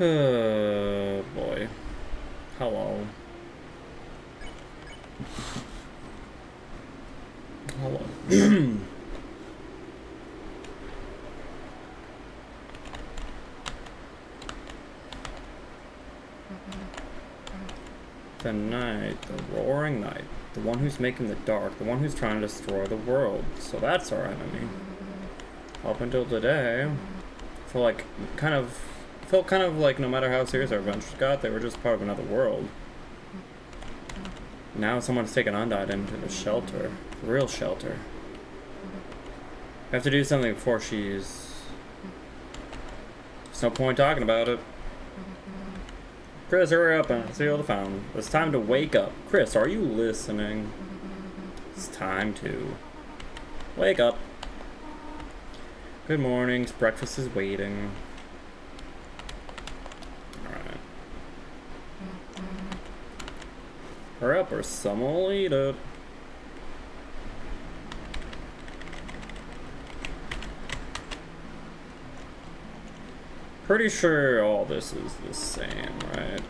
Oh boy. Hello. Hello. The night, the roaring night, the one who's making the dark, the one who's trying to destroy the world. So that's our enemy. Up until today, I felt kind of like no matter how serious our adventures got, they were just part of another world. Now someone's taken Undyne into the shelter, real shelter. I have to do something before she's. There's no point talking about it. Chris, hurry up and seal the fountain. It's time to wake up. Chris, are you listening? It's time to wake up. Good morning. Breakfast is waiting. Alright. Hurry up or someone will eat it. Pretty sure all this is the same, right?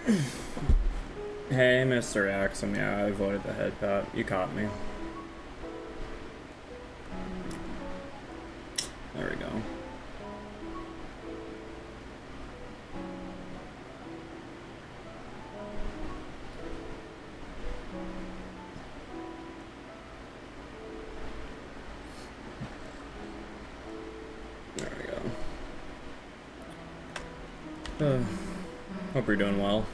Hey, Mr. Axum. Yeah, I avoided the head pat. You caught me. There we go. There we go. Hope you're doing well.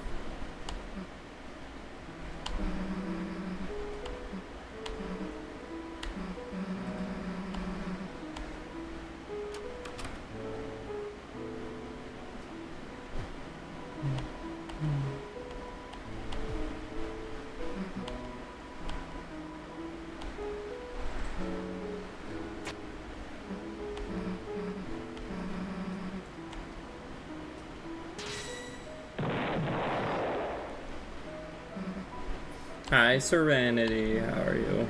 Hi, Serenity. How are you?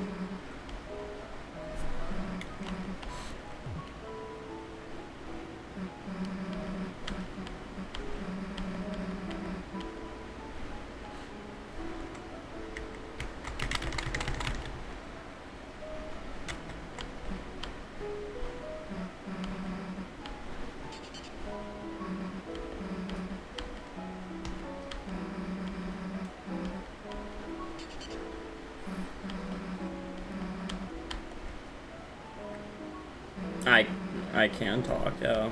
I can talk, yeah.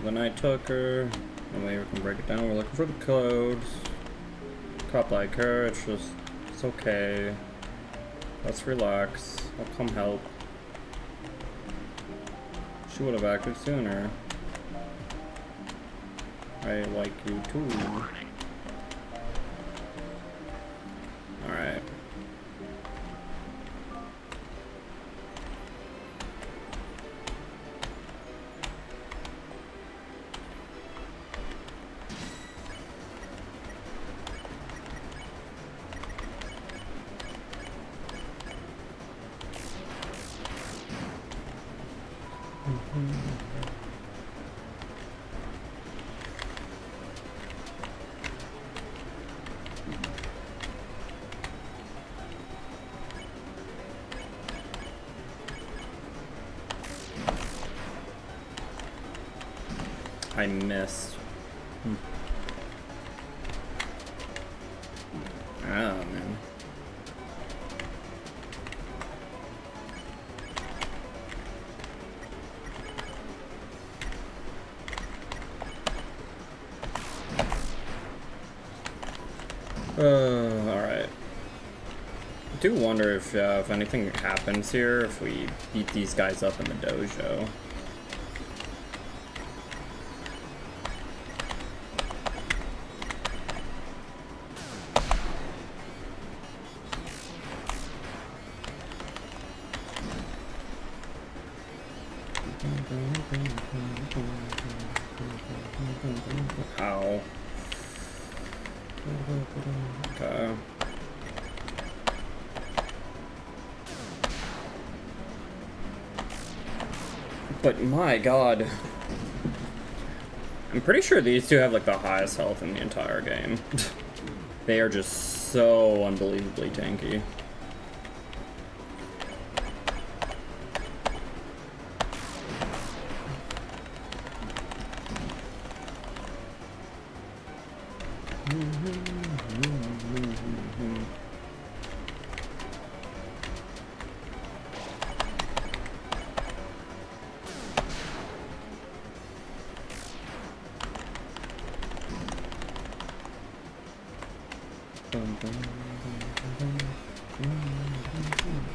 The night tucker. No way we can break it down. We're looking for the codes. Cop like her. It's just, it's okay. Let's relax. I'll come help. She would have acted sooner. I like you too. Alright. I missed. Oh, man. Alright. I do wonder if anything happens here if we beat these guys up in the dojo. Ow. Okay. But my god. I'm pretty sure these two have like the highest health in the entire game. They are just so unbelievably tanky.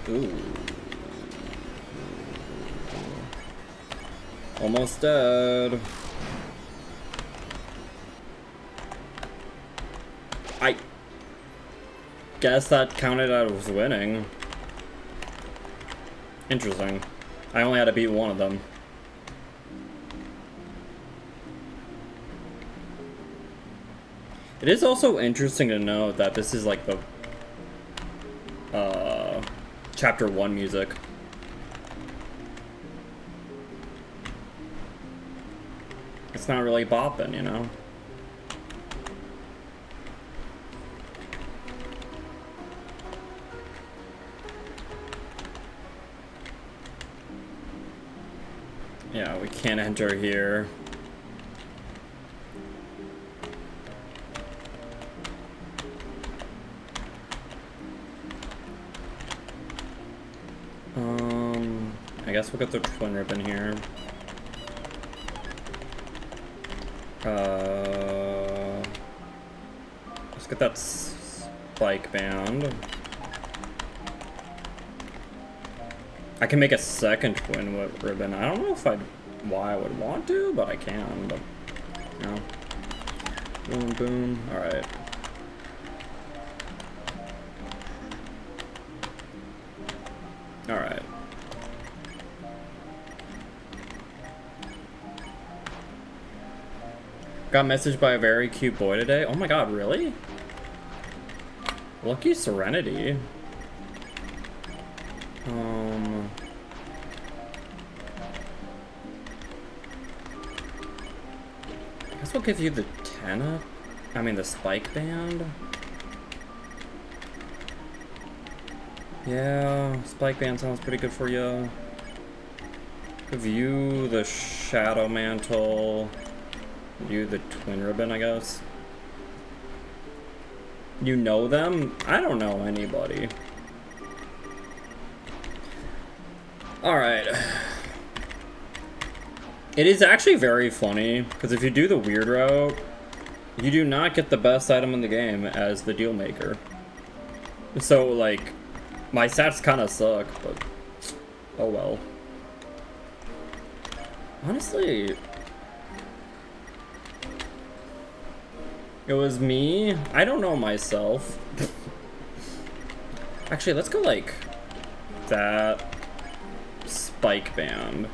Ooh. Almost dead. I guess that counted as winning. Interesting. I only had to beat one of them. It is also interesting to know that this is like the chapter 1 music. It's not really bopping, you know? Yeah, we can't enter here. I guess we'll get the twin ribbon here. Let's get that spike band. I can make a second twin ribbon. I don't know why I would want to, but I can. But you know, boom, boom. All right. All right. Got messaged by a very cute boy today. Oh my god, really? Lucky Serenity. I guess we'll give you the the spike band. Yeah, spike band sounds pretty good for you. Give you the shadow mantle. You the twin ribbon, I guess. You know them? I don't know anybody. Alright. It is actually very funny, because if you do the weird route, you do not get the best item in the game as the deal maker. So, like, my stats kind of suck, but oh well. Honestly, it was me. I don't know myself. Actually, let's go like that spike band.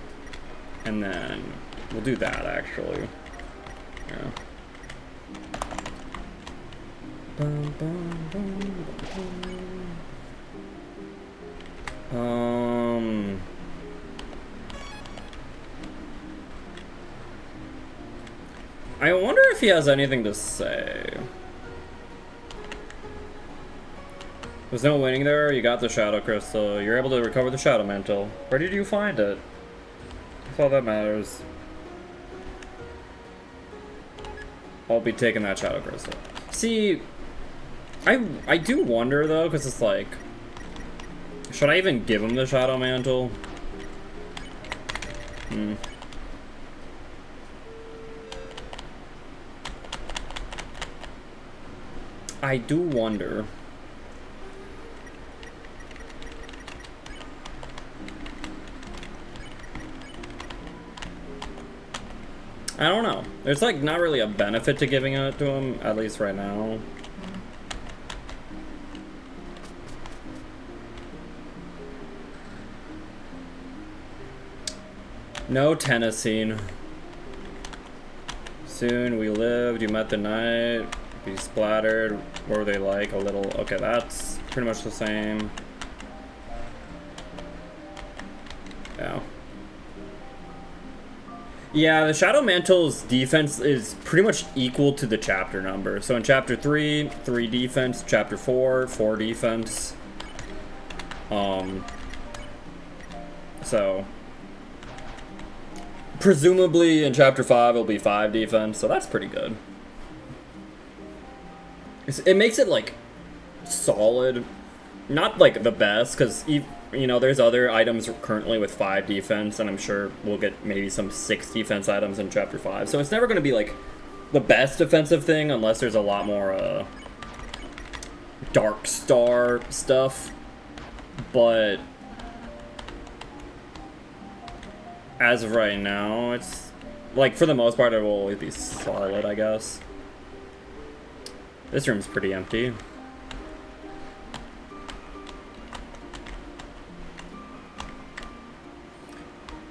And then we'll do that actually. Yeah. Bum, bum, bum, bum. I wonder if he has anything to say. There's no winning there. You got the Shadow Crystal. You're able to recover the Shadow Mantle. Where did you find it? That's all that matters. I'll be taking that Shadow Crystal. See, I do wonder though, because it's like, should I even give him the Shadow Mantle? I do wonder. I don't know. There's like not really a benefit to giving it to him, at least right now. No Tennessee. Soon we lived, you met the night, be splattered. What were they like? A little. Okay, that's pretty much the same. Yeah. Yeah, the Shadow Mantle's defense is pretty much equal to the chapter number. So in chapter 3, 3 defense. Chapter 4, 4 defense. So presumably in chapter 5 it'll be 5 defense. So that's pretty good. It makes it like solid, not like the best, because you know there's other items currently with 5 defense, and I'm sure we'll get maybe some 6 defense items in chapter 5. So it's never going to be like the best defensive thing unless there's a lot more Dark Star stuff, but as of right now, it's like for the most part it will always be solid, I guess. This room's pretty empty.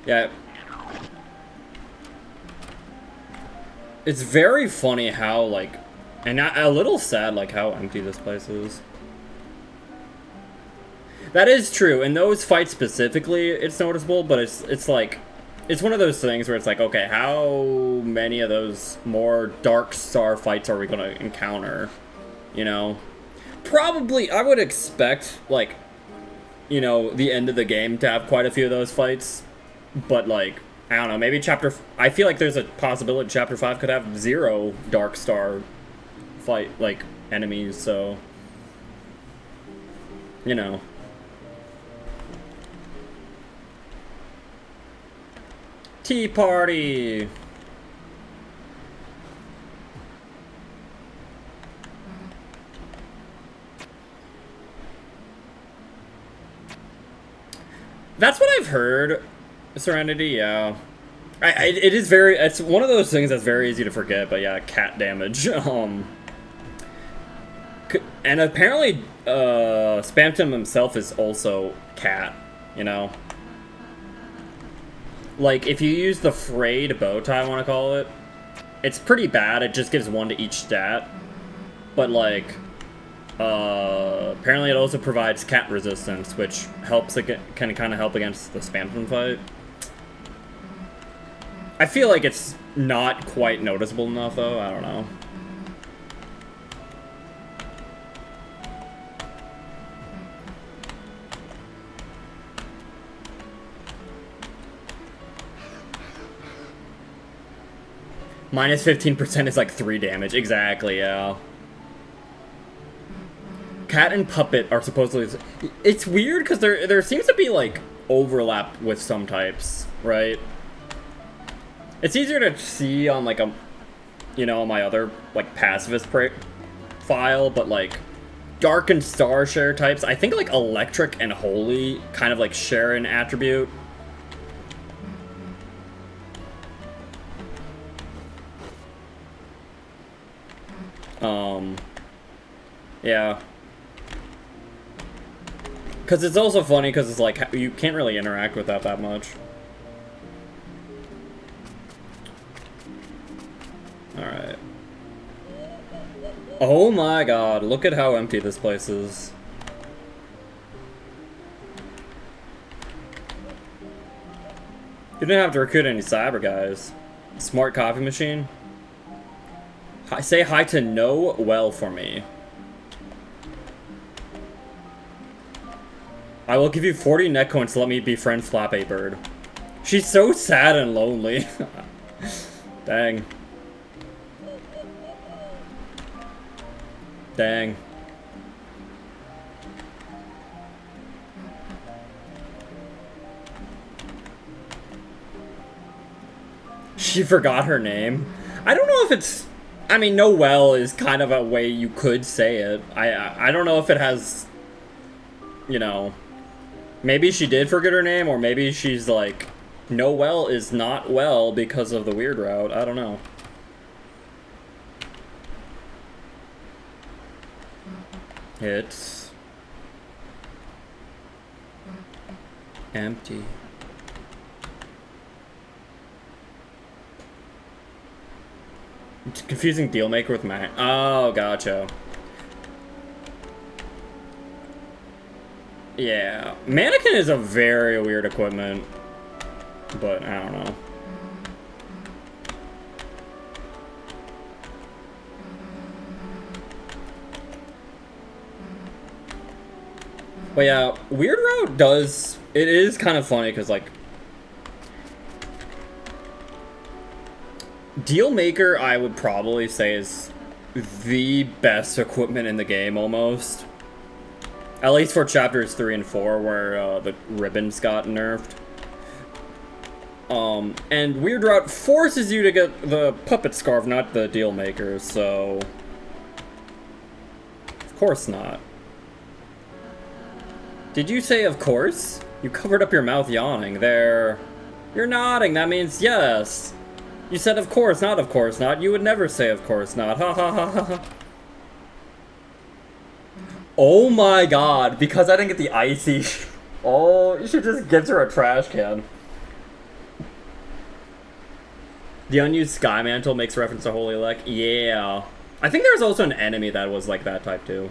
Yeah. It's very funny how, like, and a little sad, like, how empty this place is. That is true. In those fights specifically, it's noticeable, but it's like, it's one of those things where it's like, okay, how many of those more Dark Star fights are we going to encounter? You know? Probably, I would expect, like, you know, the end of the game to have quite a few of those fights. But, like, I don't know, maybe I feel like there's a possibility Chapter 5 could have 0 Dark Star fight, like, enemies, so, you know. Tea party! That's what I've heard. Serenity, yeah. It is it's one of those things that's very easy to forget, but yeah, cat damage. And apparently, Spamton himself is also cat, you know? Like, if you use the frayed bow tie, I want to call it, it's pretty bad. It just gives 1 to each stat. But, like, apparently it also provides cat resistance, which can kind of help against the Spamton fight. I feel like it's not quite noticeable enough, though. I don't know. Minus 15% is like 3 damage. Exactly, yeah. Cat and Puppet are supposedly... It's weird, because there seems to be, like, overlap with some types, right? It's easier to see on, like, you know, my other, like, pacifist file, but, like, Dark and Star share types. I think, like, Electric and Holy kind of, like, share an attribute. Yeah. Because it's also funny, because it's, like, you can't really interact with that much. Alright. Oh my god, look at how empty this place is. You didn't have to recruit any cyber guys. Smart coffee machine. Say hi to Noel for me. I will give you 40 net coins to let me befriend Flappy Bird. She's so sad and lonely. Dang. Dang. She forgot her name. I don't know if it's... I mean, Noel is kind of a way you could say it. I don't know if it has... You know... Maybe she did forget her name, or maybe she's like... Noel is not well because of the weird route. I don't know. It's... empty. It's confusing Dealmaker with Mac. Oh, gotcha. Yeah. Mannequin is a very weird equipment. But, I don't know. But yeah, Weird Route does... It is kind of funny, because, like... Dealmaker, I would probably say, is the best equipment in the game, almost. At least for chapters 3 and 4, where the ribbons got nerfed. And Weird Route forces you to get the puppet scarf, not the Dealmaker, so... Of course not. Did you say of course? You covered up your mouth yawning. There. You're nodding. That means yes. You said of course not. You would never say of course not. Ha ha ha ha ha. Oh my god. Because I didn't get the icy. Oh, you should just give her a trash can. The unused sky mantle makes reference to Holy Lek. Yeah. I think there was also an enemy that was like that type too.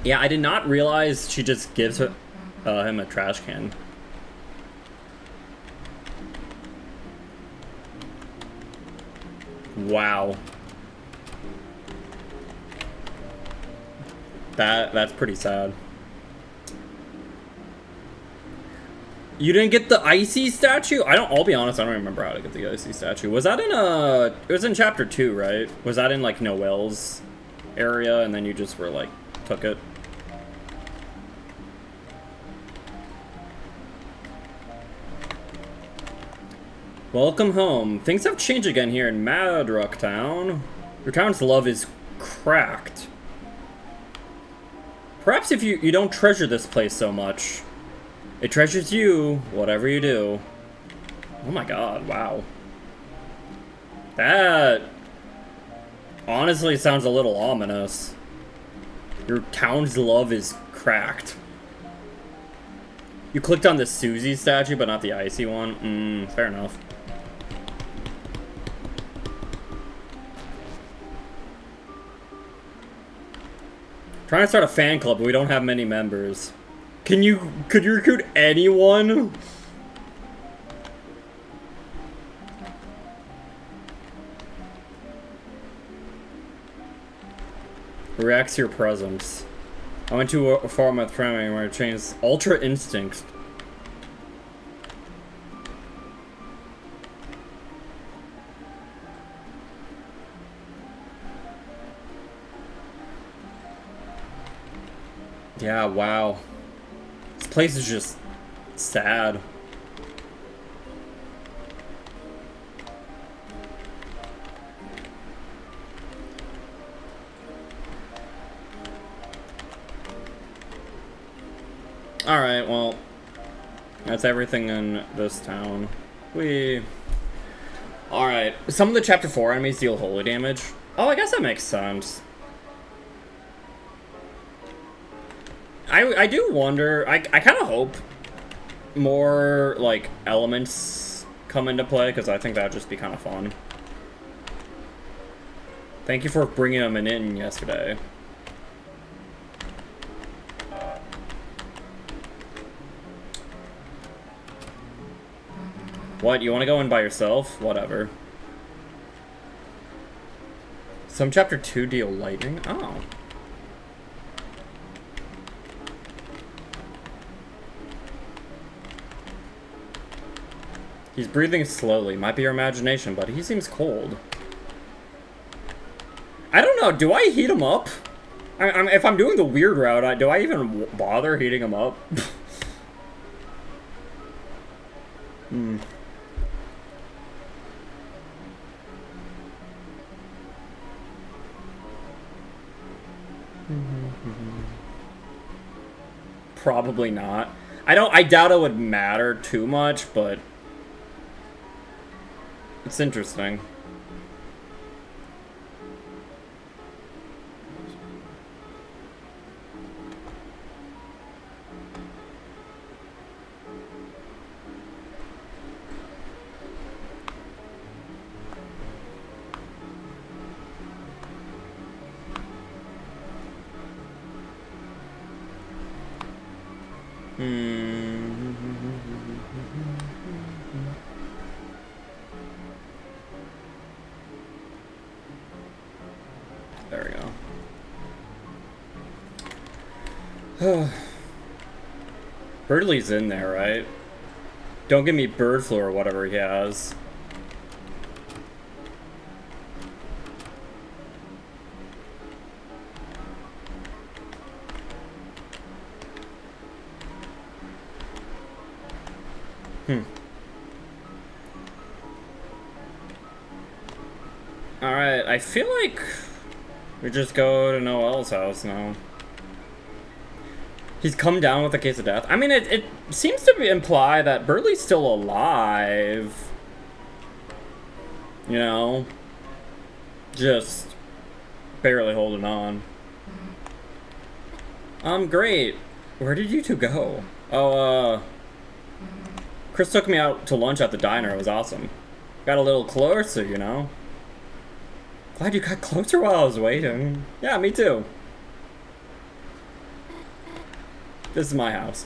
Yeah, I did not realize she just gives him a trash can. Wow. That's pretty sad. You didn't get the icy statue? I'll be honest, I don't remember how to get the icy statue. Was that in it was in chapter 2, right? Was that in like Noelle's area and then you just were like, took it? Welcome home. Things have changed again here in Madrock Town. Your town's love is cracked. Perhaps if you don't treasure this place so much. It treasures you, whatever you do. Oh my god, wow. That honestly sounds a little ominous. Your town's love is cracked. You clicked on the Susie statue, but not the icy one? Fair enough. Trying to start a fan club, but we don't have many members. Could you recruit anyone? Reacts to your presence. I went to a farm with Treming where I changed Ultra Instinct. Yeah, wow. This place is just sad. Alright, well, that's everything in this town. Alright, some of the chapter 4 enemies deal holy damage. Oh, I guess that makes sense. I do wonder, I kind of hope more, like, elements come into play, because I think that would just be kind of fun. Thank you for bringing them in yesterday. What, you want to go in by yourself? Whatever. Some chapter 2 deal lightning? Oh. He's breathing slowly. Might be your imagination, but he seems cold. I don't know. Do I heat him up? If I'm doing the weird route, do I even bother heating him up? Probably not. I doubt it would matter too much, but it's interesting. There we go. Birdley's in there, right? Don't give me bird flu or whatever he has. Alright, I feel like we just go to Noelle's house now. He's come down with a case of death. I mean, it seems to imply that Burley's still alive. You know? Just barely holding on. Great. Where did you two go? Oh, Chris took me out to lunch at the diner. It was awesome. Got a little closer, you know? Glad you got closer while I was waiting. Yeah, me too. This is my house.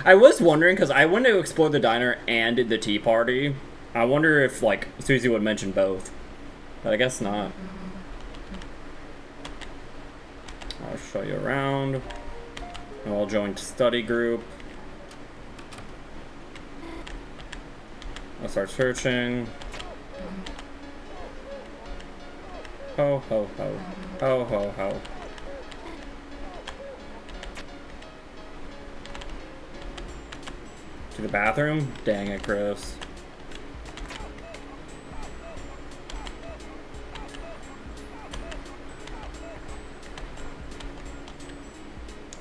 I was wondering, because I went to explore the diner and did the tea party. I wonder if, like, Susie would mention both. But I guess not. I'll show you around. And we'll join study group. I'll start searching. Ho, ho, ho. Ho, ho, ho. To the bathroom? Dang it, Chris.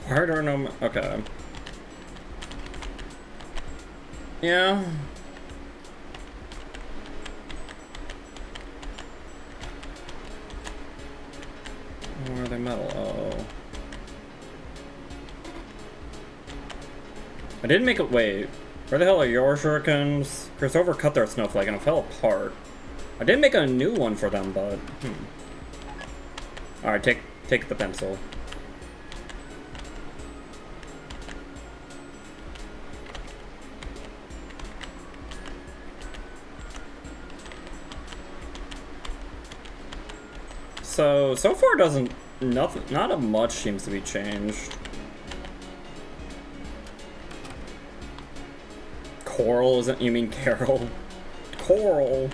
Where do I know? Okay. Yeah. Where are they metal? Oh. I didn't make it. Wait. Where the hell are your shurikens? Chris overcut their snowflake and it fell apart. I did make a new one for them, but Alright, take the pencil. So far not a much seems to be changed. Coral isn't, you mean Carol? Coral.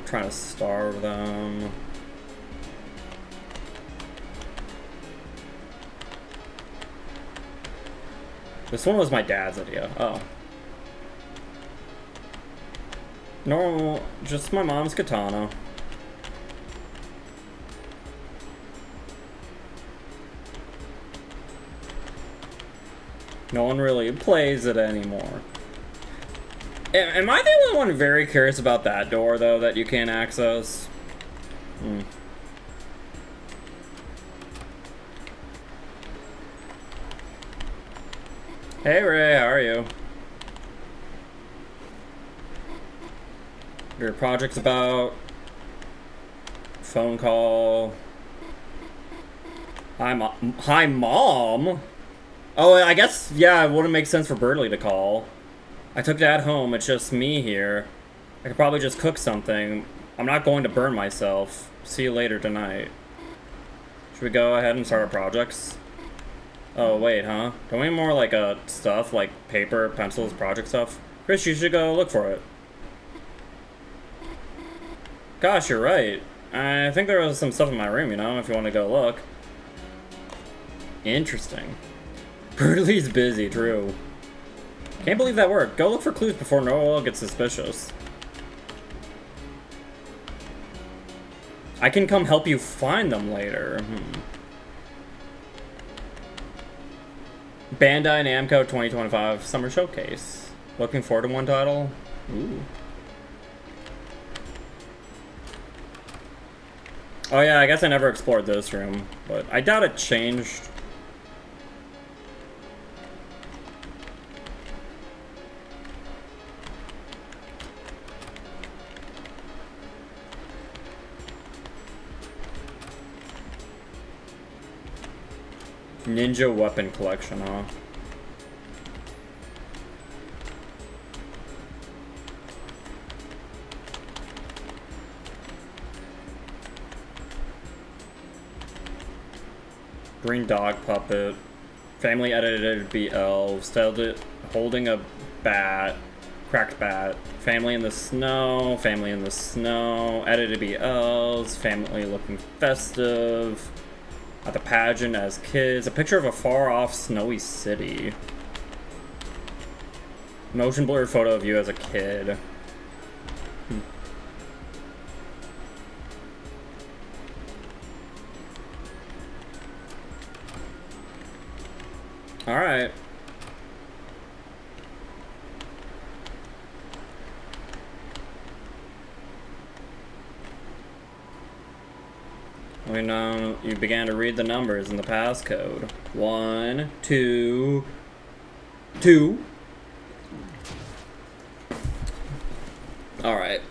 Trying to starve them. This one was my dad's idea. Oh. Normal, just my mom's katana. No one really plays it anymore. Am I the only one very curious about that door, though, that you can't access? Hey, Ray, how are you? Your project's about? Phone call. Hi, Mom? Oh, I guess, yeah, it wouldn't make sense for Birdley to call. I took Dad home, it's just me here. I could probably just cook something. I'm not going to burn myself. See you later tonight. Should we go ahead and start our projects? Oh, wait, huh? Don't we need more, like, stuff, like paper, pencils, project stuff? Chris, you should go look for it. Gosh, you're right. I think there was some stuff in my room, you know, if you want to go look. Interesting. Birdley's busy, true. Can't believe that worked. Go look for clues before Noel gets suspicious. I can come help you find them later. Bandai Namco 2025 Summer Showcase. Looking forward to one title? Ooh. Oh yeah, I guess I never explored this room, but I doubt it changed. Ninja weapon collection, huh? Green dog puppet. Family edited BL. Styled it holding a bat. Cracked bat. Family in the snow. Family in the snow. Edited BLs. Family looking festive. At the pageant as kids. A picture of a far off snowy city. Motion blur photo of you as a kid. Alright. We know you began to read the numbers in the passcode. 1, 2, 2. Alright.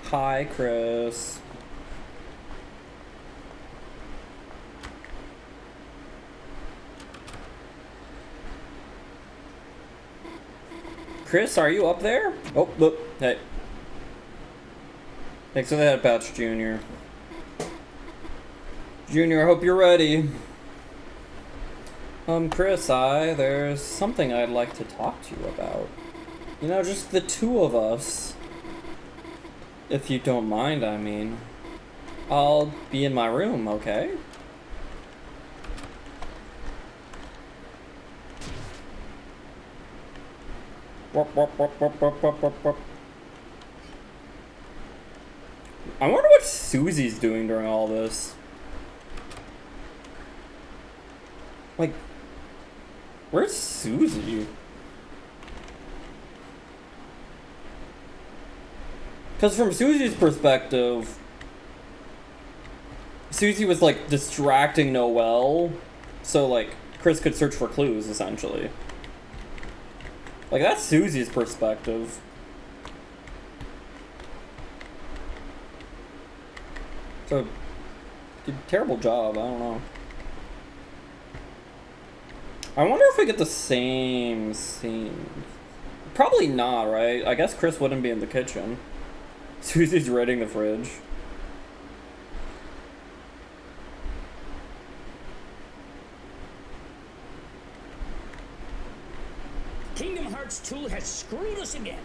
Hi, Chris. Chris, are you up there? Oh, look. Hey. Thanks for the head pouch, Junior. Junior, I hope you're ready. Chris, there's something I'd like to talk to you about. You know, just the two of us. If you don't mind, I mean. I'll be in my room, okay? I wonder what Susie's doing during all this. Like, where's Susie? Because from Susie's perspective, Susie was like distracting Noelle, so like Chris could search for clues essentially. Like, that's Susie's perspective. So, did a terrible job, I don't know. I wonder if we get the same scene. Probably not, right? I guess Chris wouldn't be in the kitchen. Susie's raiding the fridge. Kingdom Hearts 2 has screwed us again.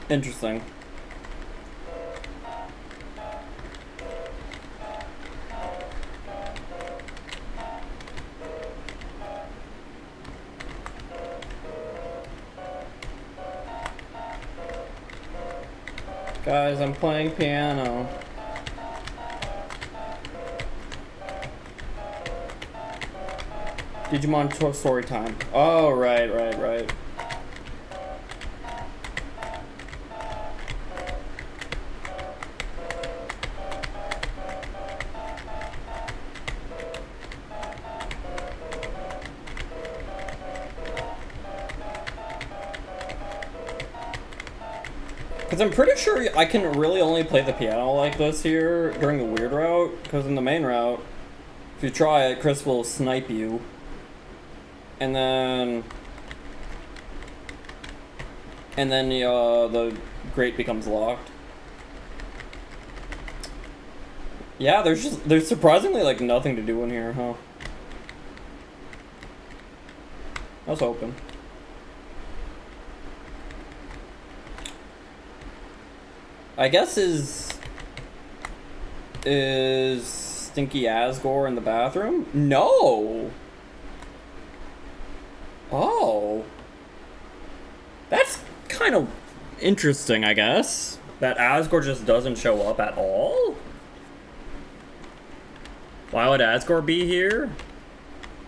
Interesting. Guys, I'm playing piano. Digimon story time. Oh, right. Because I'm pretty sure I can really only play the piano like this here during the weird route, because in the main route, if you try it, Chris will snipe you. And then the grate becomes locked. Yeah, there's surprisingly like nothing to do in here, huh? I was hoping. I guess is Stinky Asgore in the bathroom? No. Oh. That's kind of interesting, I guess. That Asgore just doesn't show up at all? Why would Asgore be here?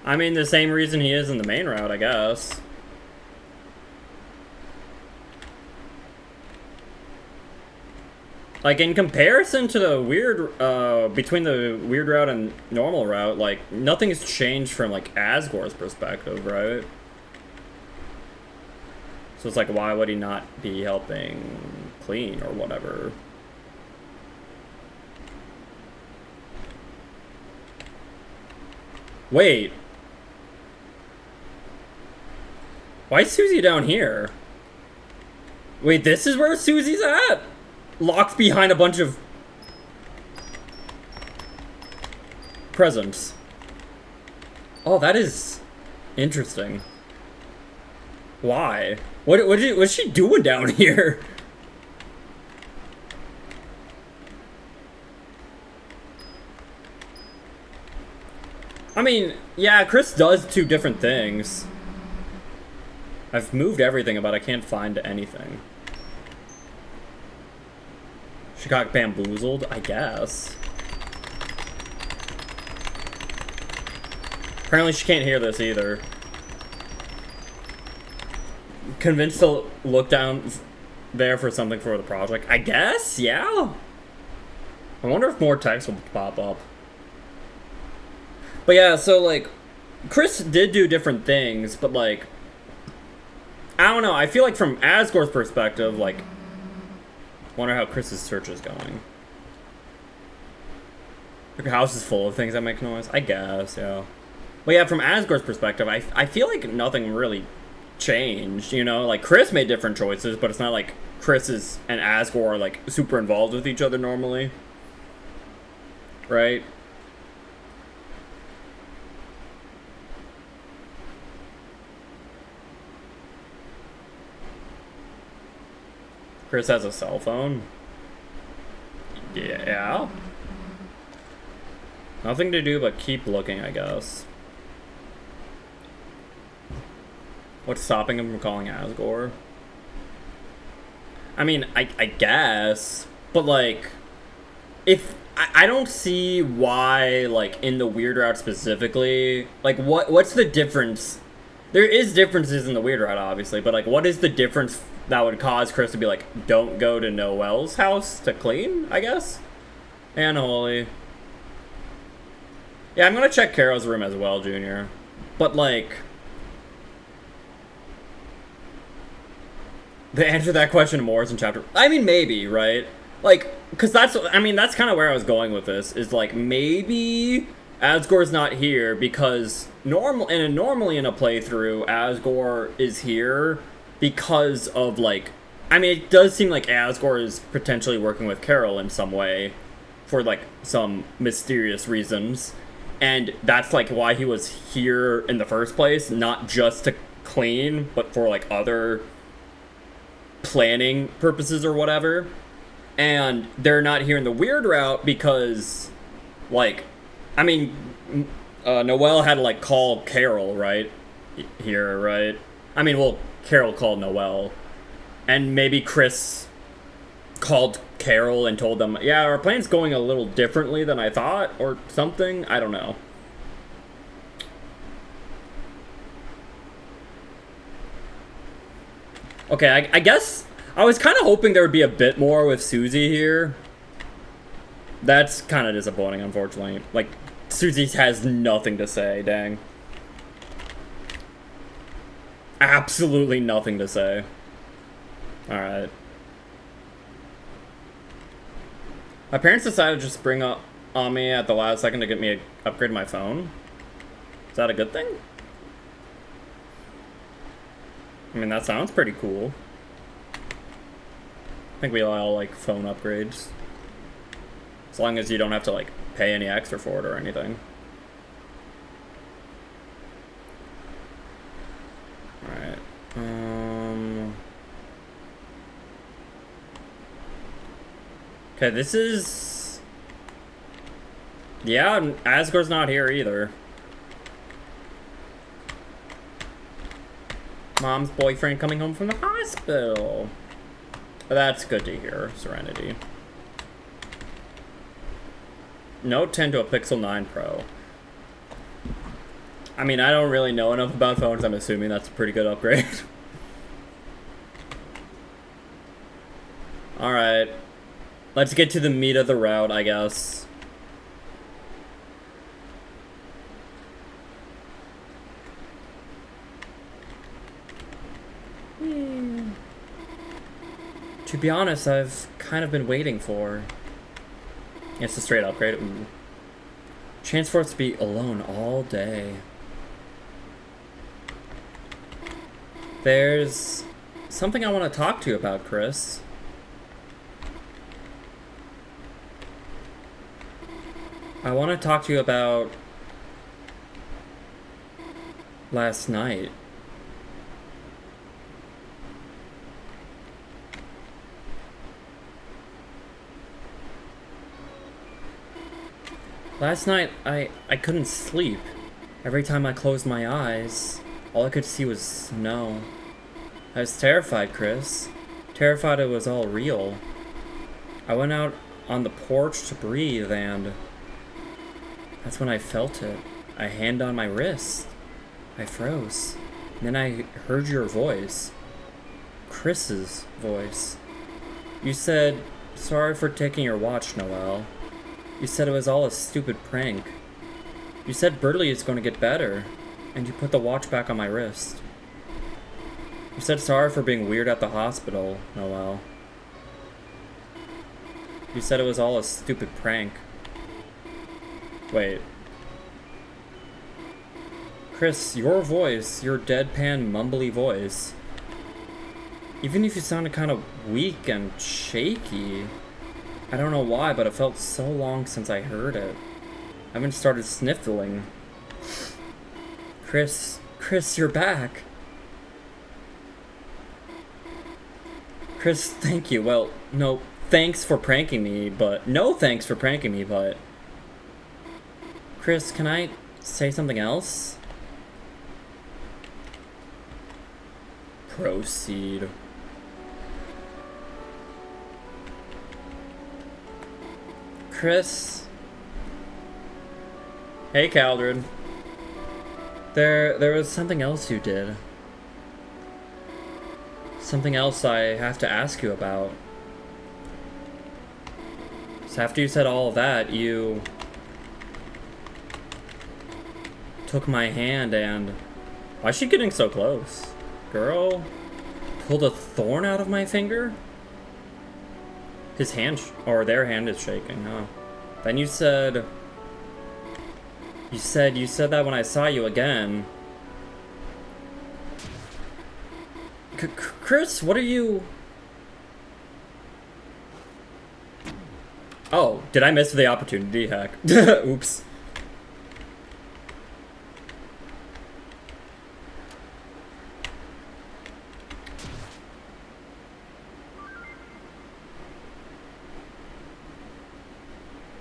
I mean, the same reason he is in the main route, I guess. Like, in comparison to the weird, between the weird route and normal route, like, nothing's changed from, like, Asgore's perspective, right? So it's like, why would he not be helping clean or whatever? Wait. Why is Susie down here? Wait, this is where Susie's at? Locked behind a bunch of presents. Oh, that is interesting. Why? What's she doing down here? I mean, yeah, Chris does two different things. I've moved everything, but I can't find anything. She got bamboozled, I guess. Apparently she can't hear this either. Convinced to look down there for something for the project. I guess, yeah. I wonder if more text will pop up. But yeah, so like, Chris did do different things, but like, I don't know. I feel like from Asgore's perspective, like, wonder how Chris's search is going. Your house is full of things that make noise. I guess, yeah. But yeah, from Asgore's perspective, I feel like nothing really changed, you know? Like, Chris made different choices, but it's not like Chris and Asgore are, like, super involved with each other normally. Right? Chris has a cell phone. Yeah. Nothing to do but keep looking, I guess. What's stopping him from calling Asgore? I mean, I guess, but like, if I don't see why, like, in the Weird Route specifically, like, what's the difference? There is differences in the Weird Route, obviously, but like, what is the difference that would cause Chris to be like, don't go to Noelle's house to clean, I guess? And Holy. Yeah, I'm gonna check Carol's room as well, Junior. But like, the answer to that question more is in chapter. I mean, maybe, right? Like, because that's kind of where I was going with this. Is like, maybe Asgore's not here because normally in a playthrough, Asgore is here because of like, I mean, it does seem like Asgore is potentially working with Carol in some way for like some mysterious reasons. And that's like why he was here in the first place, not just to clean, but for like other planning purposes or whatever. And they're not here in the Weird Route because, like, I mean, Noelle had to like call Carol, right? Here, right? I mean, well, Carol called Noelle. And maybe Chris called Carol and told them, yeah, our plan's going a little differently than I thought, or something. I don't know. Okay, I guess I was kind of hoping there would be a bit more with Susie here. That's kind of disappointing, unfortunately. Like, Susie has nothing to say, dang. Absolutely nothing to say. Alright. My parents decided to just spring up on me at the last second to get me upgrade my phone. Is that a good thing? I mean, that sounds pretty cool. I think we all like phone upgrades. As long as you don't have to like pay any extra for it or anything. Alright. Okay, this is... Yeah, Asgore's not here either. Mom's boyfriend coming home from the hospital. That's good to hear, Serenity. Note 10 to a Pixel 9 Pro. I mean, I don't really know enough about phones. I'm assuming that's a pretty good upgrade. Alright. Let's get to the meat of the route, I guess. To be honest, I've kind of been waiting for. It's a straight upgrade. Ooh. Chance for us to be alone all day. There's something I want to talk to you about, Chris. I want to talk to you about last night. Last night, I couldn't sleep. Every time I closed my eyes, all I could see was snow. I was terrified, Chris. Terrified it was all real. I went out on the porch to breathe, and that's when I felt it. A hand on my wrist. I froze. And then I heard your voice. Chris's voice. You said, "Sorry for taking your watch, Noelle." You said it was all a stupid prank. You said Bertie is going to get better, and you put the watch back on my wrist. You said sorry for being weird at the hospital, Noelle. You said it was all a stupid prank. Wait. Chris, your voice, your deadpan, mumbly voice, even if you sounded kind of weak and shaky, I don't know why, but it felt so long since I heard it. I even started sniffling. Chris, you're back. Chris, thank you. Well, no, thanks for pranking me, but... No thanks for pranking me, but... Chris, can I say something else? Proceed. Chris? Hey, Caldred. There was something else you did. Something else I have to ask you about. So after you said all of that, you took my hand and... Why is she getting so close? Girl, pulled a thorn out of my finger? His hand, or their hand is shaking, huh? Then you said... You said that when I saw you again. Chris, what are you... Oh, did I miss the opportunity? Heck. Oops.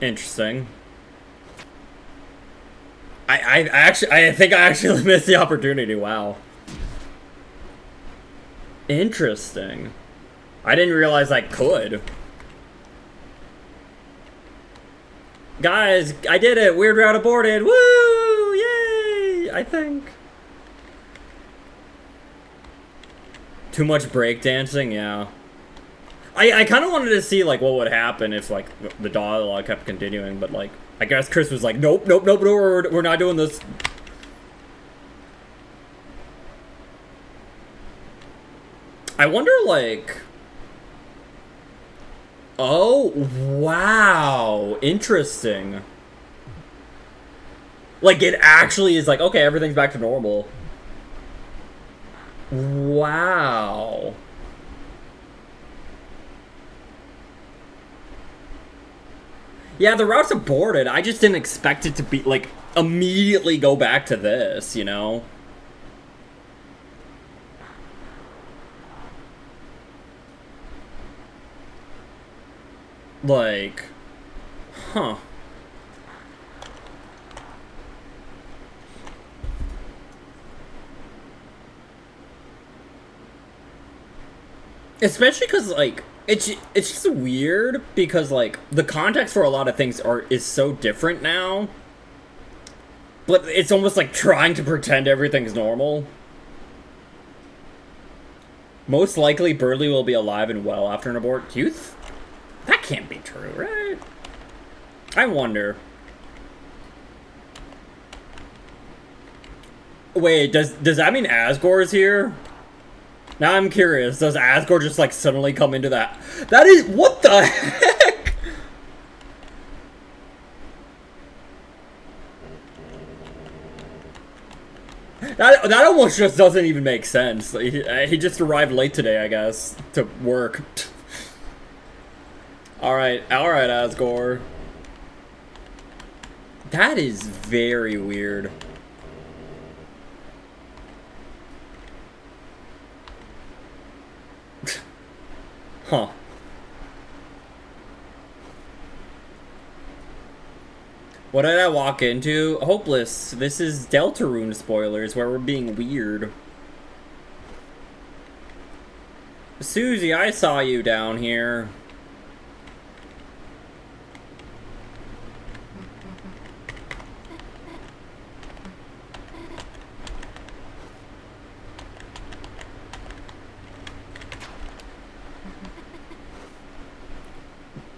Interesting. I think I actually missed the opportunity. Wow. Interesting. I didn't realize I could. Guys, I did it! Weird route aborted! Woo! Yay! I think. Too much breakdancing? Yeah. I kind of wanted to see, like, what would happen if, like, the dialogue kept continuing, but, like, I guess Chris was like, nope, we're not doing this. I wonder, like... Oh, wow. Interesting. Like, it actually is like, okay, everything's back to normal. Wow. Yeah, the route's aborted. I just didn't expect it to be, like, immediately go back to this, you know? Like, huh. Especially because, like, it's just weird because, like, the context for a lot of things is so different now. But it's almost like trying to pretend everything's normal. Most likely, Burley will be alive and well after an abort. That can't be true, right? I wonder. Wait, does that mean Asgore is here? Now I'm curious. Does Asgore just, like, suddenly come into that? That is... What the heck? That almost just doesn't even make sense. He just arrived late today, I guess, to work. Alright, Asgore. That is very weird. Huh. What did I walk into? Hopeless. This is Deltarune spoilers where we're being weird. Susie, I saw you down here.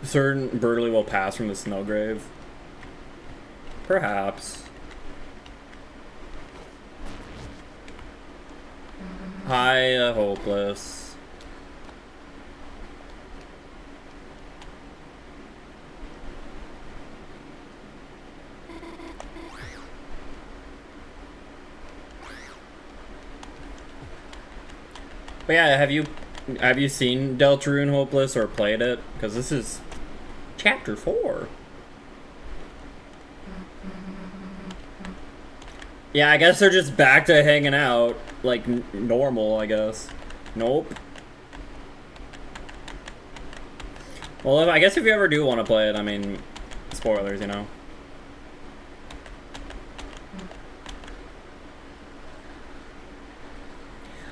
Certain Burley will pass from the Snowgrave. Perhaps. Hi, Hopeless. But yeah, have you seen Deltarune Hopeless or played it? Because this is Chapter 4. Yeah, I guess they're just back to hanging out, like, normal, I guess. Nope. Well, I guess if you ever do want to play it, I mean, spoilers, you know.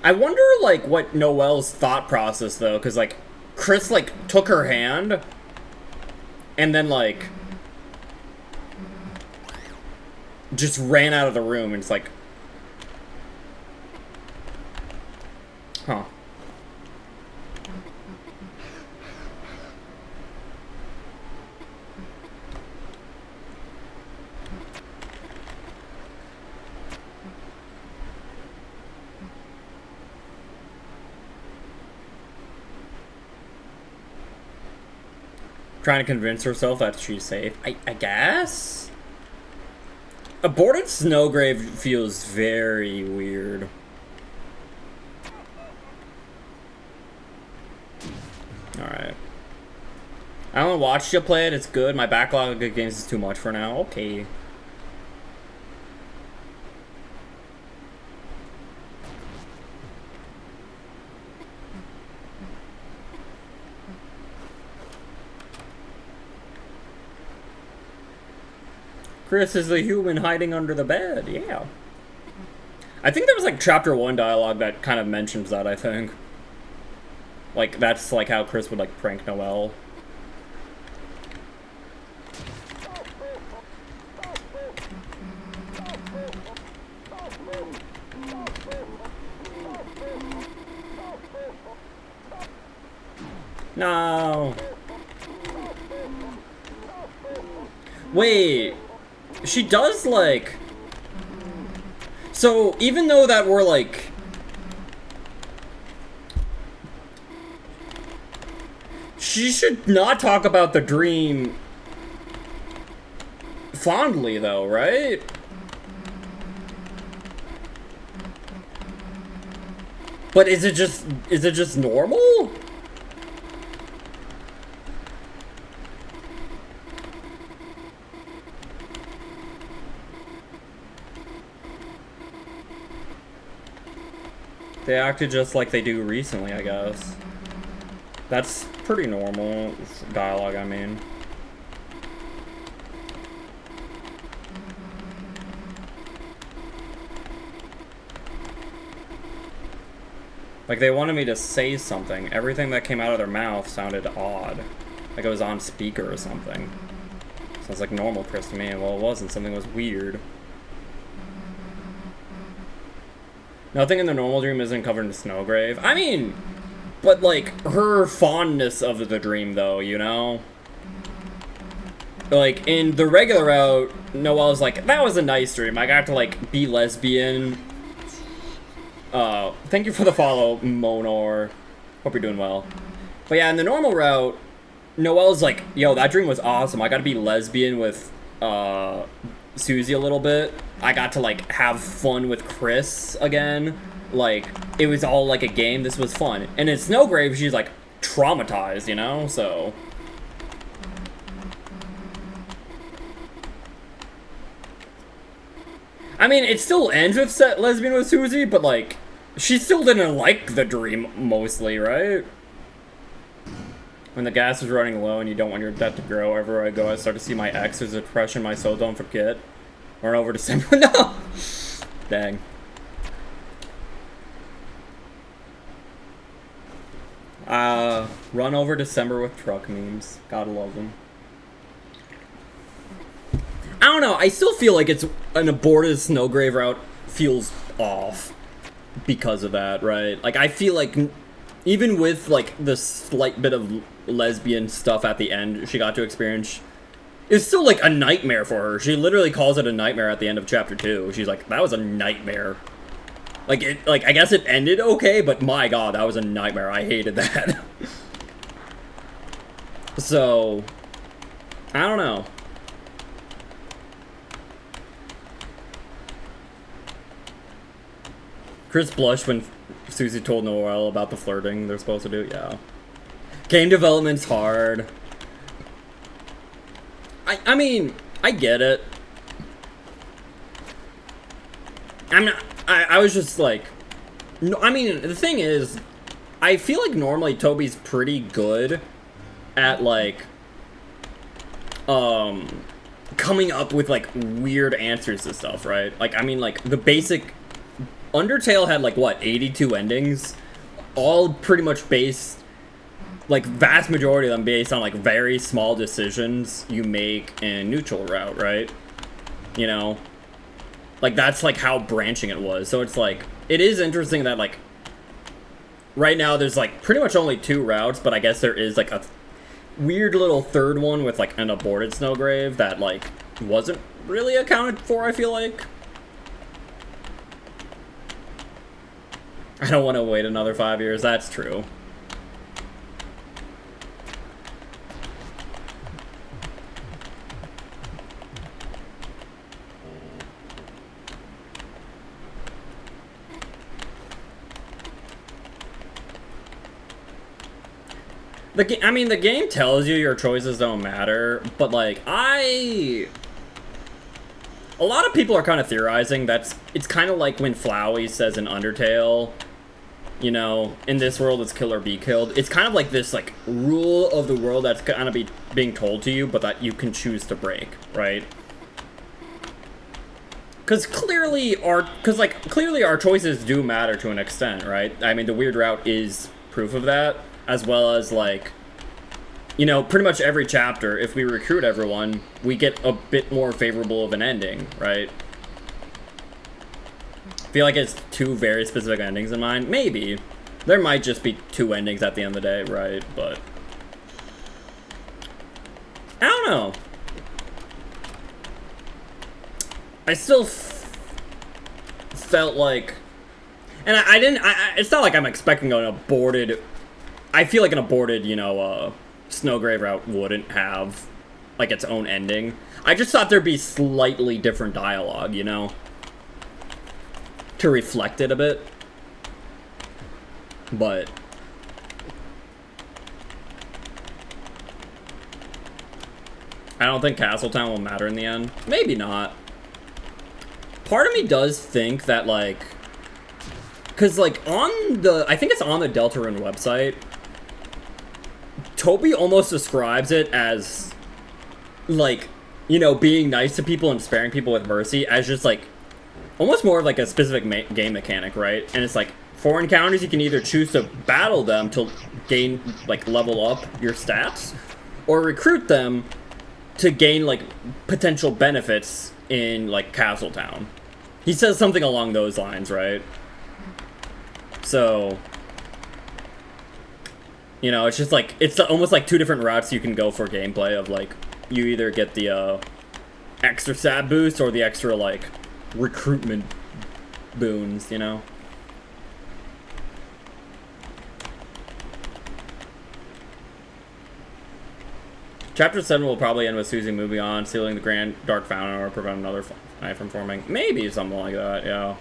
I wonder, like, what Noelle's thought process, though, because, like, Chris, like, took her hand, and then, like, just ran out of the room, and it's like, huh. Trying to convince herself that she's safe. I guess? Aborted Snowgrave feels very weird. Alright. I don't watch you play it, it's good. My backlog of games is too much for now. Okay. Chris is the human hiding under the bed, yeah. I think there was like chapter 1 dialogue that kind of mentions that, I think. Like, that's like how Chris would like prank Noelle. No. Wait. She does, like... So, even though that we're, like... She should not talk about the dream... fondly, though, right? But is it just normal? They acted just like they do recently, I guess. That's pretty normal dialogue, I mean. Like, they wanted me to say something. Everything that came out of their mouth sounded odd. Like it was on speaker or something. Sounds like normal Chris to me. Well, it wasn't. Something was weird. Nothing in the normal dream isn't covered in Snowgrave. I mean, but like, her fondness of the dream, though, you know? Like, in the regular route, Noelle's like, that was a nice dream. I got to, like, be lesbian. Thank you for the follow, Monor. Hope you're doing well. But yeah, in the normal route, Noelle's like, yo, that dream was awesome. I got to be lesbian with, Susie a little bit. I got to, like, have fun with Chris again. Like, it was all like a game. This was fun. And in Snowgrave, she's, like, traumatized, you know? So... I mean, it still ends with lesbian with Susie, but, like, she still didn't like the dream, mostly, right? When the gas is running low and you don't want your debt to grow, everywhere I go, I start to see my ex. There's a depression my soul don't forget. Run over December. No! Dang. Run over December with truck memes. Gotta love them. I don't know. I still feel like it's an aborted Snowgrave route feels off because of that, right? Like, I feel like even with, like, the slight bit of lesbian stuff at the end she got to experience, it's still, like, a nightmare for her. She literally calls it a nightmare at the end of chapter 2. She's like, that was a nightmare. Like, I guess it ended okay, but my god, that was a nightmare. I hated that. So, I don't know. Chris blushed when Susie told Noel about the flirting they're supposed to do. Yeah. Game development's hard. I mean, I get it. I was just like... No, I mean, the thing is, I feel like normally Toby's pretty good at, like... coming up with, like, weird answers to stuff, right? Like, I mean, like, the basic... Undertale had, like, what, 82 endings? All pretty much based, like, vast majority of them based on, like, very small decisions you make in neutral route, right? You know? Like, that's, like, how branching it was. So it's, like, it is interesting that, like, right now there's, like, pretty much only 2 routes, but I guess there is, like, a weird little third one with, like, an aborted Snowgrave that, like, wasn't really accounted for, I feel like. I don't want to wait another 5 years, that's true. I mean, the game tells you your choices don't matter, but, like, a lot of people are kind of theorizing that it's kind of like when Flowey says in Undertale, you know, in this world it's kill or be killed. It's kind of like this, like, rule of the world that's kind of being told to you, but that you can choose to break, right? Because clearly our choices do matter to an extent, right? I mean, the weird route is proof of that, as well as, like, you know, pretty much every chapter, if we recruit everyone, we get a bit more favorable of an ending, right? I feel like it's 2 very specific endings in mind. Maybe. There might just be 2 endings at the end of the day, right? But I don't know. I still felt like... And I didn't... it's not like I'm expecting an aborted... I feel like an aborted, you know, Snowgrave route wouldn't have, like, its own ending. I just thought there'd be slightly different dialogue, you know? To reflect it a bit. But... I don't think Castletown will matter in the end. Maybe not. Part of me does think that, like... Because, like, on the... I think it's on the Deltarune website... Toby almost describes it as, like, you know, being nice to people and sparing people with mercy as just, like, almost more of, like, a specific game mechanic, right? And it's, like, for encounters, you can either choose to battle them to gain, like, level up your stats, or recruit them to gain, like, potential benefits in, like, Castletown. He says something along those lines, right? So... You know, it's just like, it's almost like 2 different routes you can go for gameplay of, like, you either get the, extra stat boost or the extra, like, recruitment boons, you know? Chapter 7 will probably end with Susie moving on, sealing the Grand Dark Fountain, or prevent another knife from forming. Maybe something like that, yeah.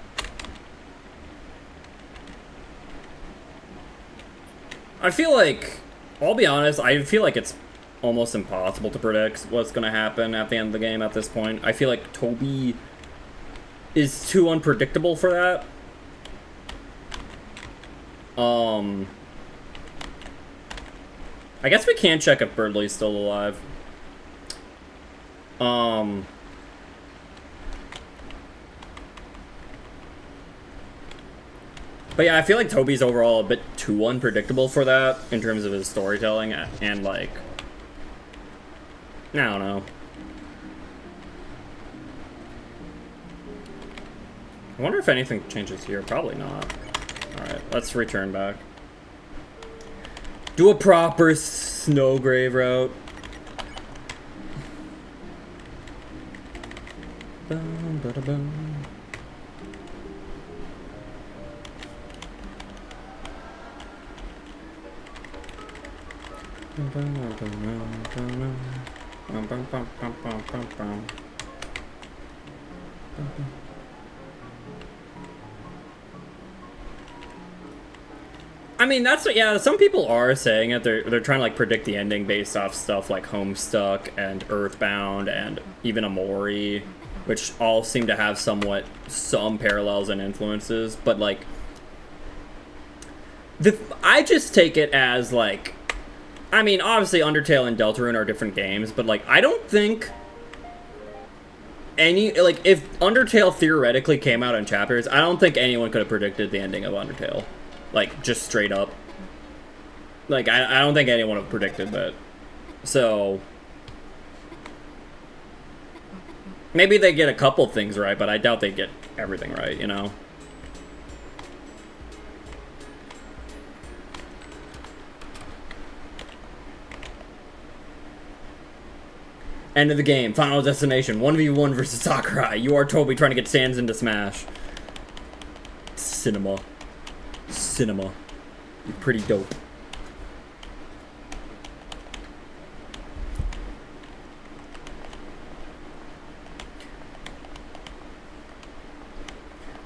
I feel like, I'll be honest, I feel like it's almost impossible to predict what's going to happen at the end of the game at this point. I feel like Toby is too unpredictable for that. I guess we can check if Birdley's still alive. But yeah, I feel like Toby's overall a bit too unpredictable for that in terms of his storytelling and like, I don't know. I wonder if anything changes here. Probably not. Alright, let's return back. Do a proper Snowgrave route. Bum, ba, da, bum. I mean, that's what, yeah, some people are saying it. They're trying to like predict the ending based off stuff like Homestuck and Earthbound and even Amori, which all seem to have some parallels and influences, but like I just take it as like, I mean, obviously Undertale and Deltarune are different games, but like I don't think like if Undertale theoretically came out in chapters, I don't think anyone could have predicted the ending of Undertale. Like, just straight up. Like, I don't think anyone would have predicted that. So maybe they get a couple things right, but I doubt they get everything right, you know? End of the game. Final destination. 1v1 versus Sakurai. You are Toby trying to get Sans into Smash. Cinema. You're pretty dope.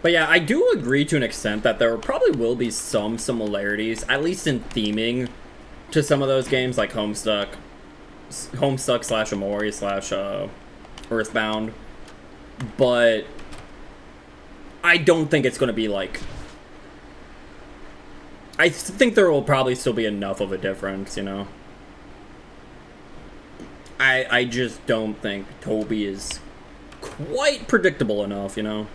But yeah, I do agree to an extent that there probably will be some similarities, at least in theming, to some of those games like Homestuck / Amori / Earthbound. But I don't think it's going to be like, I think there will probably still be enough of a difference, you know? I just don't think Toby is quite predictable enough, you know?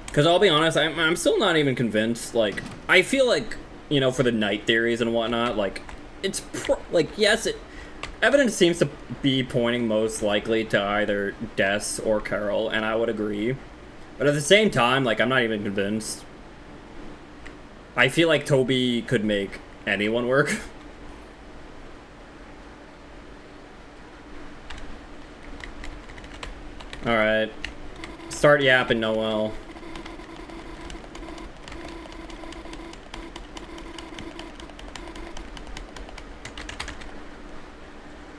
Because I'll be honest, I'm still not even convinced. Like, I feel like, you know, for the night theories and whatnot, like, it's, like, yes, evidence seems to be pointing most likely to either Des or Carol, and I would agree. But at the same time, like, I'm not even convinced. I feel like Toby could make anyone work. Alright. Start yapping, Noel.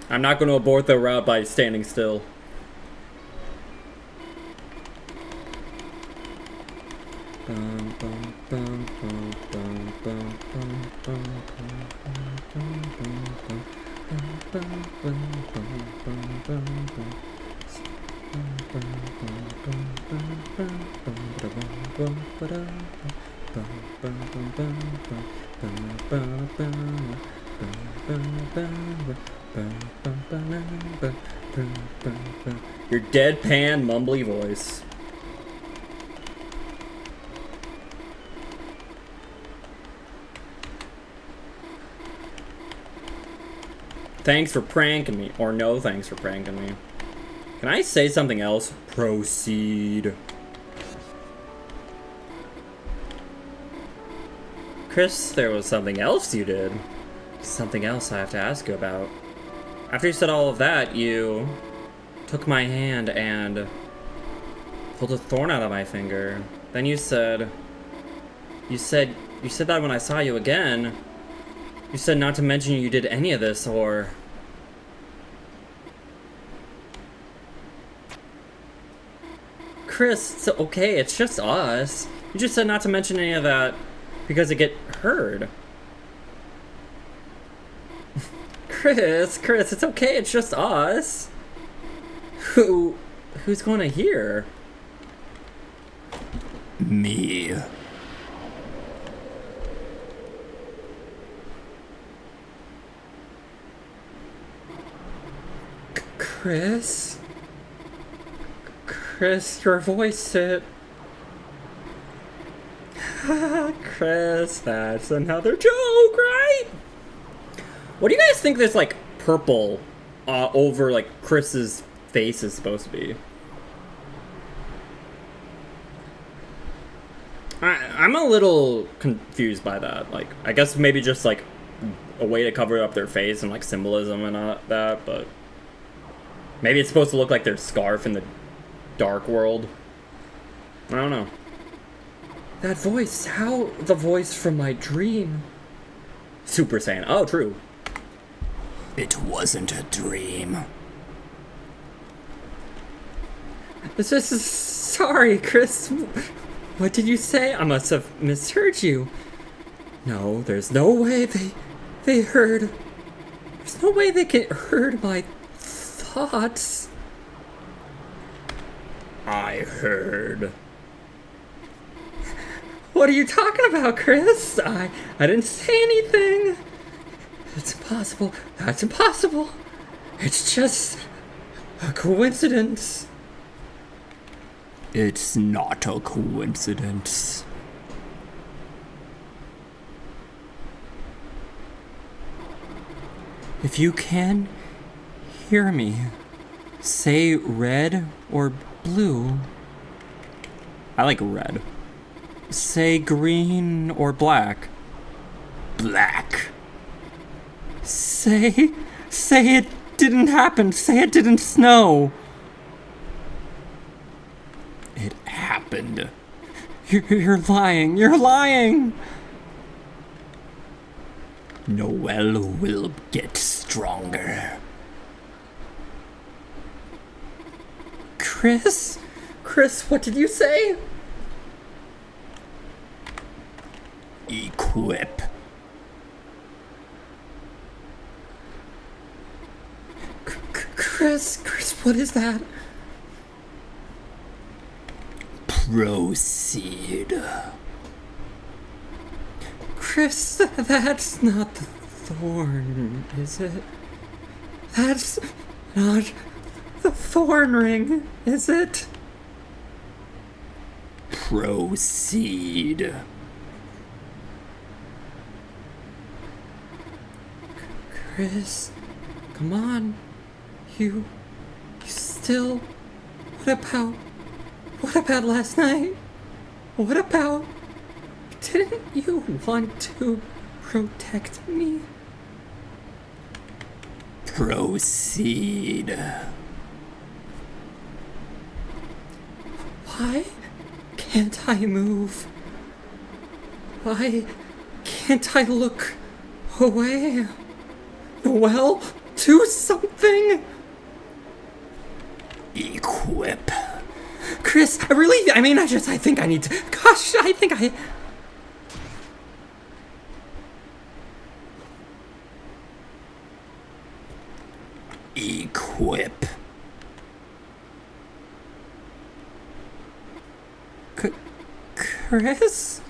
I'm not going to abort the route by standing still. Your deadpan, mumbly voice. Thanks for pranking me. Or no thanks for pranking me. Can I say something else? Proceed. Chris, there was something else you did. Something else I have to ask you about. After you said all of that, you took my hand and pulled a thorn out of my finger. Then you said that when I saw you again, you said not to mention you did any of this, or... Chris, it's okay, it's just us. You just said not to mention any of that because it get heard. Chris, it's okay, it's just us. Who's gonna hear? Me. Chris? Chris, your voice it. Chris, that's another joke, right? What do you guys think this, like, purple over, like, Chris's face is supposed to be? I'm a little confused by that. Like, I guess maybe just, like, a way to cover up their face and, like, symbolism and that, but maybe it's supposed to look like their scarf in the dark world. I don't know. That voice, how the voice from my dream? Super Saiyan. Oh, true. It wasn't a dream. This is sorry, Chris. What did you say? I must have misheard you. No, there's no way they heard. There's no way they can heard my thoughts. I heard. What are you talking about, Chris? I didn't say anything. It's impossible. That's impossible. It's just a coincidence. It's not a coincidence. If you can hear me, say red or blue. I like red. Say green or black. Black. Say it didn't happen. Say it didn't snow. It happened. You're lying. You're lying. Noel will get stronger. Chris? Chris, what did you say? Equip. Chris, what is that? Proceed. Chris, that's not the thorn, is it? That's not the thorn ring, is it? Proceed. Chris, come on. You still... What about last night? What about... Didn't you want to protect me? Proceed. Why can't I move? Why can't I look away? Noel, do something! Equip. Chris, I think I need to... Gosh, I think I... Equip. Chris?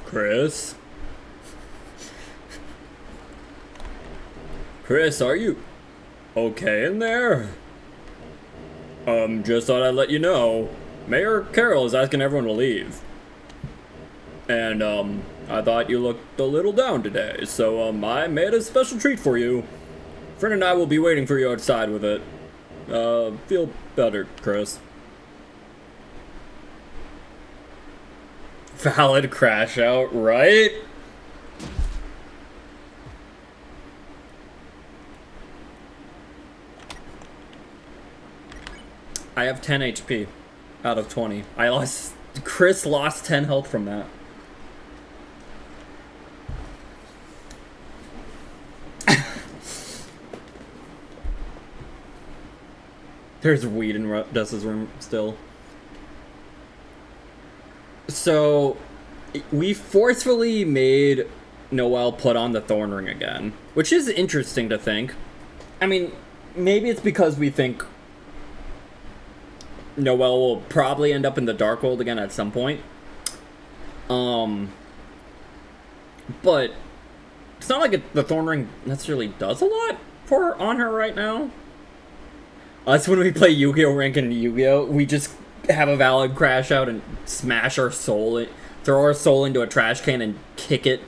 Chris? Chris, are you okay in there? Just thought I'd let you know. Mayor Carroll is asking everyone to leave. And, I thought you looked a little down today, so, I made a special treat for you. Friend and I will be waiting for you outside with it. Feel better, Chris. Valid crash out, right? I have 10 HP out of 20. Chris lost 10 health from that. There's weed in Dus's room still. So, we forcefully made Noelle put on the thorn ring again, which is interesting to think. I mean, maybe it's because we think Noelle will probably end up in the Dark World again at some point. But it's not like the thorn ring necessarily does a lot on her right now. Us, when we play Yu-Gi-Oh! Rank and Yu-Gi-Oh!, we just have a valid crash out and smash our soul, throw our soul into a trash can and kick it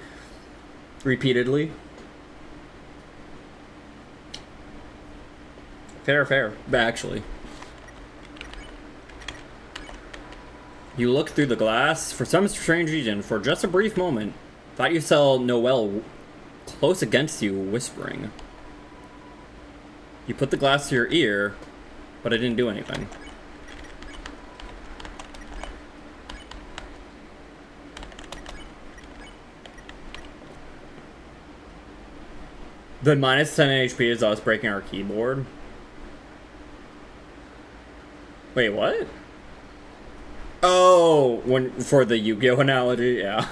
repeatedly. Fair, actually. You look through the glass. For some strange reason, for just a brief moment, thought you saw Noelle close against you, whispering. You put the glass to your ear, but it didn't do anything. The minus 10 HP is us breaking our keyboard. Wait, what? Oh, for the Yu-Gi-Oh! Analogy, yeah.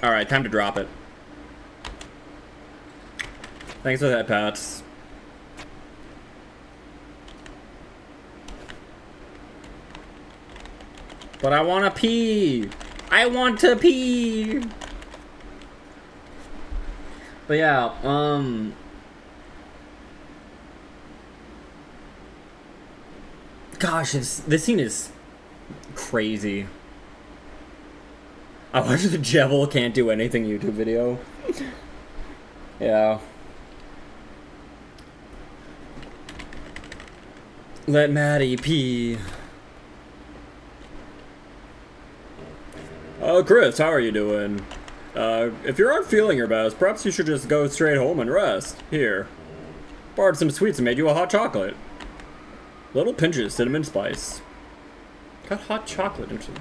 Alright, time to drop it. Thanks for that, Pats. But I wanna pee! I want to pee! But yeah, gosh, this scene is crazy. I watched the Jevil Can't Do Anything YouTube video. Yeah. Let Maddie pee. Chris, how are you doing? If you aren't feeling your best, perhaps you should just go straight home and rest. Here. Borrowed some sweets and made you a hot chocolate. Little pinches of cinnamon spice. Got hot chocolate into it.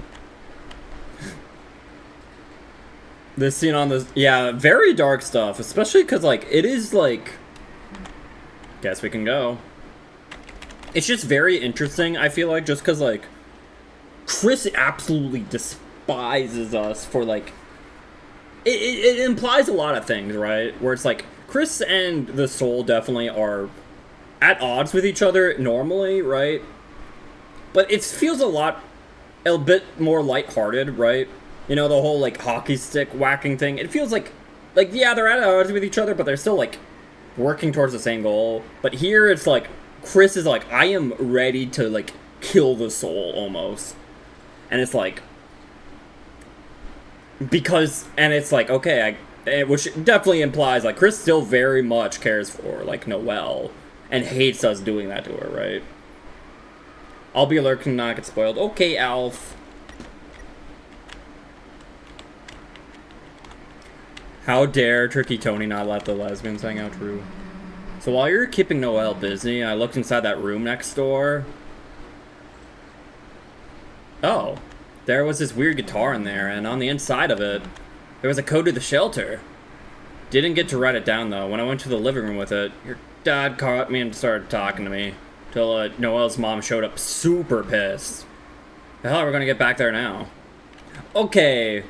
This scene on this, yeah, very dark stuff, especially because, like, it is, like, guess we can go. It's just very interesting, I feel like, just because, like, Chris absolutely despises us for, like, it implies a lot of things, right? Where it's like, Chris and the Soul definitely are at odds with each other normally, right? But it feels a bit more lighthearted, right? You know, the whole, like, hockey stick whacking thing. It feels like, yeah, they're at odds with each other, but they're still, like, working towards the same goal. But here, it's like, Chris is like, I am ready to, like, kill the Soul, almost. And it's like, and it's like, okay, which definitely implies, like, Chris still very much cares for, like, Noelle, and hates us doing that to her, right? I'll be alert to not get spoiled. Okay, Alf. How dare Tricky Tony not let the lesbians hang out? True. So while you're keeping Noelle busy, I looked inside that room next door. Oh. There was this weird guitar in there, and on the inside of it, there was a code to the shelter. Didn't get to write it down, though. When I went to the living room with it, your dad caught me and started talking to me. Till Noelle's mom showed up super pissed. The hell are we gonna get back there now? Okay.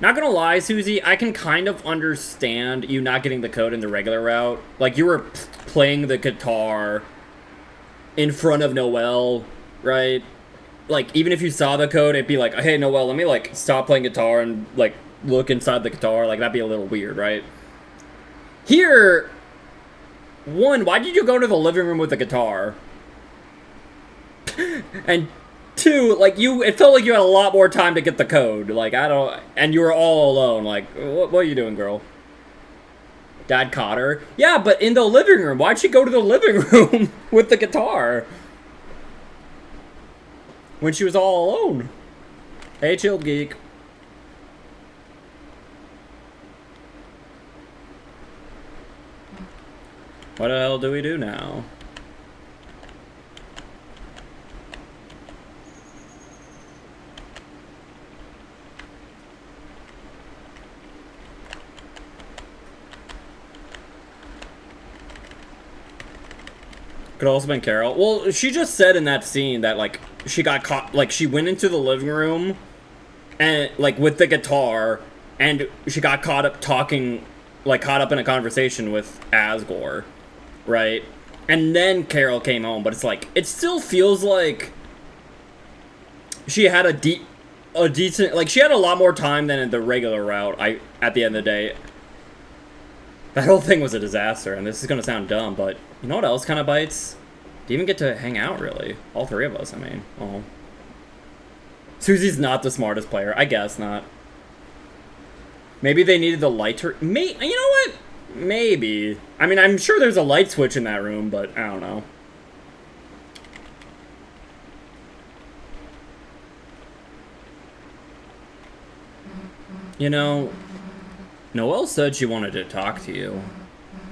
Not gonna lie, Susie, I can kind of understand you not getting the code in the regular route. Like, you were playing the guitar in front of Noelle, right? Like, even if you saw the code, it'd be like, hey, Noelle, let me, like, stop playing guitar and, like, look inside the guitar. Like, that'd be a little weird, right? Here, one, why did you go to the living room with the guitar? And two, like, it felt like you had a lot more time to get the code. Like, and you were all alone. Like, what are you doing, girl? Dad caught her? Yeah, but in the living room. Why'd she go to the living room with the guitar? When she was all alone. Hey, Chilled Geek. What the hell do we do now? Could also been Carol. Well, she just said in that scene that, like, she got caught, like, she went into the living room and, like, with the guitar, and she got caught up talking, like, caught up in a conversation with Asgore, right? And then Carol came home, but it's like, it still feels like she had a decent, like, she had a lot more time than in the regular route, at the end of the day. That whole thing was a disaster, and this is gonna sound dumb, but you know what else kind of bites? Didn't even get to hang out, really. All three of us, I mean. Oh. Susie's not the smartest player. I guess not. Maybe they needed the light to... You know what? Maybe. I mean, I'm sure there's a light switch in that room, but I don't know. You know, Noelle said she wanted to talk to you,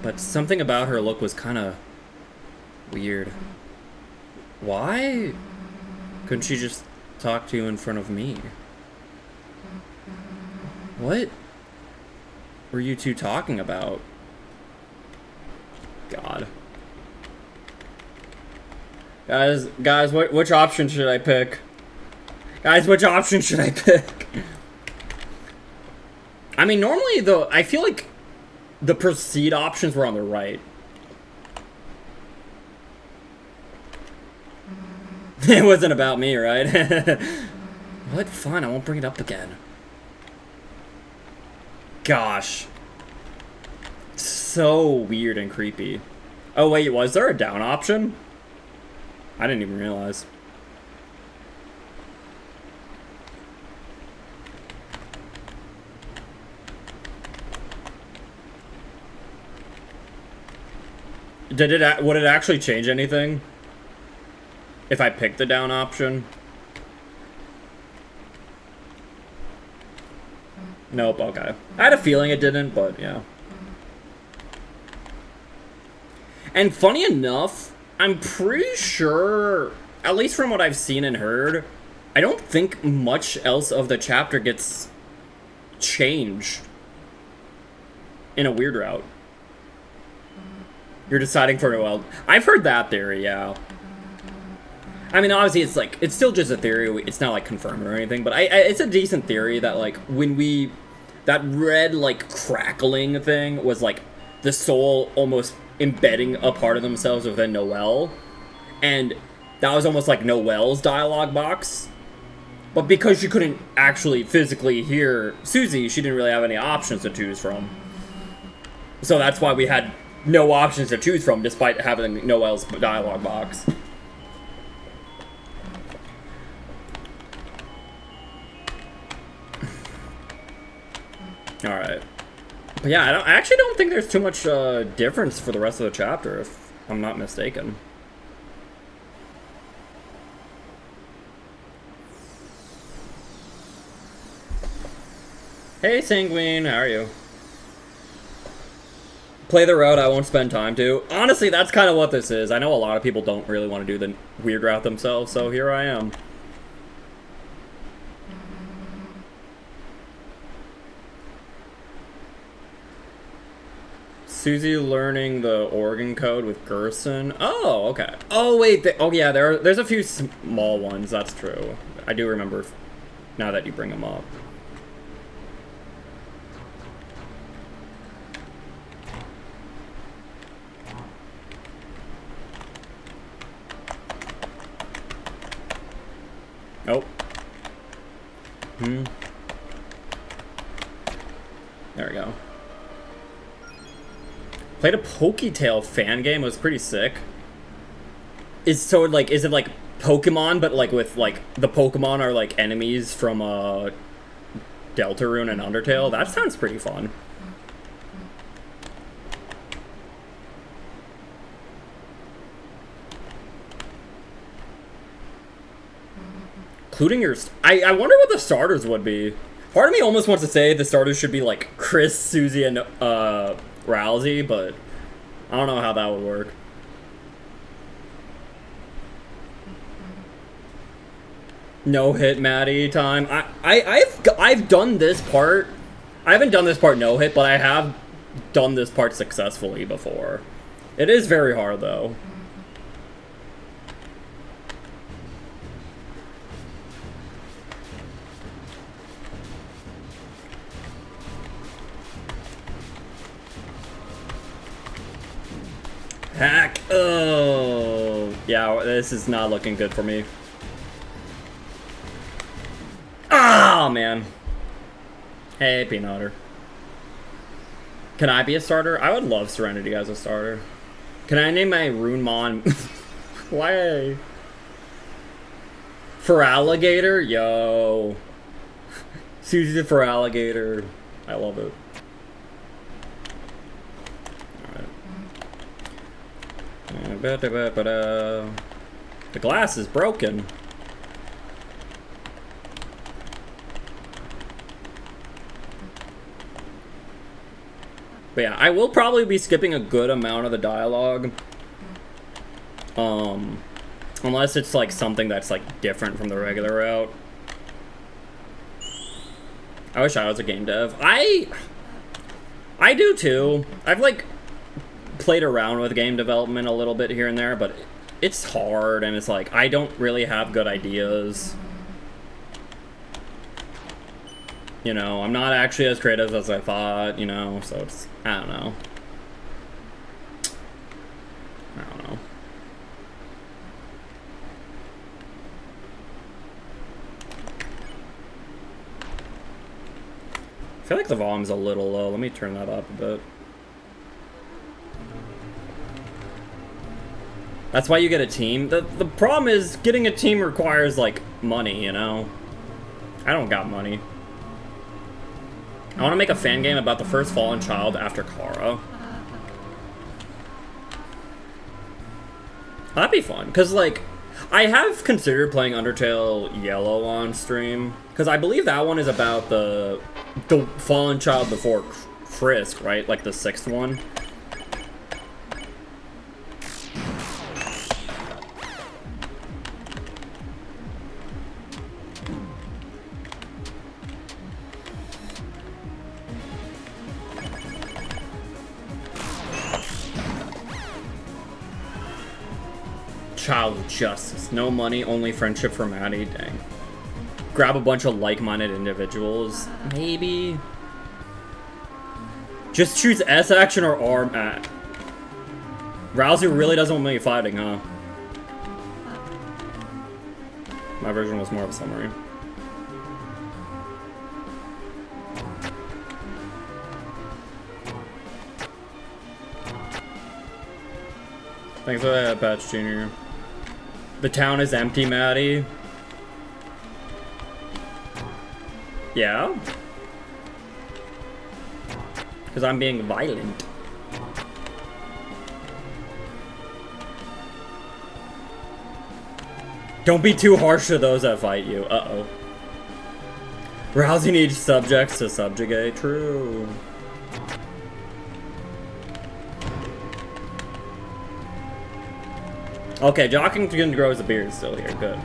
but something about her look was kind of weird. Why couldn't she just talk to you in front of me? What were you two talking about? God. Guys, which option should I pick? Guys, which option should I pick? I mean, normally, though, I feel like the proceed options were on the right. It wasn't about me, right? What? Fine, I won't bring it up again. Gosh. So weird and creepy. Oh, wait, was there a down option? I didn't even realize. Would it actually change anything if I picked the down option? Nope, okay. I had a feeling it didn't, but yeah. And funny enough, I'm pretty sure, at least from what I've seen and heard, I don't think much else of the chapter gets changed in a weird route. You're deciding for Noelle. I've heard that theory, yeah. I mean, obviously, it's like, it's still just a theory. It's not, like, confirmed or anything. But it's a decent theory that, like, when that red, like, crackling thing was, like, the soul almost embedding a part of themselves within Noelle. And that was almost like Noelle's dialogue box. But because she couldn't actually physically hear Susie, she didn't really have any options to choose from. So that's why we had no options to choose from, despite having Noelle's dialogue box. Alright. But yeah, I actually don't think there's too much difference for the rest of the chapter, if I'm not mistaken. Hey, Sanguine, how are you? Play the route I won't spend time to. Honestly, that's kind of what this is. I know a lot of people don't really want to do the weird route themselves, so here I am. Susie learning the organ code with Gerson. Oh, okay. Oh, wait. Oh, yeah, there's a few small ones. That's true. I do remember now that you bring them up. Oh. There we go. Played a Poketail fan game. It was pretty sick. Is it like Pokemon, but like with like the Pokemon are like enemies from Deltarune and Undertale? That sounds pretty fun. Including your... I wonder what the starters would be. Part of me almost wants to say the starters should be like Chris, Susie, and Rousey, but I don't know how that would work. No hit Maddie time. I've done this part. I haven't done this part no hit, but I have done this part successfully before. It is very hard though. Hack. Oh, yeah, this is not looking good for me. Ah, man. Hey, Peanutter. Can I be a starter? I would love Serenity as a starter. Can I name my Runemon? Why? For Alligator? Yo. Susie for Alligator. I love it. Alright. The glass is broken. But yeah, I will probably be skipping a good amount of the dialogue. Unless it's like something that's like different from the regular route. I wish I was a game dev. I do too. I've like played around with game development a little bit here and there, but it's hard and it's like I don't really have good ideas. You know, I'm not actually as creative as I thought, you know, so it's, I don't know. I feel like the volume's a little low. Let me turn that up a bit. That's why you get a team. The problem is getting a team requires, like, money, you know? I don't got money. I want to make a fan game about the first fallen child after Kara. That'd be fun, because, like, I have considered playing Undertale Yellow on stream, because I believe that one is about the fallen child before Frisk, right? Like the 6th one. Child of justice. No money, only friendship for Maddie. Dang. Grab a bunch of like-minded individuals. Maybe. Just choose S action or R at. Rousey really doesn't want me fighting, huh? My version was more of a summary. Thanks for that, Patch Jr. The town is empty, Maddie. Yeah? Because I'm being violent. Don't be too harsh to those that fight you. Uh-oh. Rousey needs subjects to subjugate. True. Okay, Jockington grows a beard still here. Good.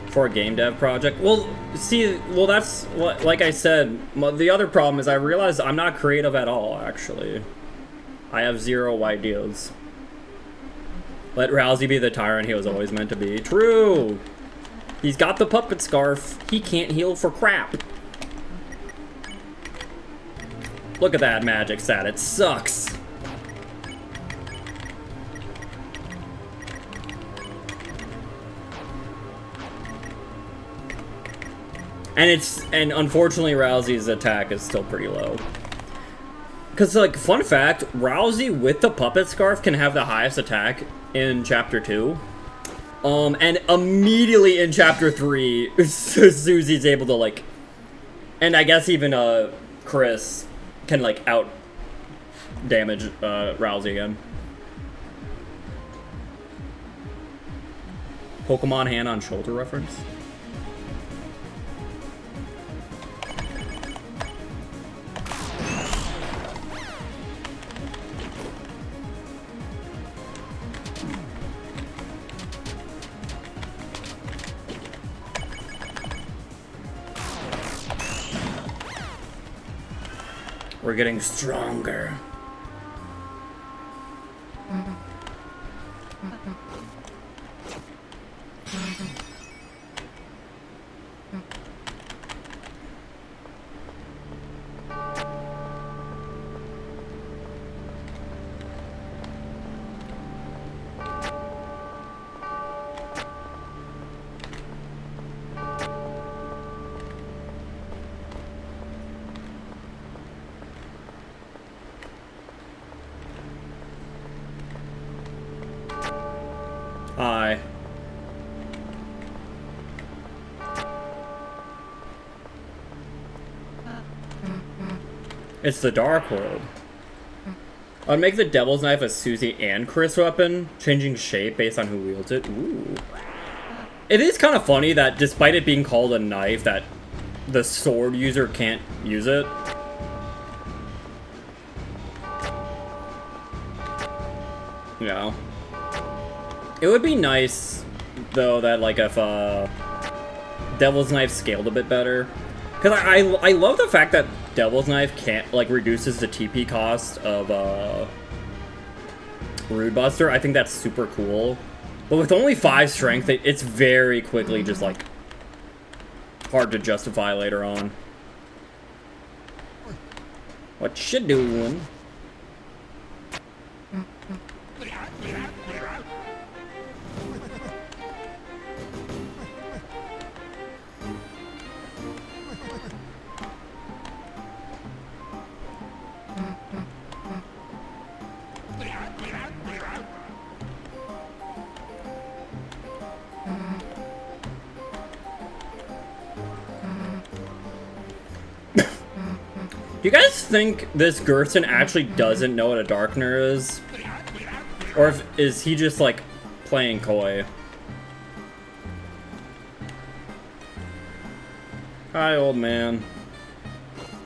For a game dev project. Well, see, well, that's what, like I said, the other problem is I realized I'm not creative at all, actually. I have 0 ideas. Let Rousey be the tyrant he was always meant to be. True! He's got the puppet scarf. He can't heal for crap. Look at that magic stat. It sucks. And unfortunately Rousey's attack is still pretty low. Cause like, fun fact, Rousey with the puppet scarf can have the highest attack in chapter 2. And immediately in chapter 3, Susie's able to like, and I guess even Chris can like out damage Rousey again. Pokemon hand on shoulder reference? We're getting stronger. Hi. It's the Dark World. I'd make the Devil's Knife a Susie and Chris weapon, changing shape based on who wields it. Ooh. It is kind of funny that despite it being called a knife, that the sword user can't use it. Yeah. It would be nice, though, that, like, if, Devil's Knife scaled a bit better. Because I love the fact that Devil's Knife can't, like, reduces the TP cost of, Rude Buster. I think that's super cool. But with only 5 strength, it's very quickly just, like, hard to justify later on. What you doing? You guys think this Gerson actually doesn't know what a Darkener is? Or is he just, like, playing coy? Hi, old man.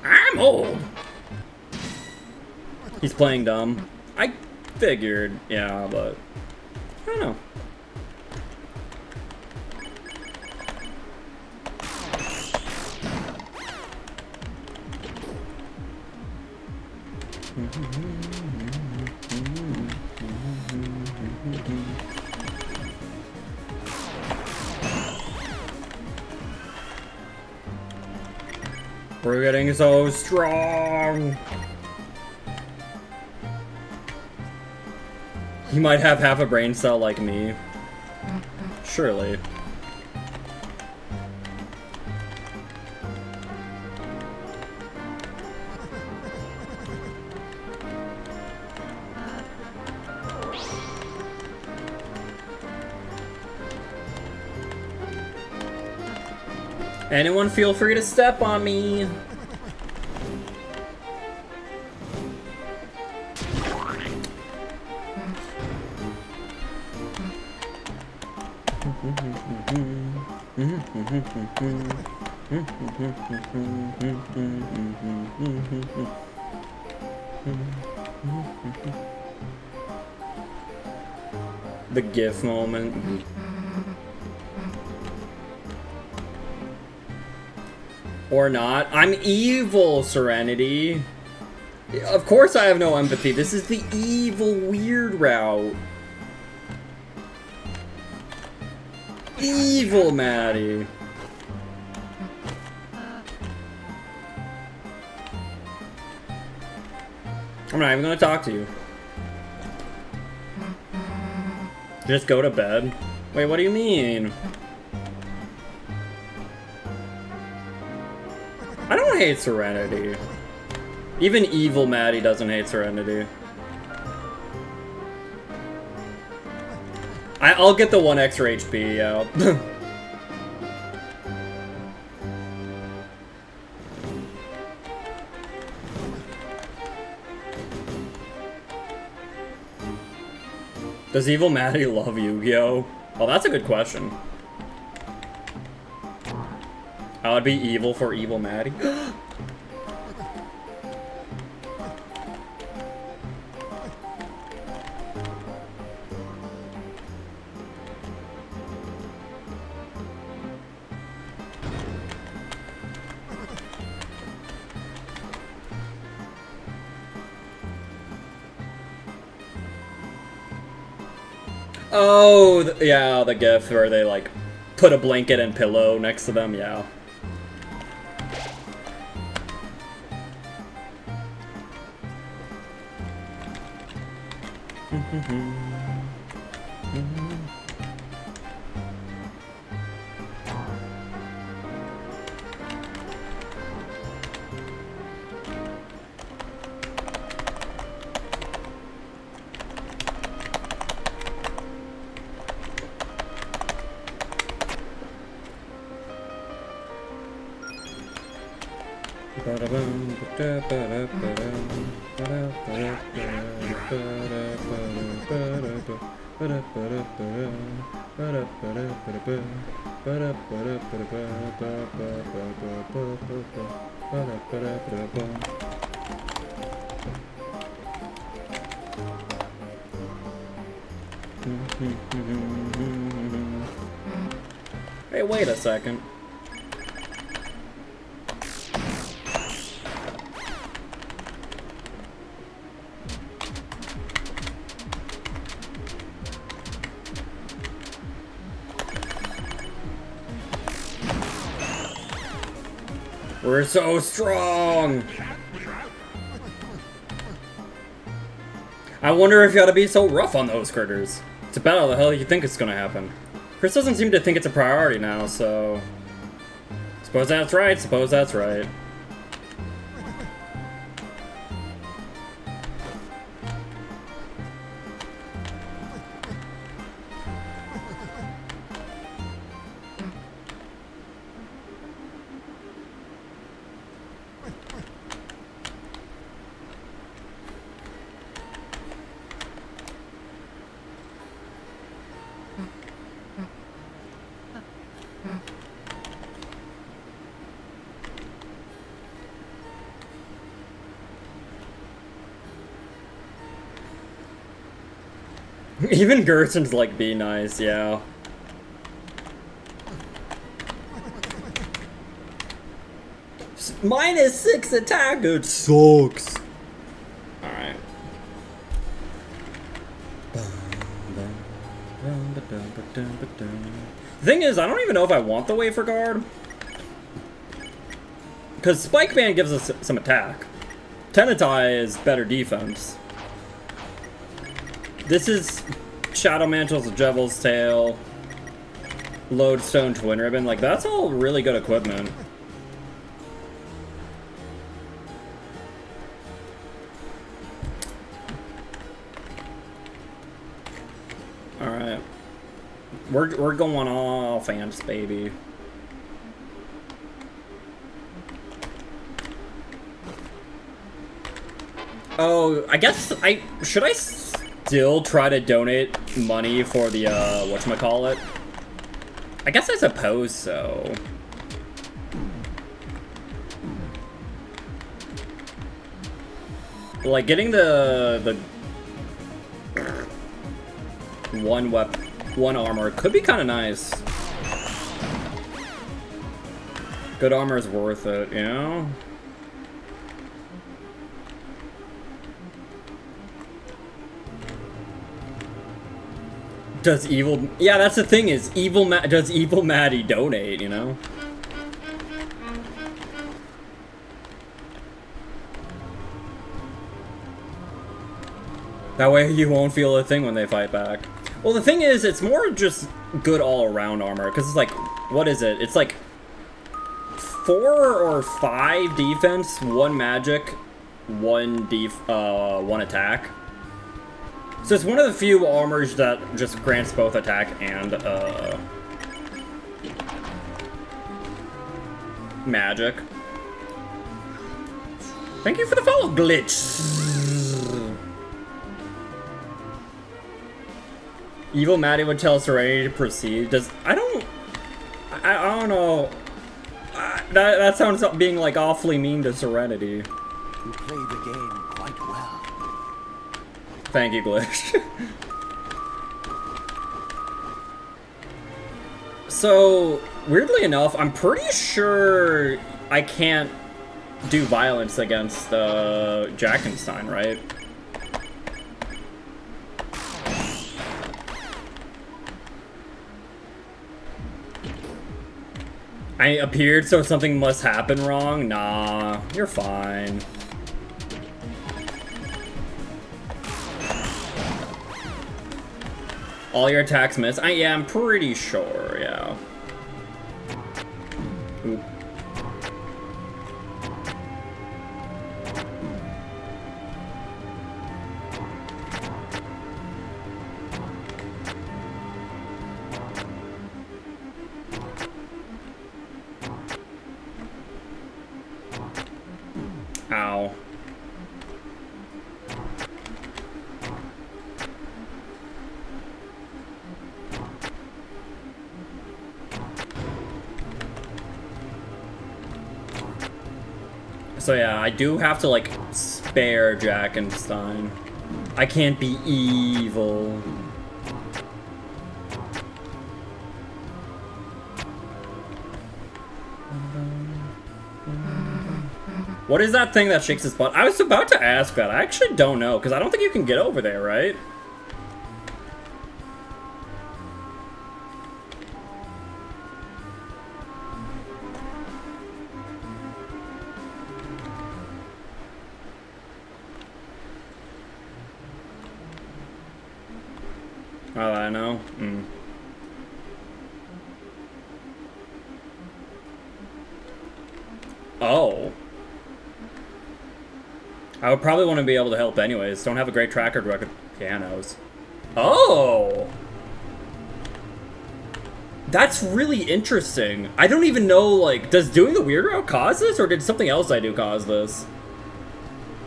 I'm old! He's playing dumb. I figured, yeah, but... I don't know. We're getting so strong. He might have half a brain cell like me. Surely. Anyone feel free to step on me. The GIF moment. Or not. I'm evil, Serenity. Of course I have no empathy. This is the evil, weird route. Evil Maddie. I'm not even gonna talk to you. Just go to bed. Wait, what do you mean? I don't hate Serenity. Even evil Maddie doesn't hate Serenity. I'll get the 1 extra HP, yeah. Does evil Maddie love Yu-Gi-Oh? Oh, that's a good question. I would be evil for evil Maddie. Oh, yeah, the gif where they, like, put a blanket and pillow next to them, yeah. Hey, wait a second. We're so strong! I wonder if you ought to be so rough on those critters. It's about how the hell you think it's gonna happen. Chris doesn't seem to think it's a priority now, so... Suppose that's right, suppose that's right. Even Gerson's like, be nice, yeah. -6 attack, it sucks. Alright. The thing is, I don't even know if I want the Wafer Guard. Because Spike Band gives us some attack. Tenetai is better defense. This is Shadow Mantles, Devil's Tail, Lodestone, Twin Ribbon. Like, that's all really good equipment. Alright. We're going offense, baby. Oh, I guess should I still try to donate money for the, whatchamacallit? I guess I suppose so. Like, getting the one armor could be kind of nice. Good armor is worth it, you know? Does evil... Yeah, that's the thing is, does Evil Maddie donate, you know? That way you won't feel a thing when they fight back. Well, the thing is, it's more just good all-around armor, because it's like, what is it? It's like 4 or 5 defense, 1 magic, 1 attack. So it's one of the few armors that just grants both attack and magic. Thank you for the follow, Glitch. Evil Maddie would tell Serenity to proceed. I don't know. That sounds like being like awfully mean to Serenity. You play the game quite well. Thank you, Glitch. So, weirdly enough, I'm pretty sure I can't do violence against Jackenstein, right? I appeared, so something must happen wrong? Nah, you're fine. All your attacks miss? Yeah, I'm pretty sure, yeah. Oop. Ow. So yeah, I do have to, like, spare Jackenstein. I can't be evil. What is that thing that shakes his butt? I was about to ask that. I actually don't know, because I don't think you can get over there, right? Oh, I know. Oh. I would probably want to be able to help anyways. Don't have a great track record with pianos. Oh! That's really interesting. I don't even know, like, does doing the weird route cause this, or did something else I do cause this?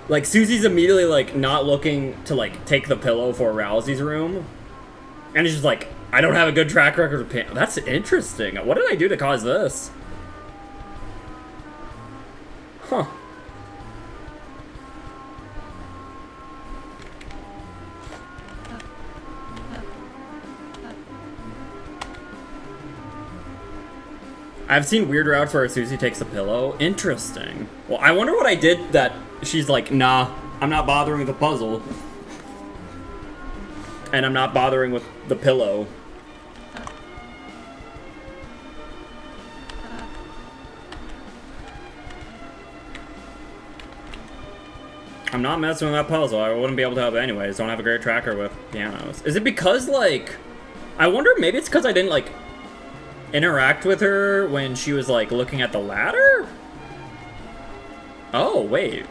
Like, Susie's immediately, like, not looking to, like, take the pillow for Rousey's room. And it's just like, I don't have a good track record with piano. That's interesting. What did I do to cause this? Huh. I've seen weird routes where Susie takes a pillow. Interesting. Well, I wonder what I did that she's like, nah, I'm not bothering with the puzzle. And I'm not bothering with the pillow. I'm not messing with that puzzle. I wouldn't be able to help anyways. Don't have a great tracker with pianos. Is it because, like... I wonder, maybe it's because I didn't, like, interact with her when she was, like, looking at the ladder? Oh, wait.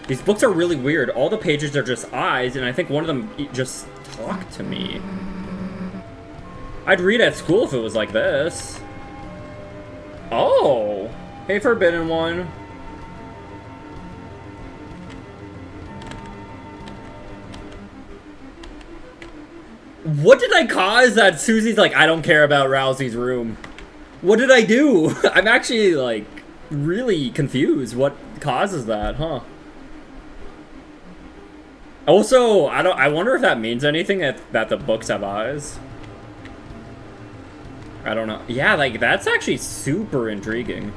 These books are really weird. All the pages are just eyes, and I think one of them just talk to me. I'd read at school if it was like this. Oh! Hey, Forbidden One. What did I cause that Susie's like, I don't care about Rousey's room? What did I do? I'm actually, like, really confused. What causes that, huh? Also, I wonder if that means anything that the books have eyes. I don't know. Yeah, like, that's actually super intriguing.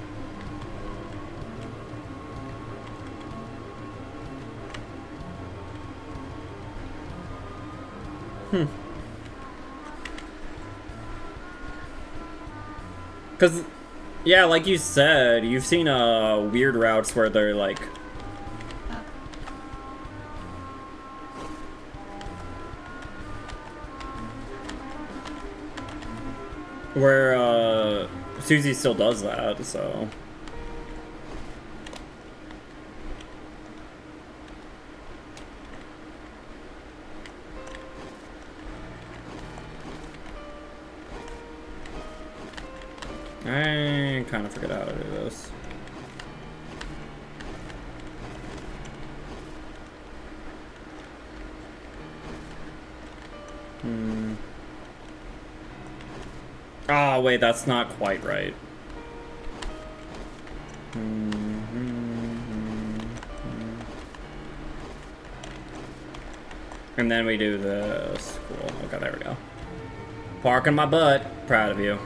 Because, yeah, like you said, you've seen weird routes where they're like... Where, Susie still does that, so... I kind of forget how to do this. Ah, wait, that's not quite right. And then we do this. Cool. Okay, there we go. Parking my butt. Proud of you.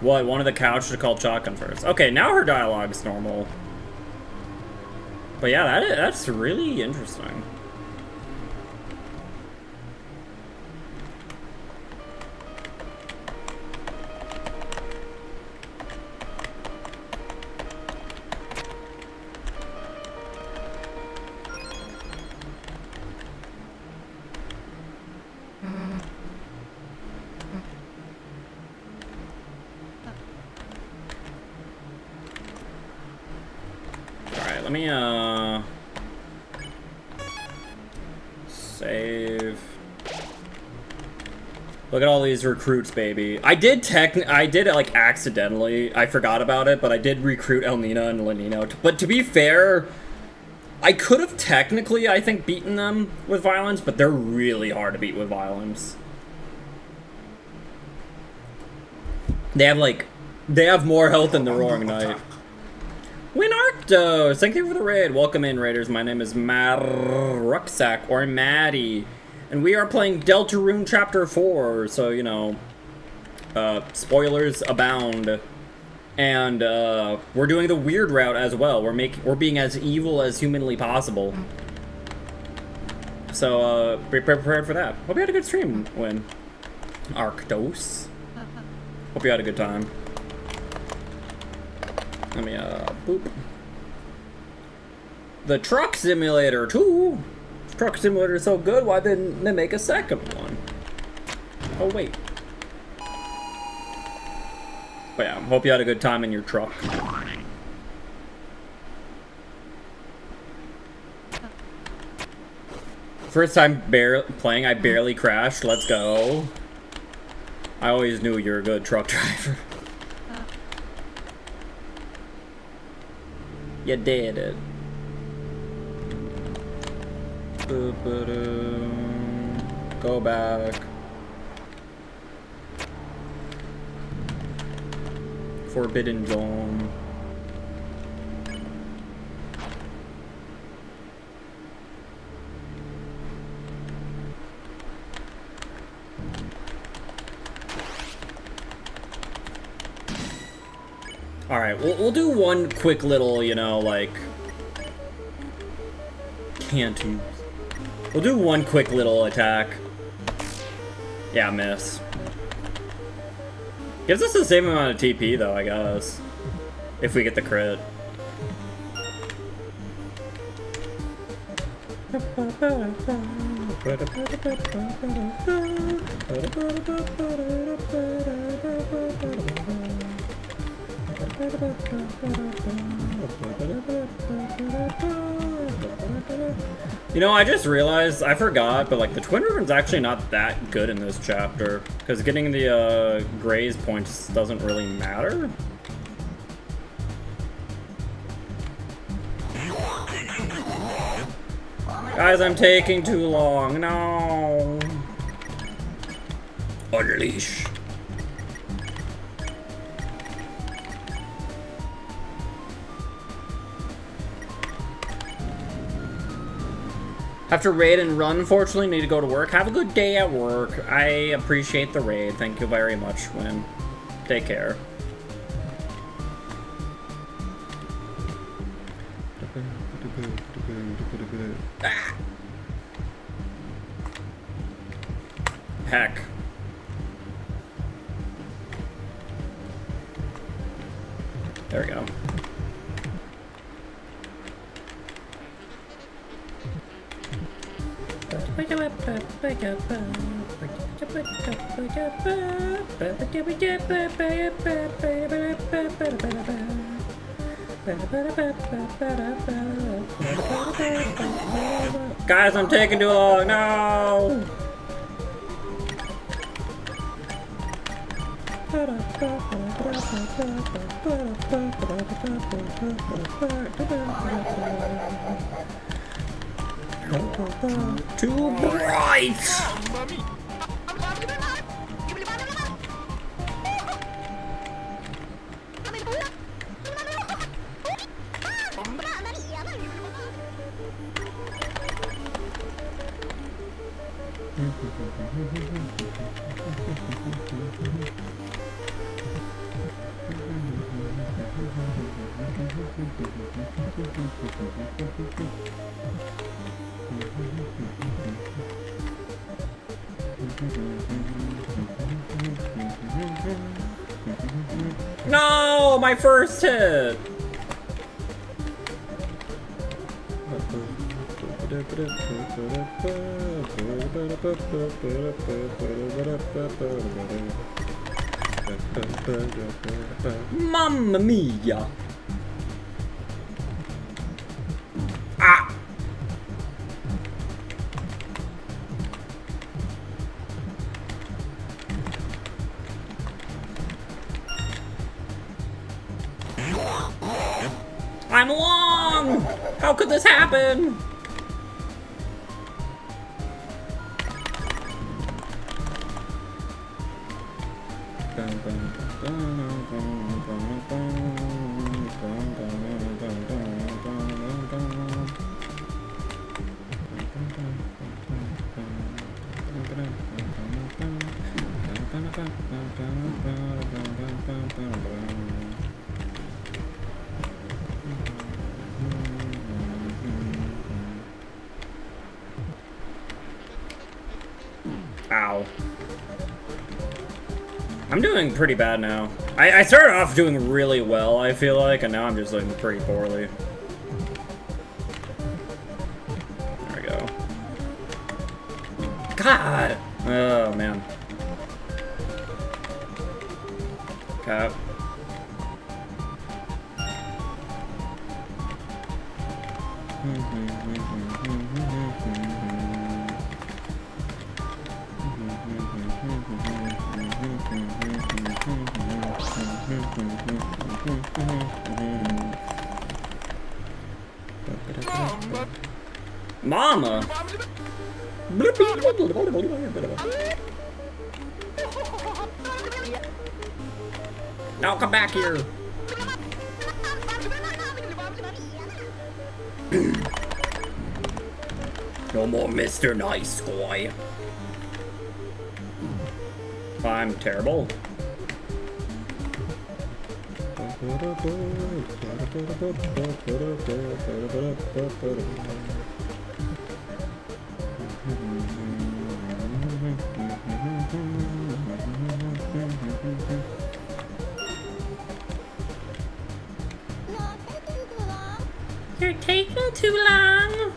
What? Wanted the couch to call shotgun first. Okay, now her dialogue's normal. But yeah, that's really interesting. Alright, let me save. Look at all these recruits, baby. I did it like accidentally. I forgot about it, but I did recruit Elnina and Lenino. But to be fair, I could have technically, I think, beaten them with violence, but they're really hard to beat with violence. They have more health than the Roaring Knight. Winarctos, thank you for the raid. Welcome in, raiders. My name is Rucksack or Maddie, and we are playing Deltarune Chapter 4. So you know, spoilers abound, and we're doing the weird route as well. We're being as evil as humanly possible. So be prepared for that. Hope you had a good stream, Win. Arctos. Hope you had a good time. Let me, boop. The Truck Simulator 2? Truck Simulator is so good, why didn't they make a second one? Oh, wait. But yeah, hope you had a good time in your truck. First time playing, I barely crashed. Let's go. I always knew you were a good truck driver. You did it. Go back. Forbidden Zone. Alright, we'll do one quick little, you know, like... Can't use. We'll do one quick little attack. Yeah, miss. Gives us the same amount of TP, though, I guess. If we get the crit. You know, I just realized, I forgot, but like the Twin Ribbon's actually not that good in this chapter. Because getting the Graze points doesn't really matter. Guys, I'm taking too long. No. Unleash. Have to raid and run, unfortunately. Need to go to work. Have a good day at work. I appreciate the raid. Thank you very much, Win. Take care. Ah! Heck. There we go. Guys, I'm taking too long. No. Too bright. No, my first hit. Mamma mia. Ah. I'm long! How could this happen? Ow. I'm doing pretty bad now. I started off doing really well, I feel like, and now I'm just doing pretty poorly. There we go. God! Oh, man. Cap. Mama! Now come back here! No more Mr. Nice Guy. I'm terrible. You're taking too long.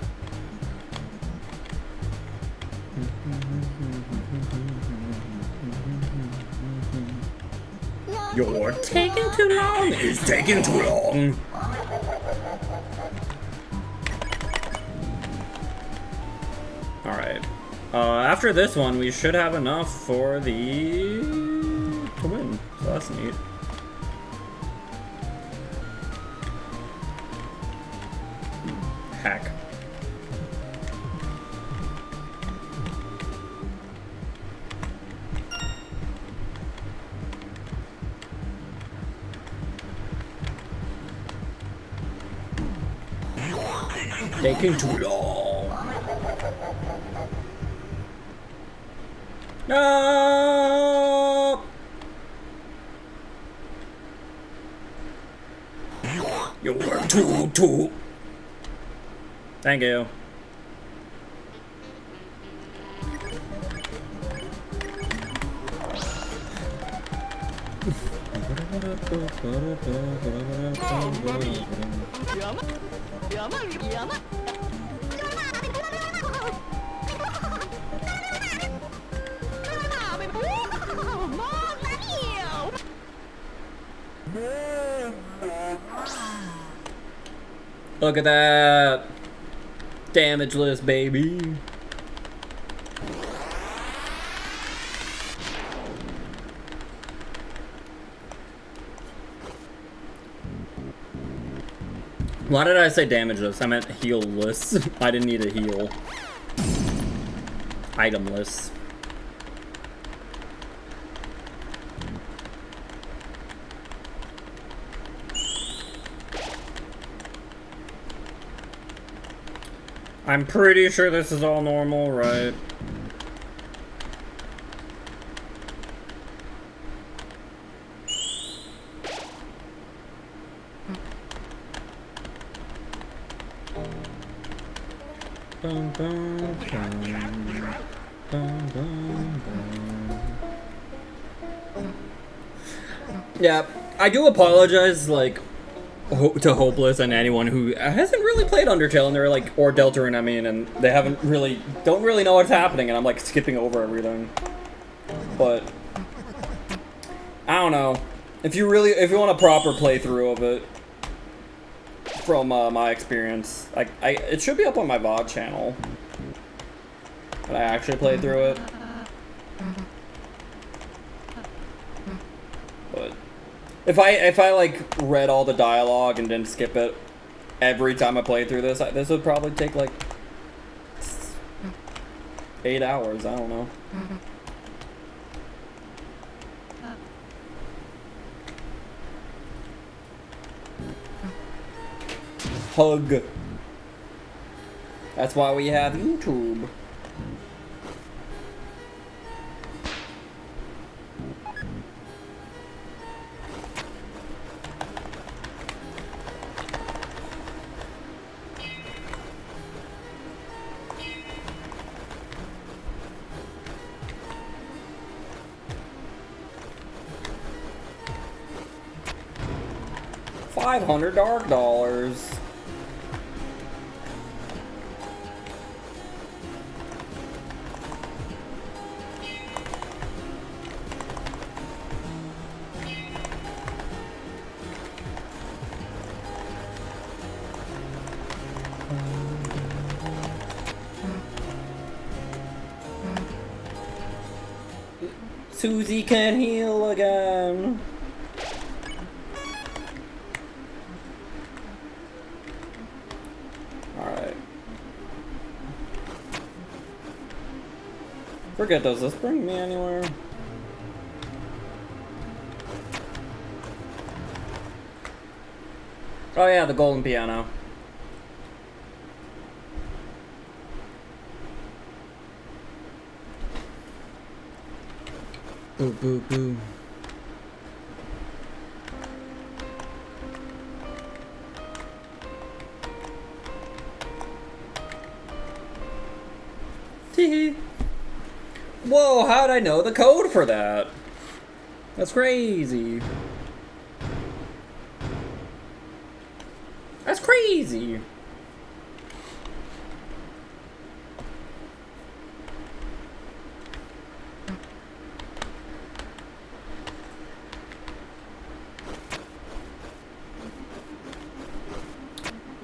You're taking too long. It's taking too long. Alright. After this one, we should have enough for the... to win. So that's neat. Heck. Taking too long. No. You're too. Thank you. Look at that. Damageless, baby. Why did I say damageless? I meant heal-less. I didn't need a heal. Itemless. I'm pretty sure this is all normal, right? Bum, bum, bum. Bum, bum, bum. Yeah, I do apologize, like, to Hopeless and anyone who hasn't really played Undertale, and they're like, or Deltarune, I mean, and they don't really know what's happening, and I'm like skipping over everything. But I don't know. If you want a proper playthrough of it, from my experience, it should be up on my VOD channel. But I actually played through it. But if I like read all the dialogue and didn't skip it every time I played through this, this would probably take like 8 hours. I don't know. Hug. That's why we have YouTube. $500 dark dollars. Susie can heal again. Alright. Forget, does this bring me anywhere? Oh yeah, the golden piano. Boo boo boo. Teehee. Whoa, how'd I know the code for that? That's crazy. That's crazy.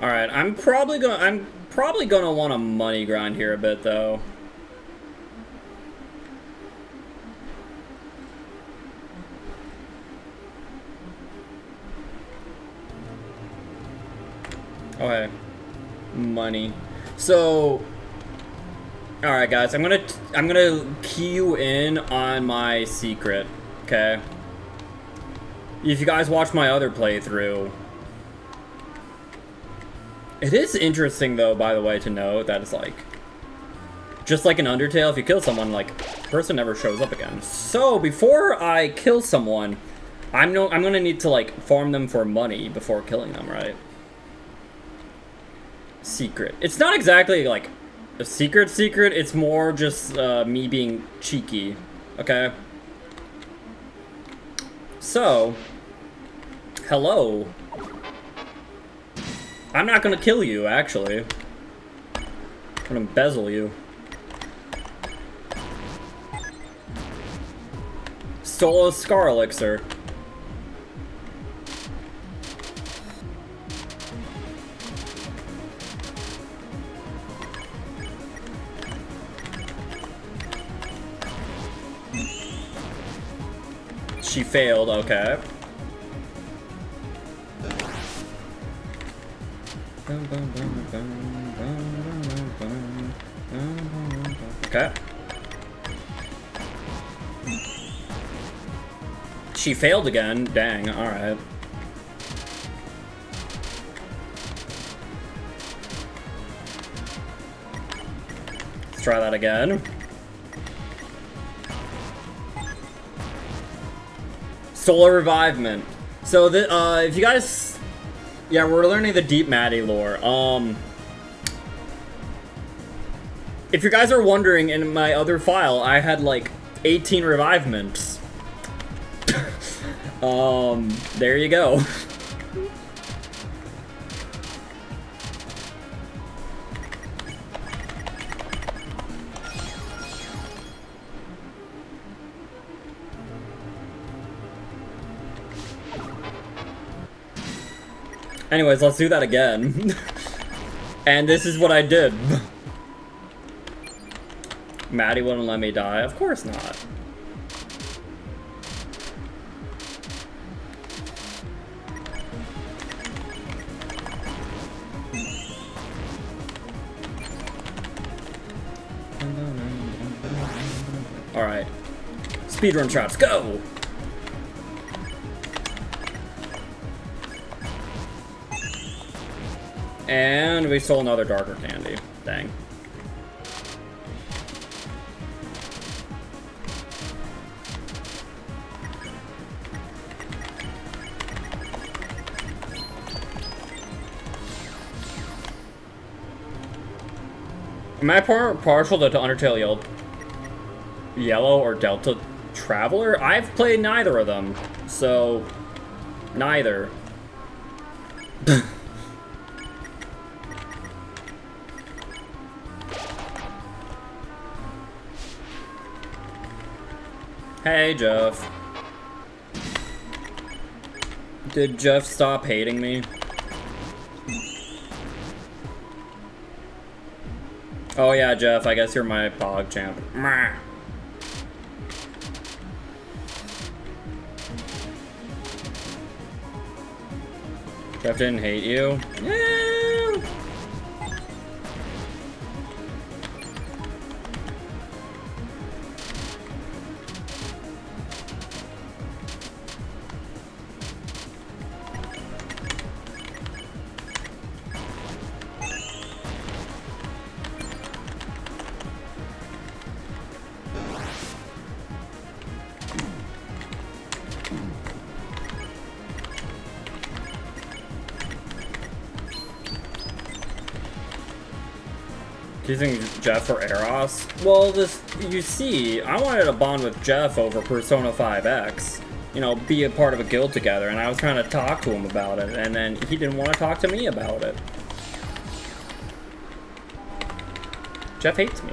All right, I'm probably gonna want a money grind here a bit though. Okay, money. So, all right, guys, I'm gonna key you in on my secret. Okay. If you guys watch my other playthrough. It is interesting, though, by the way, to know that it's like, just like in Undertale, if you kill someone, like, the person never shows up again. So, before I kill someone, I'm gonna need to, like, farm them for money before killing them, right? Secret. It's not exactly, like, a secret, it's more just, me being cheeky, okay? So, hello. I'm not gonna kill you, actually. I'm gonna embezzle you. Stole a Scar Elixir. She failed, okay. Okay. She failed again. Dang, alright. Let's try that again. Solar Revivement. So, if you guys... Yeah, we're learning the Deep Maddie lore. If you guys are wondering, in my other file, I had like 18 revivements. There you go. Anyways, let's do that again. And this is what I did. Maddie wouldn't let me die? Of course not. Alright. Speedrun traps, go! And we stole another darker candy. Dang. Am I partial to Undertale Yellow or Delta Traveler? I've played neither of them, so neither. Hey, Jeff. Did Jeff stop hating me? Oh yeah, Jeff, I guess you're my pog champ. Meh. Jeff didn't hate you? Yeah. Using Jeff or Eros? Well, you see, I wanted to bond with Jeff over Persona 5X. You know, be a part of a guild together, and I was trying to talk to him about it, and then he didn't want to talk to me about it. Jeff hates me.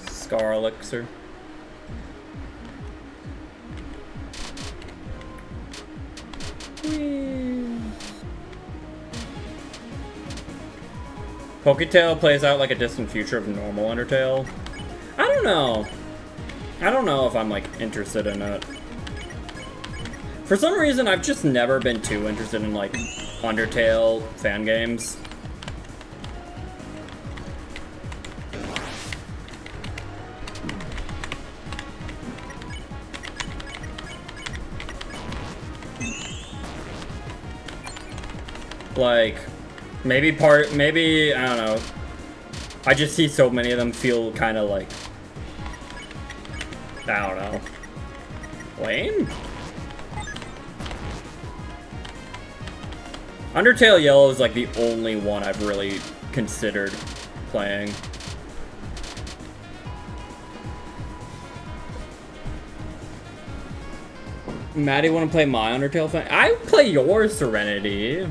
Scar Elixir. Poketail plays out like a distant future of normal Undertale. I don't know. I don't know if I'm like interested in it. For some reason, I've just never been too interested in like Undertale fan games. Like, maybe, I don't know. I just see so many of them feel kind of like, I don't know, lame? Undertale Yellow is like the only one I've really considered playing. Maddie wanna play my Undertale fan? I play your Serenity.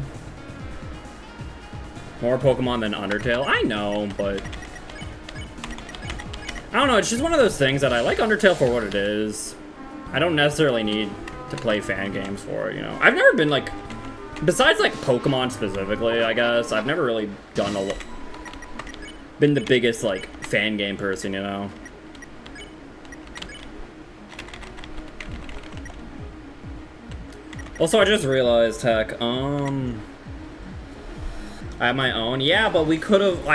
More Pokemon than Undertale? I know, but I don't know, it's just one of those things that I like Undertale for what it is. I don't necessarily need to play fan games for it, you know? I've never been like, besides like Pokemon specifically, I guess, I've never really been the biggest like fan game person, you know? Also, I just realized, Heck, I have my own. Yeah, but I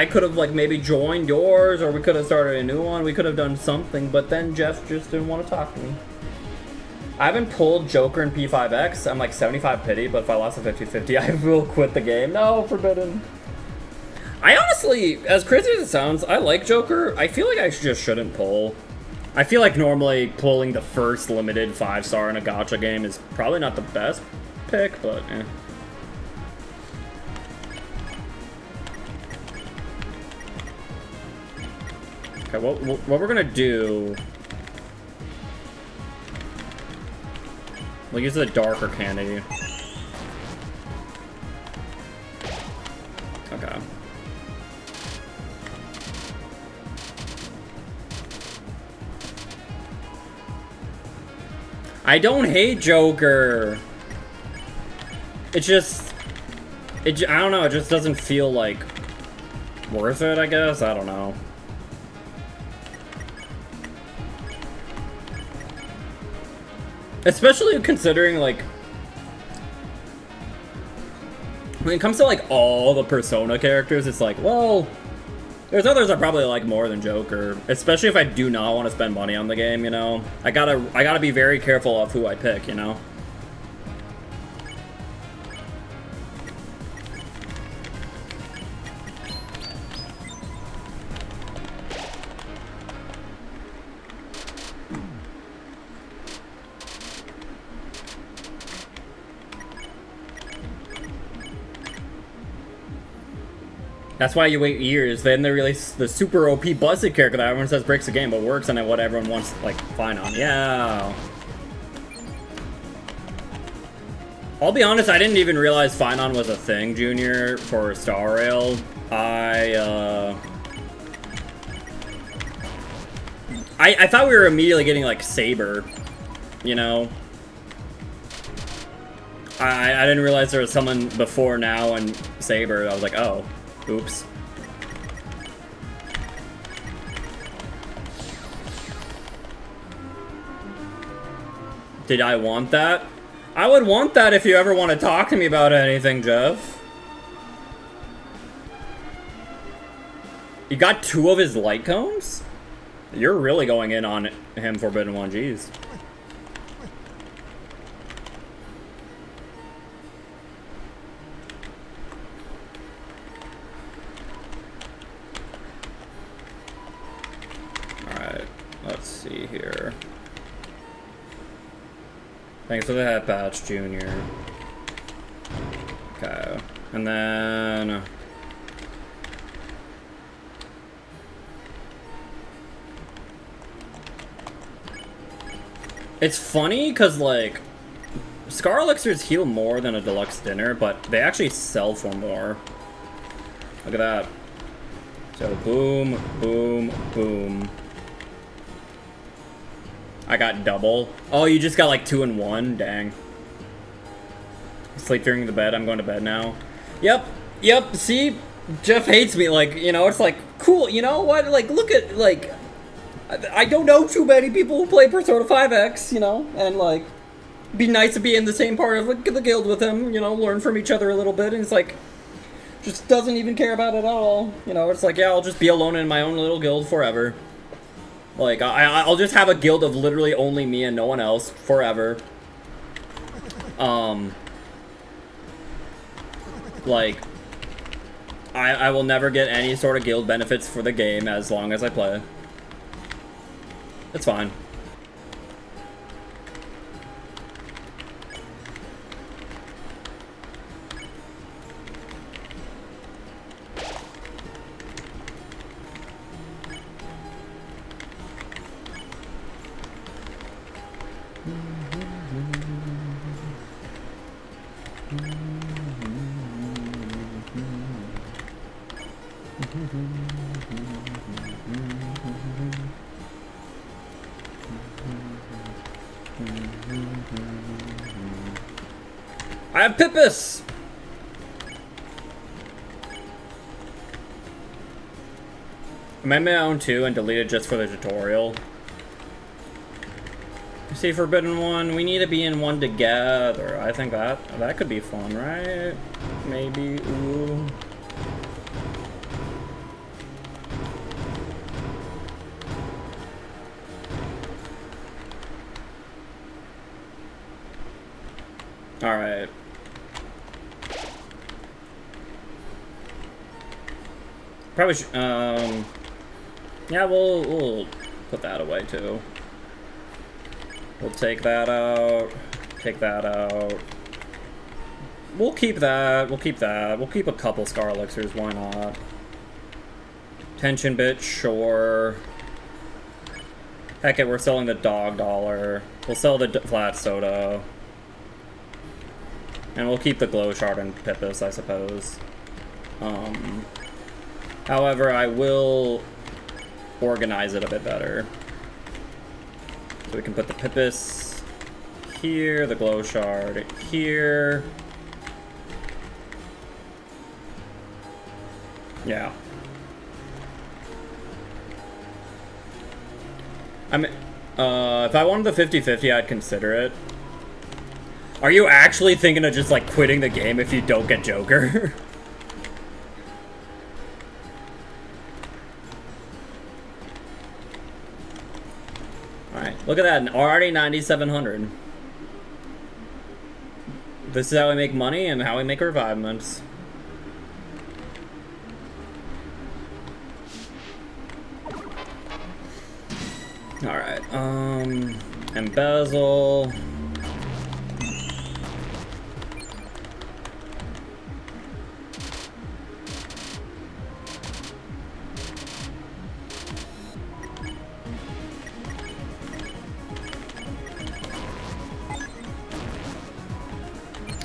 could have like maybe joined yours, or we could have started a new one. We could have done something, but then Jeff just didn't want to talk to me. I haven't pulled Joker and P5X. I'm like 75 pity, but if I lost a 50-50, I will quit the game. No, forbidden. I honestly, as crazy as it sounds, I like Joker. I feel like I just shouldn't pull. I feel like normally pulling the first limited 5-star in a gacha game is probably not the best pick, but eh. Okay, what we're gonna do... We'll use the darker candy. Okay. I don't hate Joker. It's just... I don't know, it just doesn't feel like worth it, I guess? I don't know. Especially considering, like, when it comes to, like, all the Persona characters, it's like, well, there's others I probably like more than Joker. Especially if I do not want to spend money on the game, you know? I gotta be very careful of who I pick, you know? That's why you wait years, then they release the super OP busted character that everyone says breaks the game but works and then what everyone wants, like, fine on. Yeah. I'll be honest, I didn't even realize Finon was a thing, Junior, for Star Rail. I thought we were immediately getting, like, Saber, you know? I didn't realize there was someone before now and Saber. I was like, oh. Oops. Did I want that? I would want that if you ever want to talk to me about anything, Jeff. You got 2 of his light cones? You're really going in on him, Forbidden One, jeez. Let's see here. Thanks for the head patch, Junior. Okay. And then... It's funny, because, like... Scar Elixirs heal more than a deluxe dinner, but they actually sell for more. Look at that. So, boom, boom, boom. I got double. Oh, you just got like 2 in 1? Dang. Sleep during the bed. I'm going to bed now. Yep. See? Jeff hates me. Like, you know, it's like, cool. You know what? Like, look at, like... I don't know too many people who play Persona 5X, you know? And, like, be nice to be in the same part of the guild with him, you know? Learn from each other a little bit. And it's like... Just doesn't even care about it at all. You know, it's like, yeah, I'll just be alone in my own little guild forever. Like, I'll just have a guild of literally only me and no one else forever. Like, I will never get any sort of guild benefits for the game as long as I play. It's fine. I have Pippus! I made my own too and deleted just for the tutorial. See, Forbidden One, we need to be in one together. I think that could be fun, right? Maybe, ooh. Alright. Probably should, yeah, we'll put put that away too. We'll take that out. Take that out. We'll keep that. We'll keep that. We'll keep a couple Scar Elixirs. Why not? Tension bit, sure. Heck it, we're selling the dog dollar. We'll sell the flat soda. And we'll keep the glow shard and Pippus, I suppose. However, I will organize it a bit better. So we can put the Pippus here, the glow shard here. Yeah. I mean, if I wanted the 50-50, I'd consider it. Are you actually thinking of just, like, quitting the game if you don't get Joker? Alright, look at that, already 9,700. This is how we make money and how we make revivements. Alright, embezzle.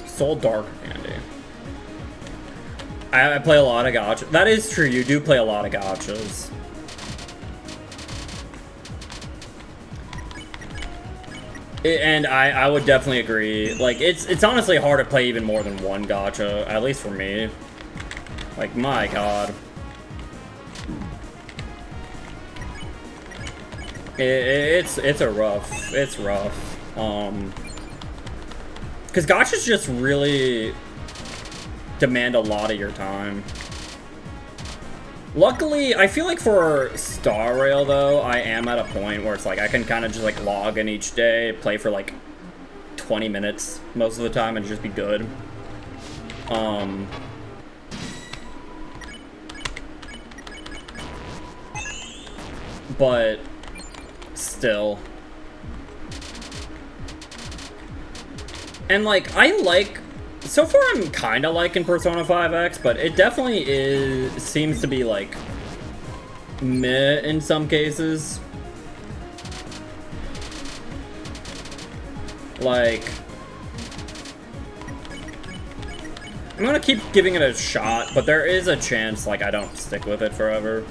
Soul Dark Candy. I play a lot of gacha. That is true, you do play a lot of gachas. And I would definitely agree. Like, it's honestly hard to play even more than one gacha, at least for me. Like, my god. It's rough. Because gachas just really demand a lot of your time. Luckily, I feel like for Star Rail, though, I am at a point where it's like I can kind of just like log in each day, play for like 20 minutes most of the time, and just be good. But still. And like, so far I'm kind of liking Persona 5X, but it definitely seems to be like meh in some cases. Like, I'm gonna keep giving it a shot, but there is a chance like I don't stick with it forever.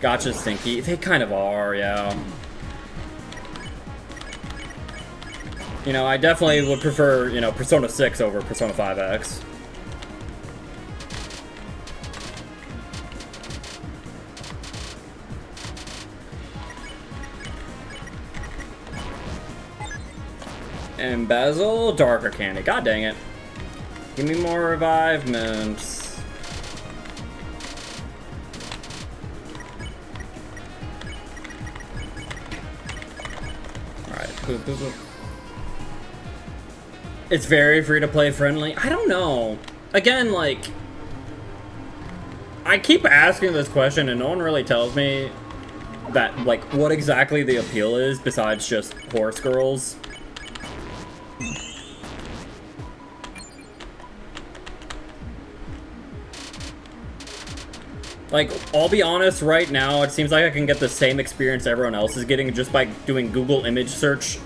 Gotcha, stinky. They kind of are, yeah. You know, I definitely would prefer, you know, Persona 6 over Persona 5X. Embezzle, Darker Candy. God dang it. Give me more revivements. Alright, boop, boop, boop. It's very free-to-play friendly. I don't know. Again, like, I keep asking this question and no one really tells me that, like, what exactly the appeal is besides just horse girls. Like, I'll be honest, right now, it seems like I can get the same experience everyone else is getting just by doing Google image search,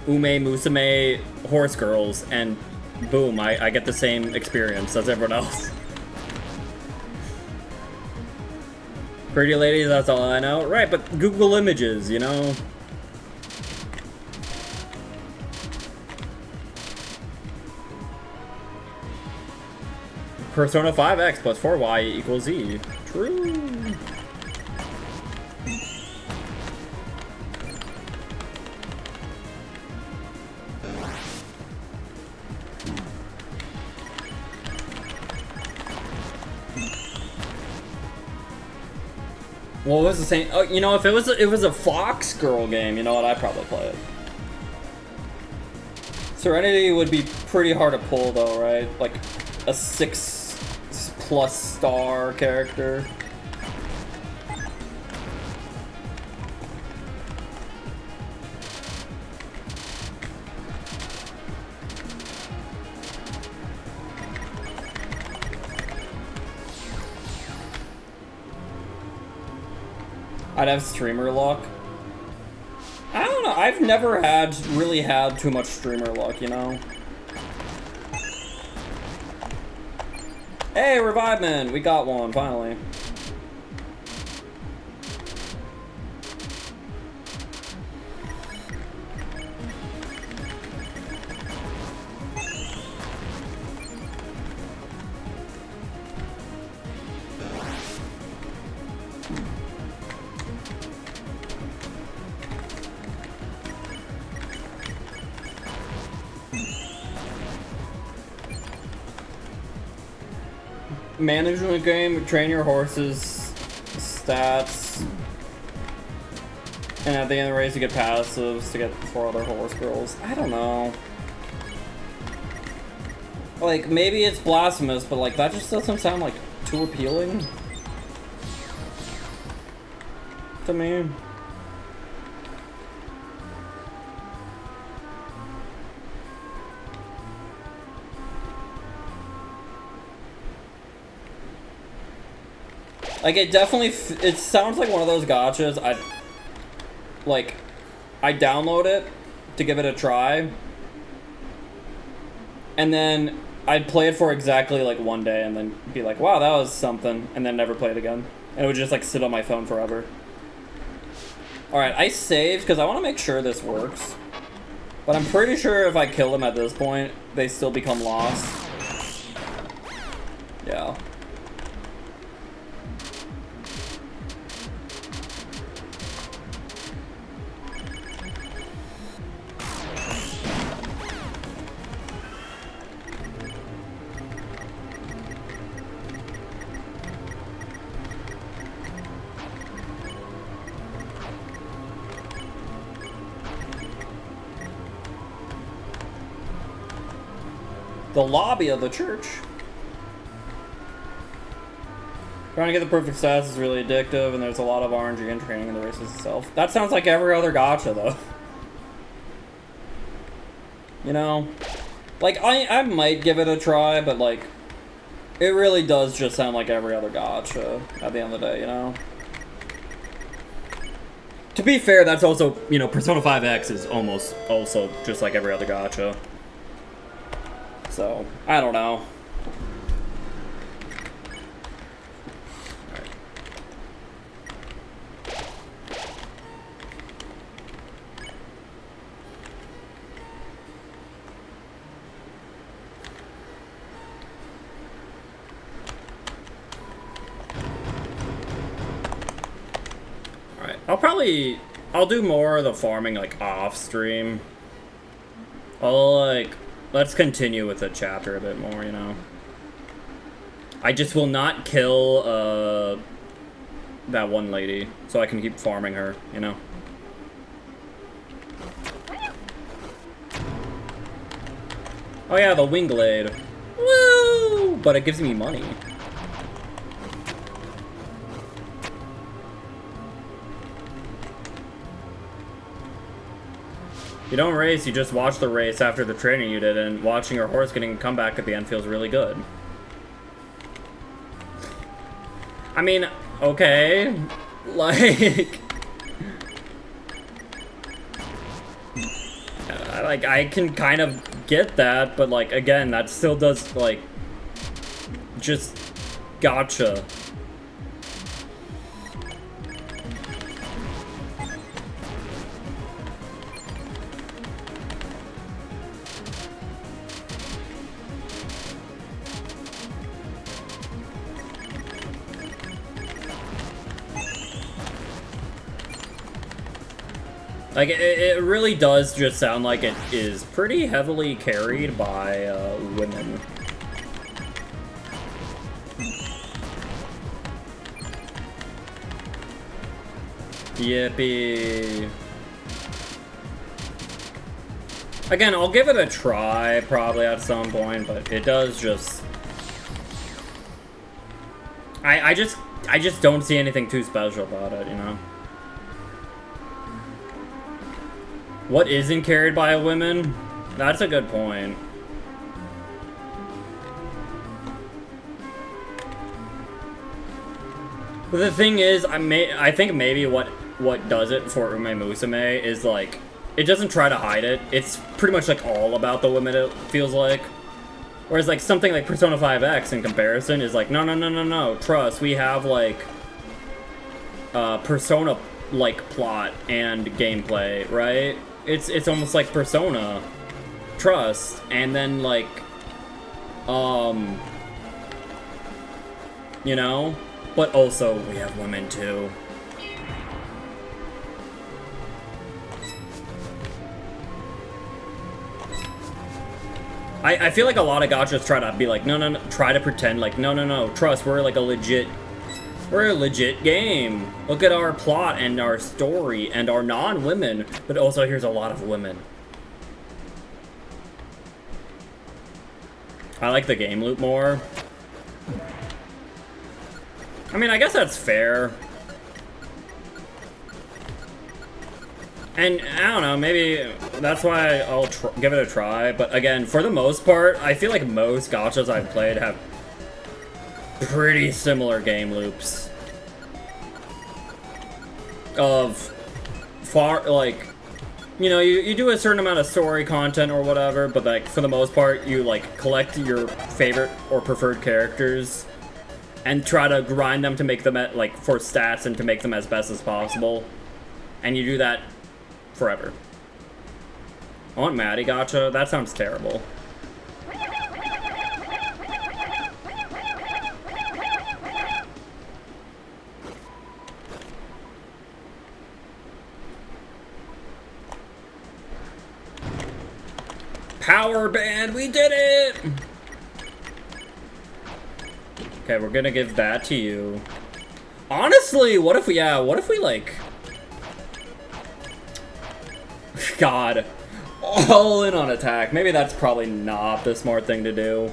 Ume Musume horse girls, and boom, I get the same experience as everyone else. Pretty ladies, that's all I know. Right, but Google images, you know? Persona 5X plus 4Y equals Z. True. What was the same? Oh, you know, if it was a Fox girl game, you know what? I'd probably play it. Serenity would be pretty hard to pull, though, right? Like a 6+ star character. I'd have streamer luck. I don't know. I've never really had too much streamer luck, you know? Hey, Reviveman! We got one, finally. Management game, train your horses, stats, and at the end of the race you get passives to get 4 other horse girls. I don't know. Like, maybe it's blasphemous, but like, that just doesn't sound like too appealing to me. Like, it definitely, it sounds like one of those gachas. I download it to give it a try, and then I'd play it for exactly like 1 day, and then be like, wow, that was something, and then never play it again. And it would just like sit on my phone forever. Alright, I saved because I want to make sure this works. But I'm pretty sure if I kill them at this point, they still become lost. Yeah. The lobby of the church. Trying to get the perfect stats is really addictive, and there's a lot of RNG and training in the races itself. That sounds like every other gacha, though. You know? Like, I might give it a try, but, like, it really does just sound like every other gacha at the end of the day, you know? To be fair, that's also, you know, Persona 5X is almost also just like every other gacha. So, I don't know. Alright, I'll do more of the farming, like, off stream. Let's continue with the chapter a bit more, you know. I just will not kill, that one lady, so I can keep farming her, you know. Oh yeah, the Wingblade. Woo! But it gives me money. You don't race, you just watch the race after the training you did, and watching your horse getting a comeback at the end feels really good. I mean, okay, like... I can kind of get that, but, like, again, that still does, like, just gotcha. Like, it really does just sound like it is pretty heavily carried by, women. Yippee. Again, I'll give it a try, probably at some point, but it does just... I just don't see anything too special about it, you know? What isn't carried by a woman? That's a good point. But the thing is, I think maybe what does it for Ume Musume is like, it doesn't try to hide it. It's pretty much like all about the women, it feels like. Whereas like something like Persona 5X in comparison is like, no, trust, we have like Persona like plot and gameplay, right? It's almost like Persona, trust, and then like you know, but also we have women too. I feel like a lot of gachas try to be like, no, try to pretend like, no, trust, we're like a legit game. Look at our plot and our story and our non-women, but also here's a lot of women. I like the game loop more. I mean, I guess that's fair. And I don't know, maybe that's why I'll give it a try. But again, for the most part, I feel like most gachas I've played have pretty similar game loops. Of far, like, you know, you do a certain amount of story content or whatever, but like for the most part, you like collect your favorite or preferred characters and try to grind them to make them like for stats and to make them as best as possible. And you do that forever. I want Maddie gacha? That sounds terrible. Power band, we did it! Okay, we're gonna give that to you. Honestly, what if we like... God. All in on attack. Maybe that's probably not the smart thing to do.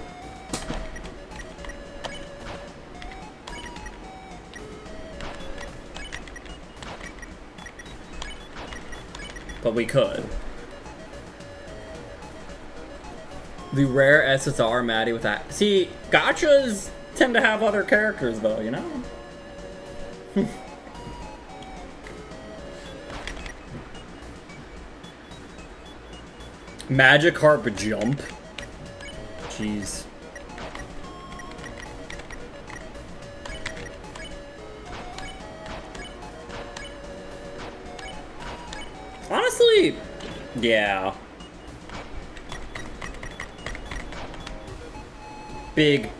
But we could. The rare SSR Maddie with that. See, gachas tend to have other characters though, you know? Magikarp jump? Jeez. Honestly, yeah. Big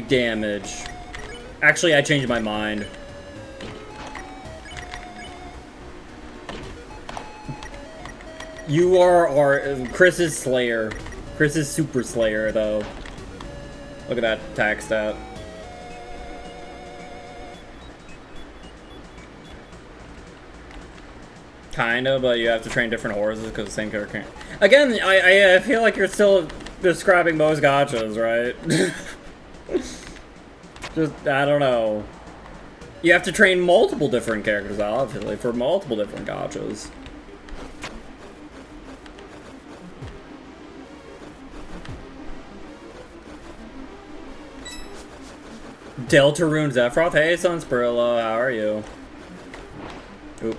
damage. Actually, I changed my mind. You are Chris's Slayer. Chris's Super Slayer, though. Look at that attack stat. Kinda, but you have to train different horses because the same character can't. Again, I feel like you're still describing most gachas, right? Just, I don't know. You have to train multiple different characters, obviously, for multiple different gachas. Deltarune Zephyroth, hey Sunspirilla, how are you? Oop,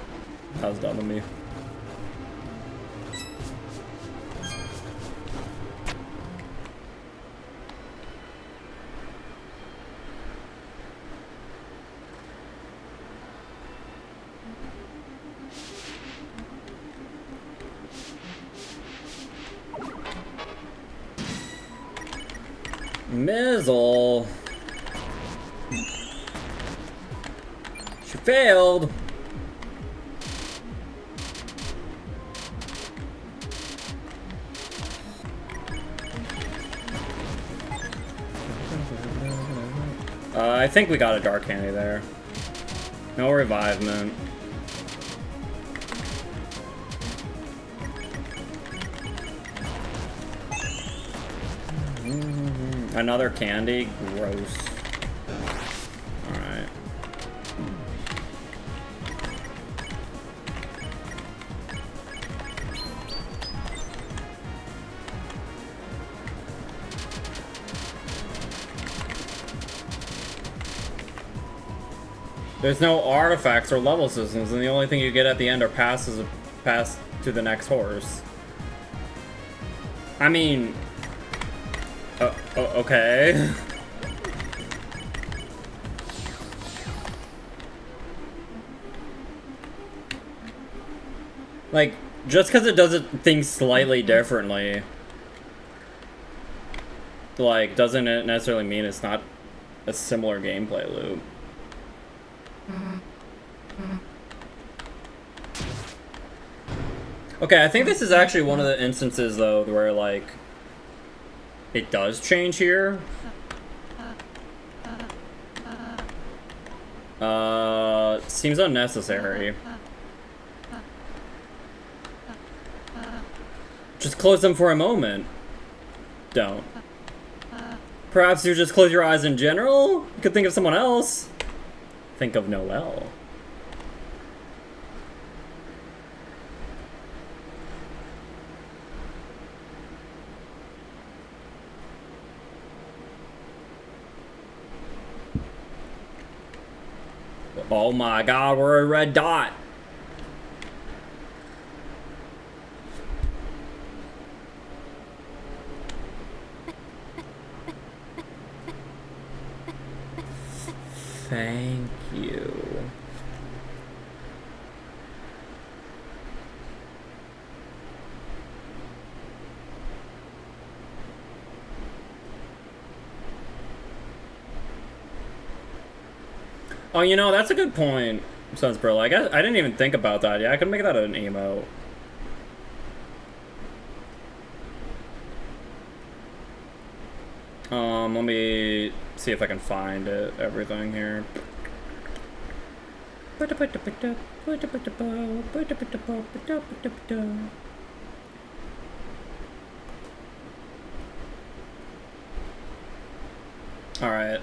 that was dumb of me. Mizzle. She failed. I think we got a Dark Candy there. No revivement. Another candy? Gross. Alright. There's no artifacts or level systems, and the only thing you get at the end are passes pass to the next horse. I mean, okay. Like, just because it does things slightly differently, like, doesn't it necessarily mean it's not a similar gameplay loop. Okay, I think this is actually one of the instances, though, where, like, it does change here. Seems unnecessary. Just close them for a moment. Don't. Perhaps you just close your eyes in general? You could think of someone else. Think of Noelle. Oh my god, we're a red dot. Thank you. Oh, you know, that's a good point, Sunspurl. I guess I didn't even think about that. Yeah, I could make that an emote. Let me see if I can find it, everything here. Alright,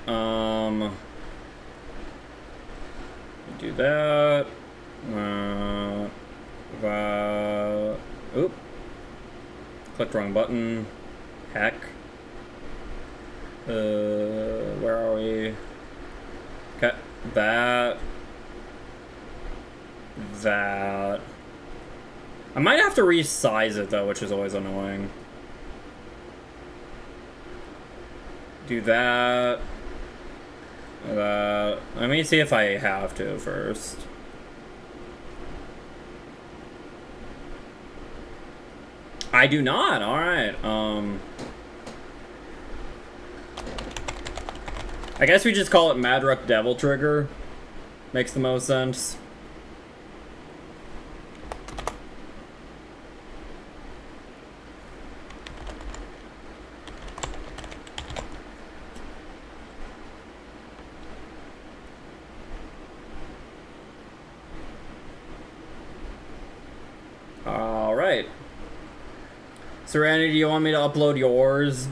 do that. Oop. Clicked wrong button. Heck. Where are we? Okay, that. I might have to resize it though, which is always annoying. Do that. Let me see if I have to first. I do not. All right. I guess we just call it Madruck Devil Trigger. Makes the most sense. All right. Serenity, do you want me to upload yours?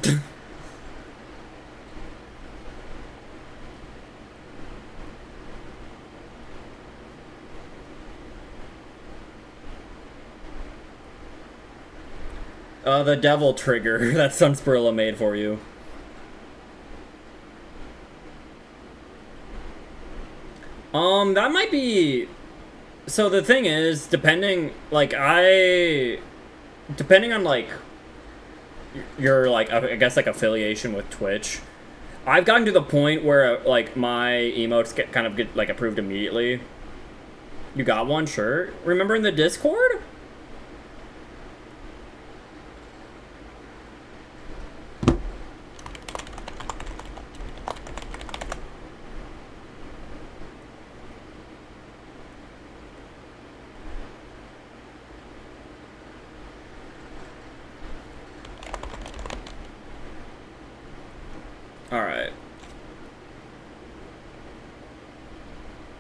The devil trigger that Sunspurla made for you. That might be... So the thing is, depending on, like, your, like, I guess, like, affiliation with Twitch, I've gotten to the point where, like, my emotes get like, approved immediately. You got one? Sure. Remember in the Discord? Alright.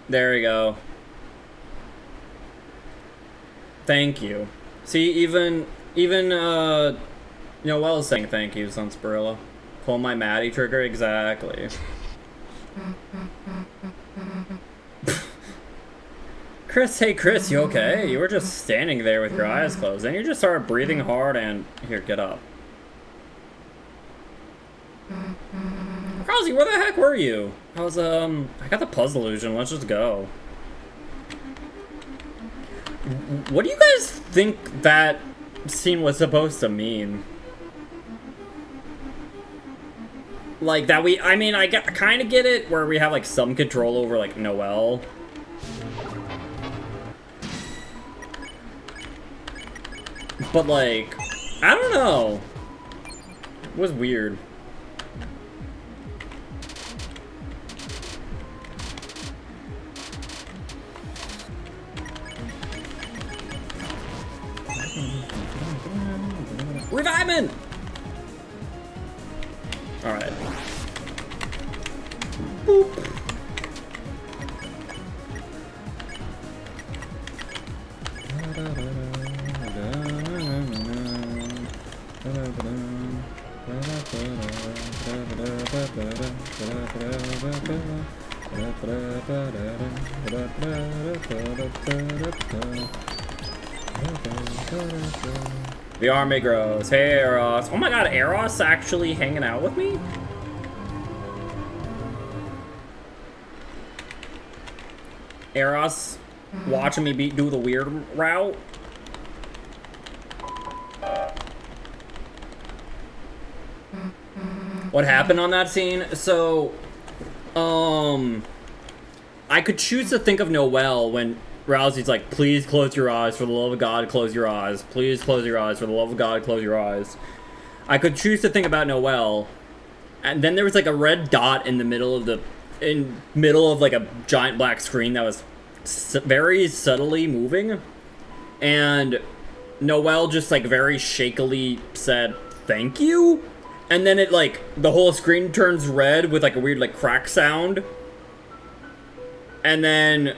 There we go. Thank you. See, even Noelle's saying thank you, Sunspurilla. Pull my Maddie trigger, exactly. Chris, hey Chris, you okay? You were just standing there with your eyes closed, and you just started breathing hard and... Here, get up. How's Rousey, where the heck were you? I got the puzzle illusion. Let's just go. What do you guys think that scene was supposed to mean? Like, that I mean, I kind of get it, where we have, like, some control over, like, Noelle. But, like, I don't know. It was weird. Revivement! Alright. Boop. The army grows. Hey, Eros. Oh my god, Eros actually hanging out with me? Eros watching me do the weird route? What happened on that scene? So, I could choose to think of Noelle when Rousey's like, please close your eyes, for the love of God, close your eyes. Please close your eyes, for the love of God, close your eyes. I could choose to think about Noelle, and then there was like a red dot in the middle of like a giant black screen that was very subtly moving, and Noelle just like very shakily said, thank you? And then it like, the whole screen turns red with like a weird like crack sound. And then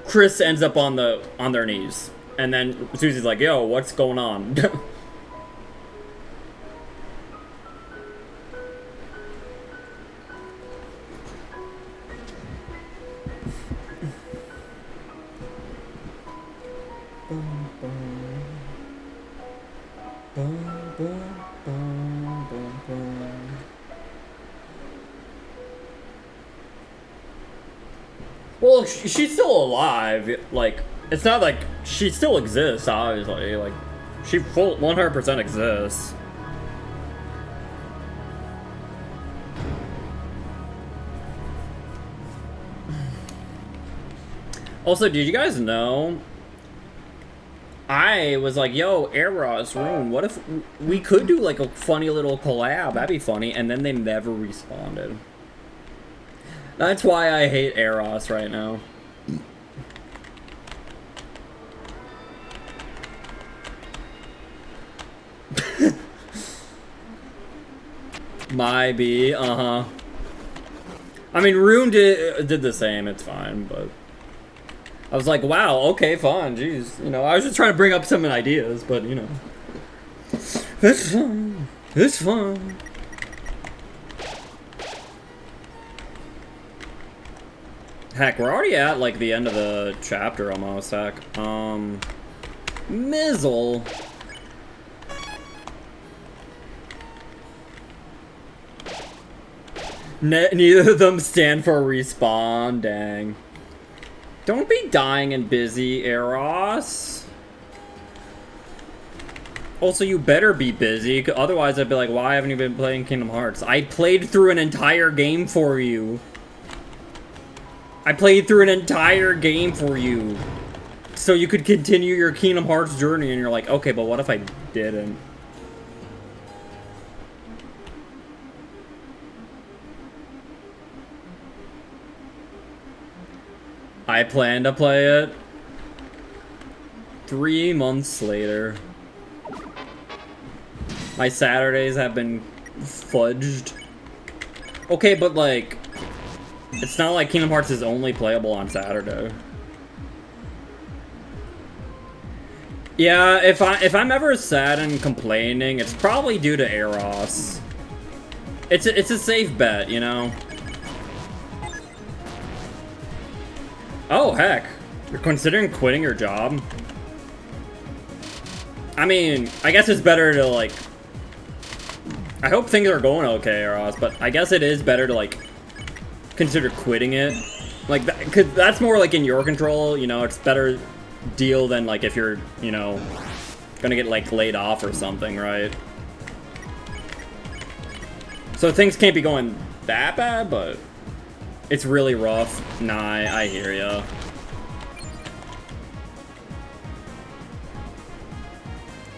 Chris ends up on their knees. And then Susie's like, yo, what's going on? Well, she's still alive. Like, it's not like she still exists, obviously. Like, she full 100% exists. Also, did you guys know? I was like, yo, Eros Rune, what if we could do like a funny little collab? That'd be funny. And then they never responded. That's why I hate Eros right now. My B, I mean, Rune did the same, it's fine, but I was like, wow, okay, fine, jeez. You know, I was just trying to bring up some ideas, but, you know. It's fun. It's fun. Heck, we're already at, like, the end of the chapter, almost, heck. Mizzle. Neither of them stand for respawn, dang. Don't be dying and busy, Eros. Also, you better be busy, otherwise I'd be like, why haven't you been playing Kingdom Hearts? I played through an entire game for you. I played through an entire game for you. So you could continue your Kingdom Hearts journey, and you're like, okay, but what if I didn't? I plan to play it 3 months later. My Saturdays have been fudged. Okay, but like, it's not like Kingdom Hearts is only playable on Saturday. Yeah, if I'm ever sad and complaining, it's probably due to Eros. It's a safe bet, you know. Oh, heck. You're considering quitting your job? I mean, I guess it's better to, like... I hope things are going okay, Eros, but I guess it is better to, like, consider quitting it. Like, cause that's more like in your control, you know, it's better deal than like if you're, you know, gonna get like laid off or something, right? So things can't be going that bad, but it's really rough. Nah, I hear ya.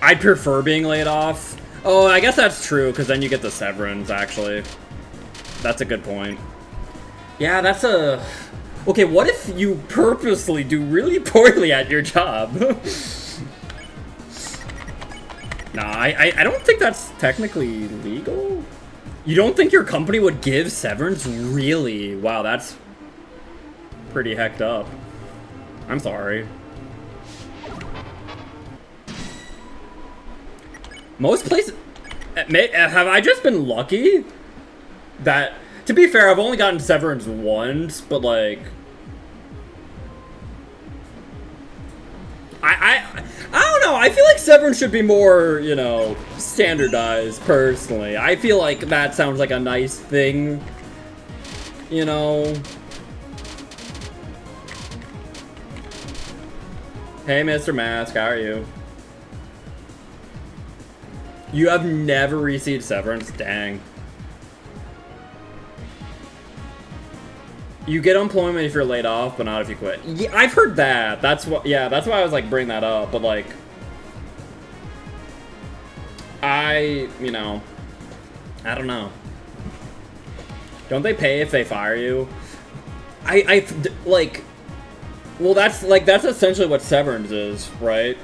I'd prefer being laid off. Oh, I guess that's true, because then you get the severance, actually. That's a good point. Yeah, that's a... Okay, what if you purposely do really poorly at your job? Nah, I don't think that's technically legal. You don't think your company would give severance? Really? Wow, that's pretty hecked up. I'm sorry. Most places... Have I just been lucky? That... To be fair, I've only gotten severance once, but like... I don't know, I feel like severance should be more, you know, standardized, personally. I feel like that sounds like a nice thing, you know? Hey, Mr. Mask, how are you? You have never received severance? Dang. You get employment if you're laid off, but not if you quit. Yeah, I've heard that. That's what. Yeah, that's why I was like bringing that up. But like, you know, I don't know. Don't they pay if they fire you? Like, well, that's essentially what severance is, right?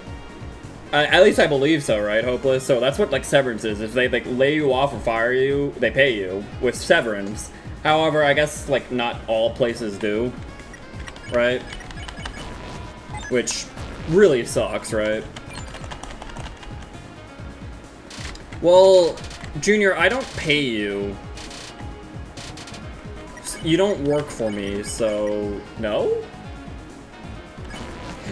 At least I believe so, right, Hopeless? So that's what like severance is. If they like lay you off or fire you, they pay you with severance. However, I guess, like, not all places do, right? Which really sucks, right? Well, Junior, I don't pay you. You don't work for me, so... No?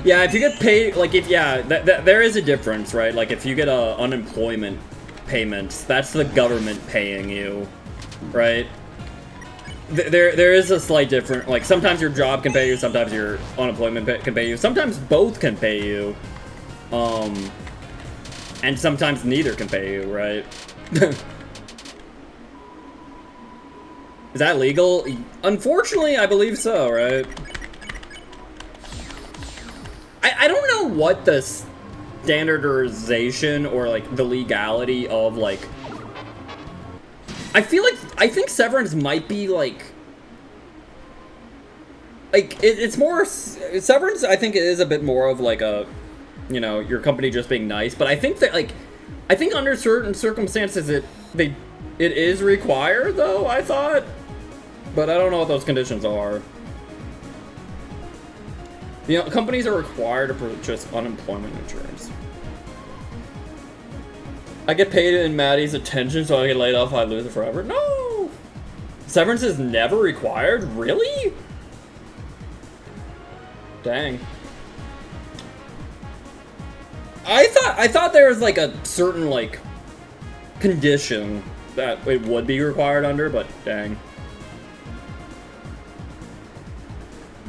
Yeah, if you get paid, like, if, yeah, there is a difference, right? Like, if you get unemployment payments, that's the government paying you, right? There is a slight difference. Like, sometimes your job can pay you, sometimes your unemployment can pay you, sometimes both can pay you, and sometimes neither can pay you, right? Is that legal? Unfortunately, I believe so, right? I don't know what the standardization or, like, the legality of, like... I think severance might be, like, it's more... Severance, I think, is a bit more of, like, a, you know, your company just being nice, but I think that, like, I think under certain circumstances it is required, though, I thought. But I don't know what those conditions are. You know, companies are required to purchase unemployment insurance. I get paid in Maddie's attention, so I get laid off, I lose it forever. No! Severance is never required? Really? Dang. I thought there was, like, a certain, like, condition that it would be required under, but dang.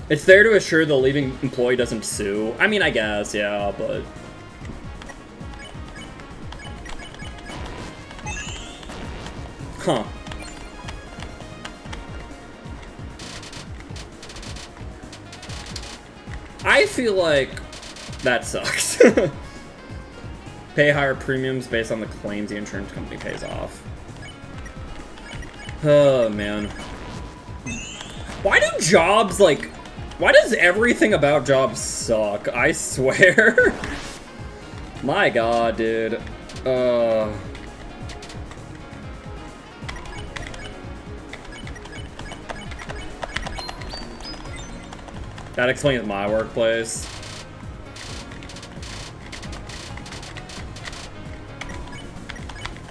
It's there to assure the leaving employee doesn't sue. I mean, I guess, yeah, but... Huh. I feel like that sucks. Pay higher premiums based on the claims the insurance company pays off. Oh, man. Why do jobs, like... Why does everything about jobs suck? I swear. My god, dude. That explains my workplace.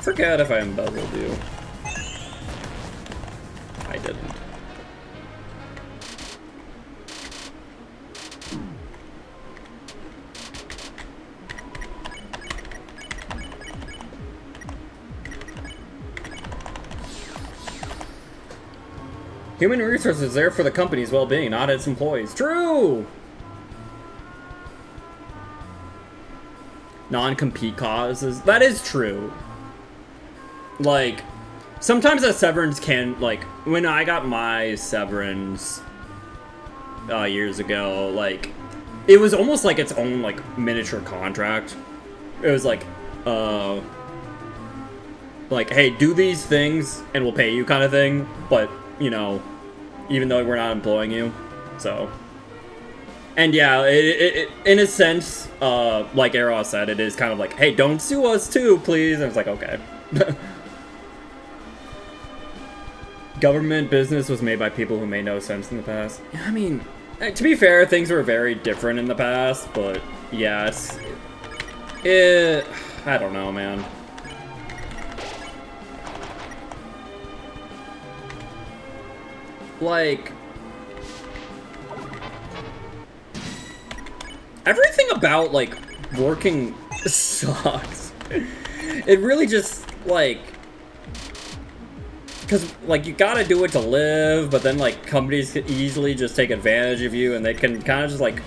Forget if I embezzled you. I didn't. Human resources is there for the company's well-being, not its employees. True! Non-compete causes. That is true. Like, sometimes a severance can, like, when I got my severance years ago, like, it was almost like its own, like, miniature contract. It was like, hey, do these things and we'll pay you kind of thing, but, you know, even though we're not employing you, so. And yeah, it in a sense, like Eros said, it is kind of like, hey, don't sue us too, please. And it's like, okay. Government business was made by people who made no sense in the past. I mean, to be fair, things were very different in the past, but yeah, I don't know, man. Like, everything about, like, working sucks. It really just, like, because, like, you gotta do it to live, but then, like, companies can easily just take advantage of you, and they can kind of just, like,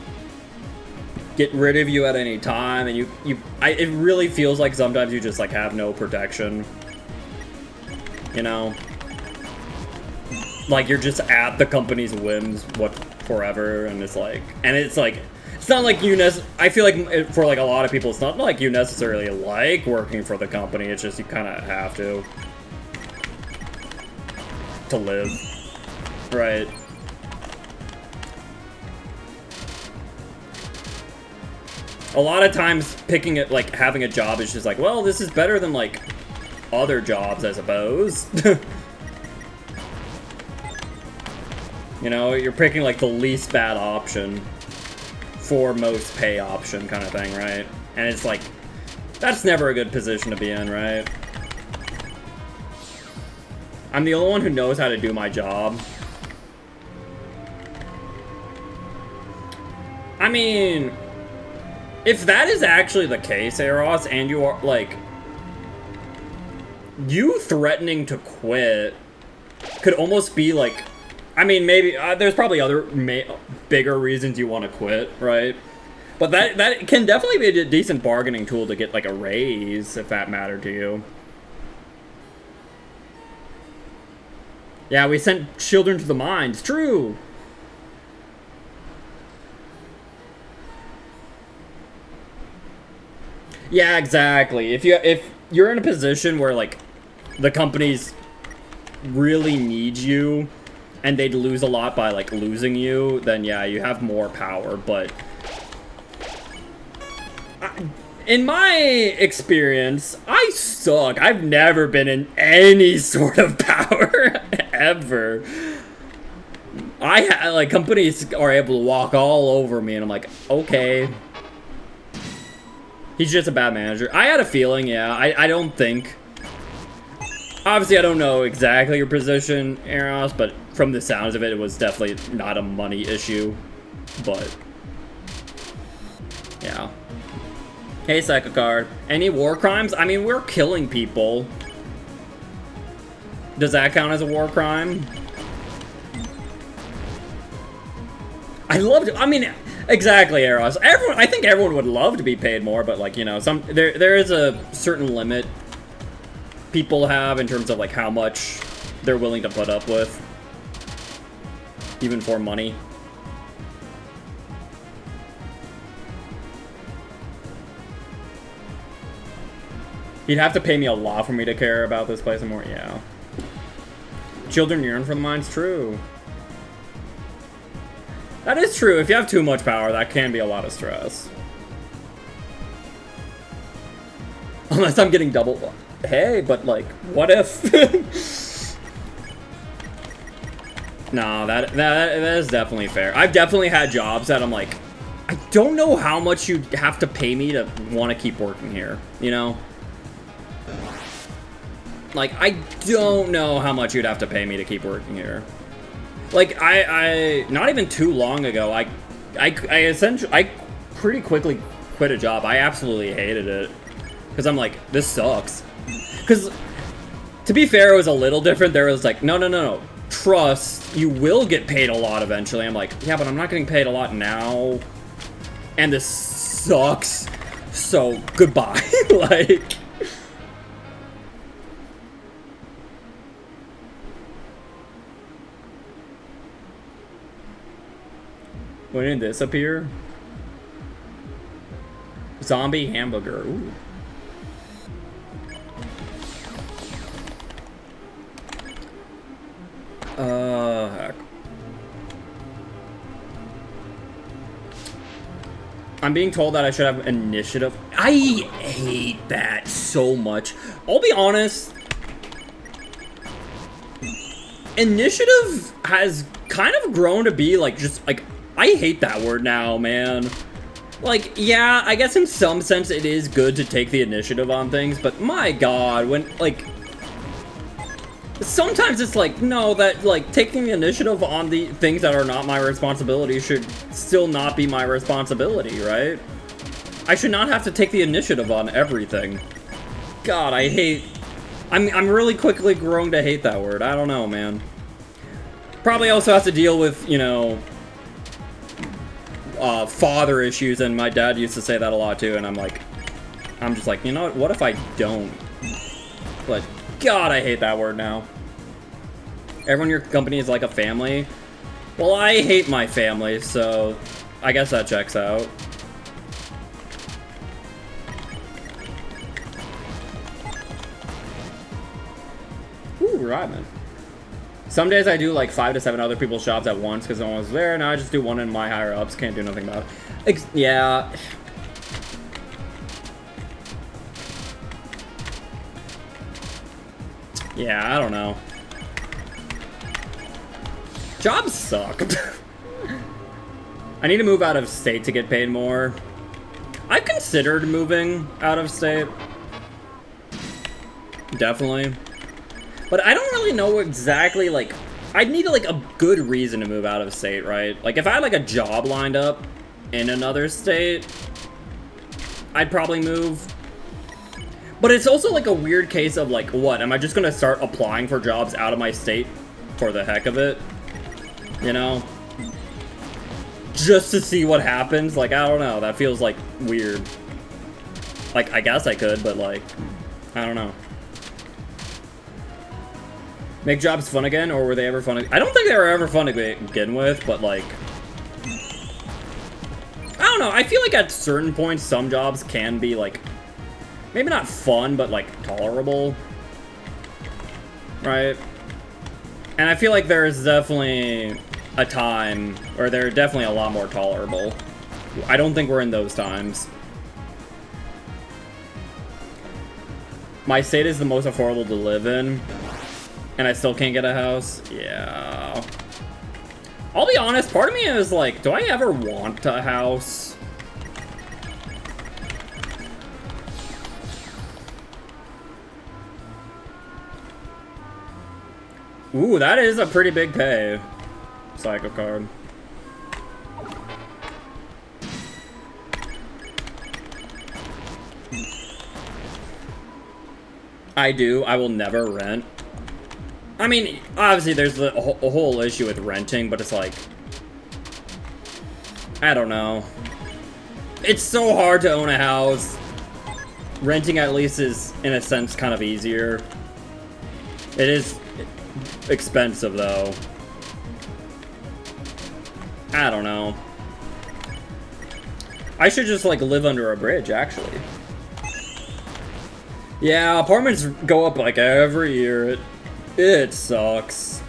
get rid of you at any time, and it really feels like sometimes you just, like, have no protection. You know? Like, you're just at the company's whims forever, and it's like, it's not like I feel like for, like, a lot of people, it's not like you necessarily like working for the company, it's just you kind of have to live, right? A lot of times picking it, like, having a job is just like, well, this is better than, like, other jobs, I suppose. You know, you're picking, like, the least bad option for most pay option kind of thing, right? And it's like, that's never a good position to be in, right? I'm the only one who knows how to do my job. I mean, if that is actually the case, Eros, and you are, like, you threatening to quit could almost be, like, I mean, maybe, there's probably other bigger reasons you want to quit, right? But that can definitely be a decent bargaining tool to get, like, a raise, if that mattered to you. Yeah, we sent children to the mines. True. Yeah, exactly. If you're in a position where, like, the companies really need you and they'd lose a lot by, like, losing you, then yeah, you have more power, but in my experience, I suck. I've never been in any sort of power ever. Like, companies are able to walk all over me, and I'm like, okay. He's just a bad manager. I had a feeling, yeah. I don't think. Obviously, I don't know exactly your position, Eros, but from the sounds of it, it was definitely not a money issue. But yeah. Hey, Psycho Card. Any war crimes? I mean, we're killing people. Does that count as a war crime? I mean, exactly, Eros. I think everyone would love to be paid more, but, like, you know, there is a certain limit people have in terms of, like, how much they're willing to put up with, even for money. You'd have to pay me a lot for me to care about this place more. Yeah. Children yearn for the mines. True. That is true. If you have too much power, that can be a lot of stress. Unless I'm getting double. Hey, but, like, what if? No, that is definitely fair. I've definitely had jobs that I'm like, I don't know how much you'd have to pay me to want to keep working here, you know? Like, I don't know how much you'd have to pay me to keep working here. Like, I not even too long ago, I pretty quickly quit a job. I absolutely hated it. Because I'm like, this sucks. Because, to be fair, it was a little different. There was like, no. trust you will get paid a lot eventually. I'm like, yeah, but I'm not getting paid a lot now. And this sucks. So, goodbye. Like... When did this appear? Zombie hamburger. Ooh. Heck. I'm being told that I should have initiative. I hate that so much. I'll be honest. Initiative has kind of grown to be like just like I hate that word now, man. Like, yeah, I guess in some sense it is good to take the initiative on things, but my god, when, like... Sometimes it's like, no, that, like, taking the initiative on the things that are not my responsibility should still not be my responsibility, right? I should not have to take the initiative on everything. God, I hate... I'm really quickly growing to hate that word. I don't know, man. Probably also has to deal with, you know... father issues, and my dad used to say that a lot too, and I'm just like, you know what if I don't? But god, I hate that word now. Everyone in your company is like a family. Well, I hate my family, so I guess that checks out. Ooh, ramen. Some days I do like 5 to 7 other people's jobs at once because no one was there. Now I just do one in my higher ups. Can't do nothing about it. Yeah. Yeah, I don't know. Jobs suck. I need to move out of state to get paid more. I've considered moving out of state. Definitely. But I don't really know exactly, like, I'd need, like, a good reason to move out of state, right? Like, if I had, like, a job lined up in another state, I'd probably move. But it's also, like, a weird case of, like, what? Am I just gonna start applying for jobs out of my state for the heck of it? You know? Just to see what happens? Like, I don't know. That feels, like, weird. Like, I guess I could, but, like, I don't know. Make jobs fun again, or were they ever fun? I don't think they were ever fun to begin with, but like... I don't know, I feel like at certain points some jobs can be like... Maybe not fun, but like tolerable. Right? And I feel like there is definitely a time where they're definitely a lot more tolerable. I don't think we're in those times. My state is the most affordable to live in. And I still can't get a house? Yeah. I'll be honest, part of me is like, do I ever want a house? Ooh, that is a pretty big pay. Psycho card. I do. I will never rent. I mean, obviously there's a whole issue with renting, but it's like... I don't know. It's so hard to own a house. Renting at least is, in a sense, kind of easier. It is expensive, though. I don't know. I should just, like, live under a bridge, actually. Yeah, apartments go up, like, every year. It sucks.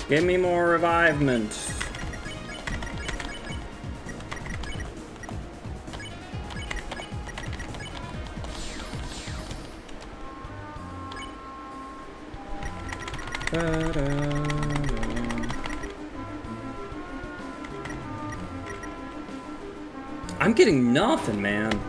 Give me more revivement. I'm getting nothing, man.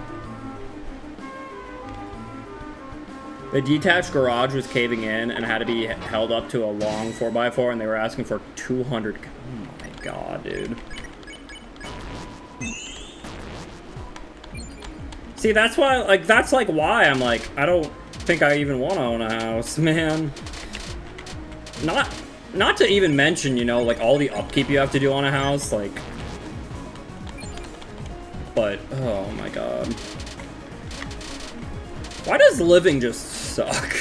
The detached garage was caving in and had to be held up to a long 4x4, and they were asking for 200. Oh my god, dude. See, that's why, like, why I'm like, I don't think I even want to own a house, man. Not to even mention, you know, like, all the upkeep you have to do on a house, like. But, oh my god. Why does living just suck?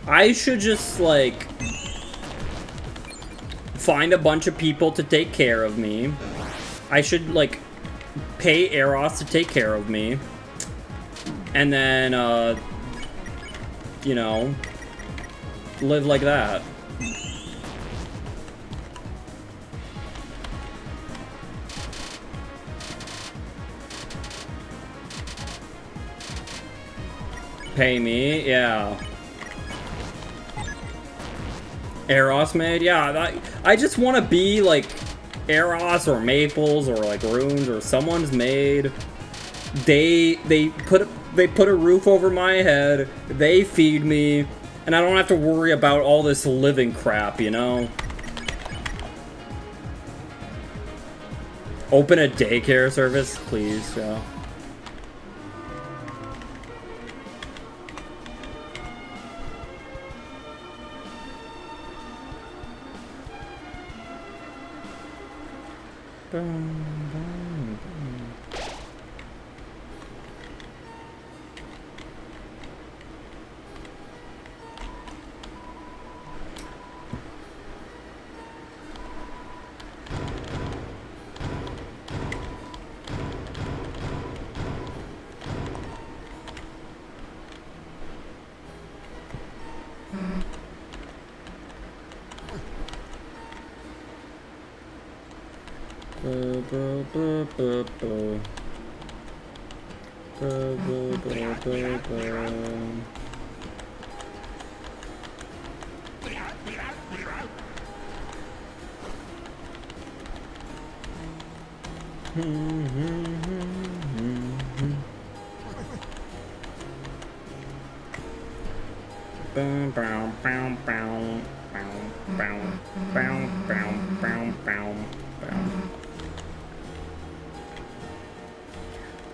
I should just, like, find a bunch of people to take care of me. I should, like, pay Eros to take care of me. And then, you know, live like that. Pay me, yeah. Eros maid, yeah. I just want to be like Eros or Maples or like Runes or someone's maid. They put a roof over my head. They feed me, and I don't have to worry about all this living crap, you know. Open a daycare service, please. Yeah.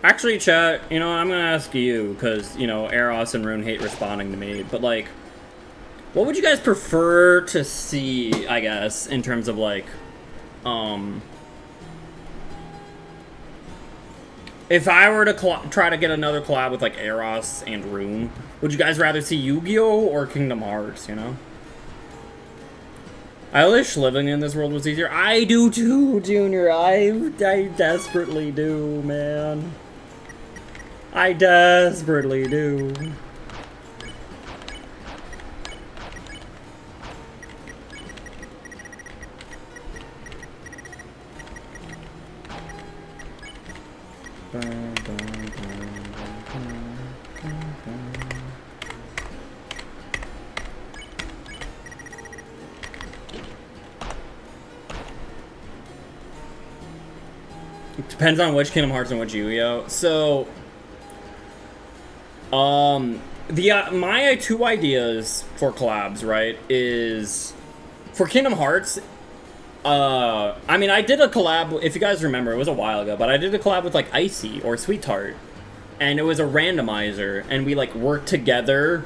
Actually, chat, you know, I'm gonna ask you, because, you know, Eros and Rune hate responding to me, but, like, what would you guys prefer to see, I guess, in terms of, like, if I were to try to get another collab with, like, Eros and Rune, would you guys rather see Yu-Gi-Oh! Or Kingdom Hearts, you know? I wish living in this world was easier. I do too, Junior. I desperately do, man. I desperately do. It depends on which Kingdom Hearts and which Yu-Gi-Oh! So, my two ideas for collabs, right, is for Kingdom Hearts. I mean, I did a collab, if you guys remember, it was a while ago, but I did a collab with, like, Icy or Sweetheart, and it was a randomizer, and we, like, worked together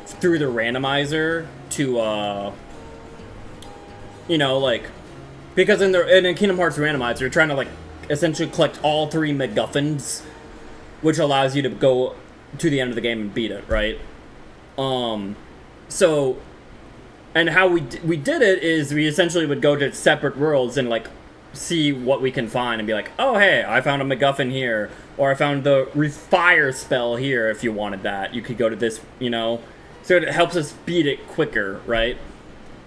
through the randomizer to, you know, like, because in a Kingdom Hearts randomizer, you're trying to, like, essentially collect all 3 MacGuffins, which allows you to go to the end of the game and beat it, right? So, and how we did it is we essentially would go to separate worlds and, like, see what we can find and be like, oh, hey, I found a MacGuffin here, or I found the Refire spell here. If you wanted that, you could go to this, you know? So it helps us beat it quicker, right?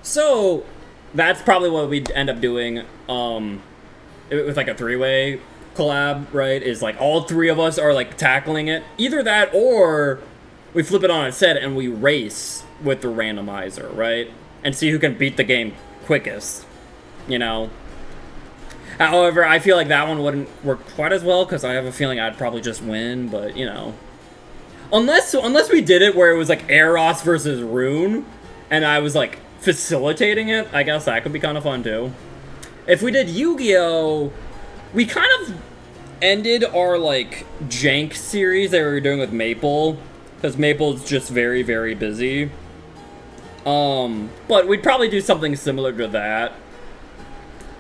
So, that's probably what we'd end up doing, with, like, a 3-way collab, right? Is, like, all 3 of us are, like, tackling it. Either that, or we flip it on its head and we race with the randomizer, right? And see who can beat the game quickest, you know? However, I feel like that one wouldn't work quite as well because I have a feeling I'd probably just win, but you know. Unless we did it where it was like Eros versus Rune, and I was like facilitating it, I guess that could be kind of fun too. If we did Yu-Gi-Oh, we kind of ended our like jank series that we were doing with Maple, because Maple's just very, very busy. But we'd probably do something similar to that.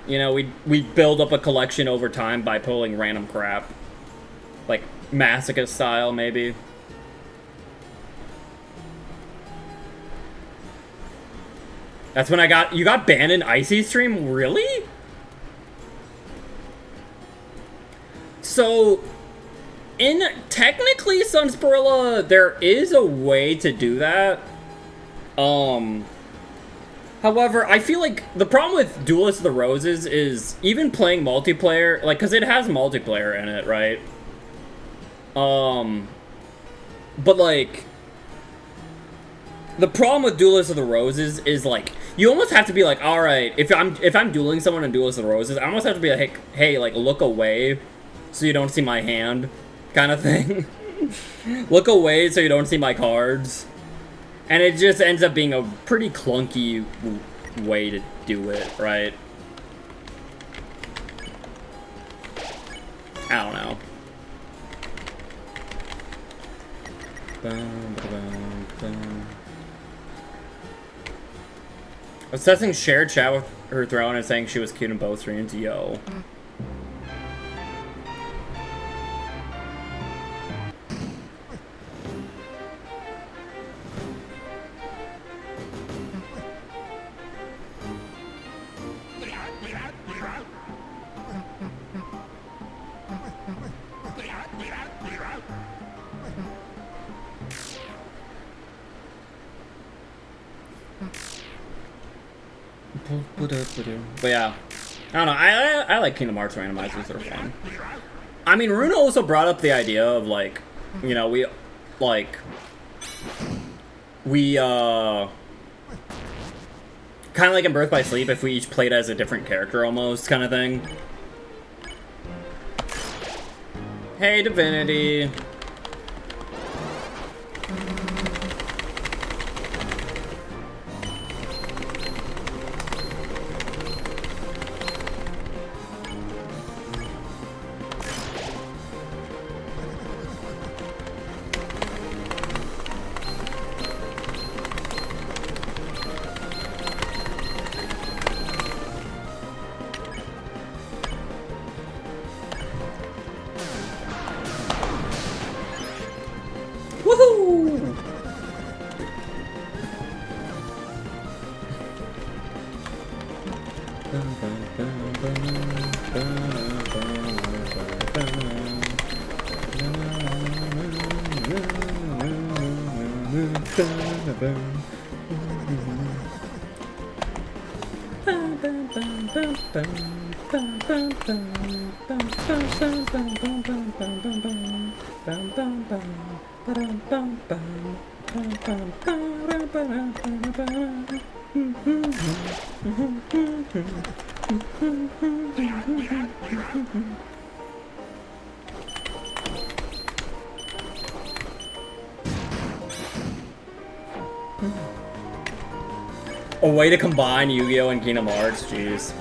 You know, we'd build up a collection over time by pulling random crap. Like, Masochist style, maybe. That's when you got banned in Icy Stream? Really? So, technically, Sunsperilla, there is a way to do that. However, I feel like the problem with Duelist of the Roses is even playing multiplayer, like, because it has multiplayer in it, right? But, like, the problem with Duelist of the Roses is, like, you almost have to be like, alright, if I'm dueling someone in Duelist of the Roses, I almost have to be like, hey, like, look away so you don't see my hand, kind of thing. Look away so you don't see my cards. And it just ends up being a pretty clunky way to do it, right? I don't know. Assessing shared chat with her throne and saying she was cute in both streams. Yo. But yeah, I don't know. I like Kingdom Hearts randomizers. They're fun. I mean, Runa also brought up the idea of like, you know, we kind of like in Birth by Sleep, if we each played as a different character almost, kind of thing. Hey, Divinity. A way to combine Yu-Gi-Oh! And Kingdom Hearts, jeez.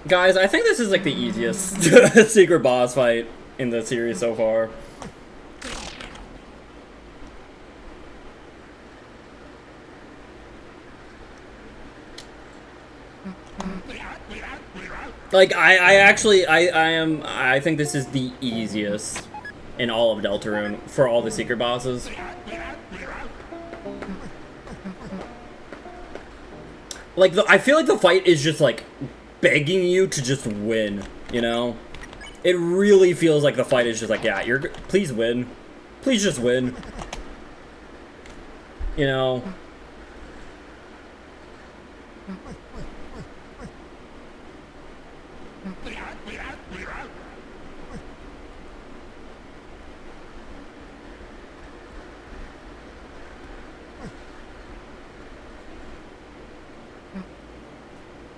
Guys, I think this is like the easiest secret boss fight in the series so far. Like, I think this is the easiest in all of Deltarune for all the secret bosses. Like, I feel like the fight is just like begging you to just win, you know? It really feels like the fight is just like, yeah, please win. Please just win. You know?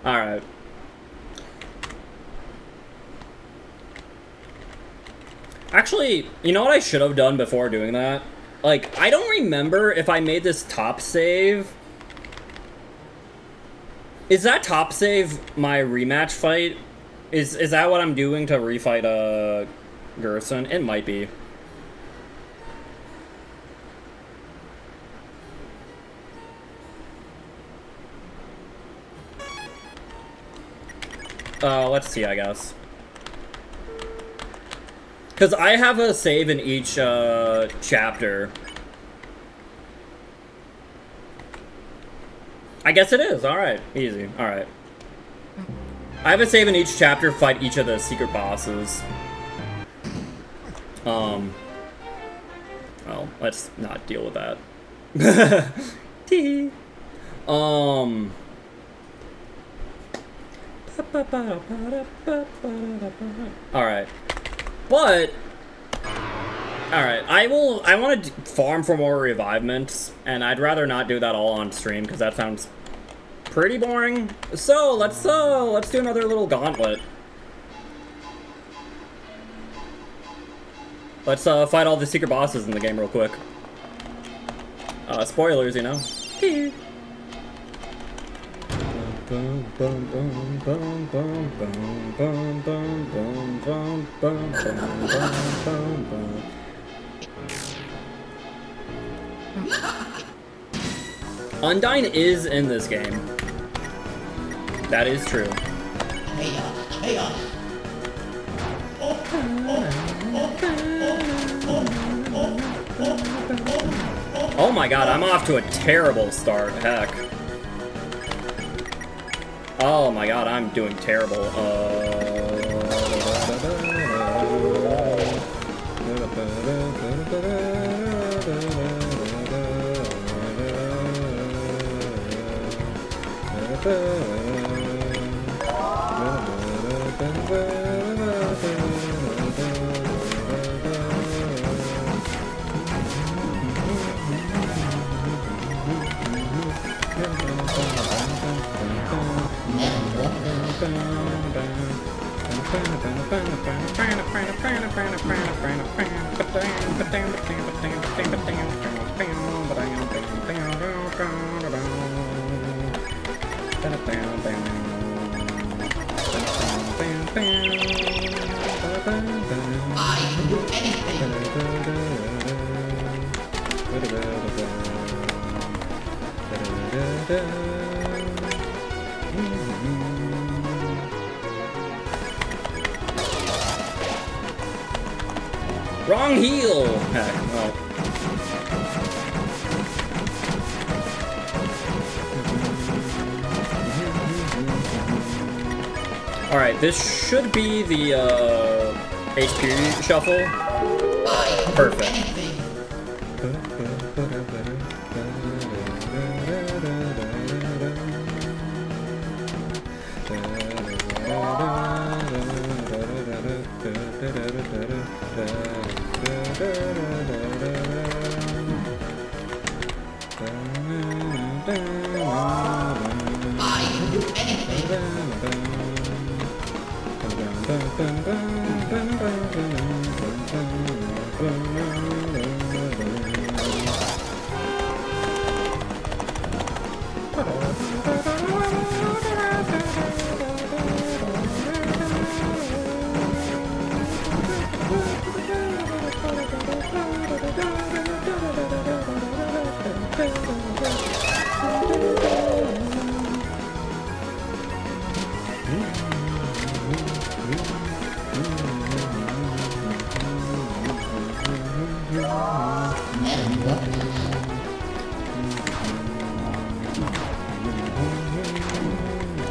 Alright. Actually, you know what I should have done before doing that? Like, I don't remember if I made this top save. Is that top save my rematch fight? Is that what I'm doing to refight Gerson? It might be. Let's see, I guess. Because I have a save in each chapter. I guess it is. Alright. Easy. Alright. I have a save in each chapter, fight each of the secret bosses. Well, let's not deal with that. Tee. Alright. But alright, I want to farm for more revivements, and I'd rather not do that all on stream because that sounds pretty boring. So let's do another little gauntlet. Let's fight all the secret bosses in the game real quick. Spoilers, you know. Undyne is in this game. That is true. Oh my god, I'm off to a terrible start. Heck. Oh my god, I'm doing terrible. Wrong heel! Heck, well. Alright, this should be the HP shuffle. Perfect.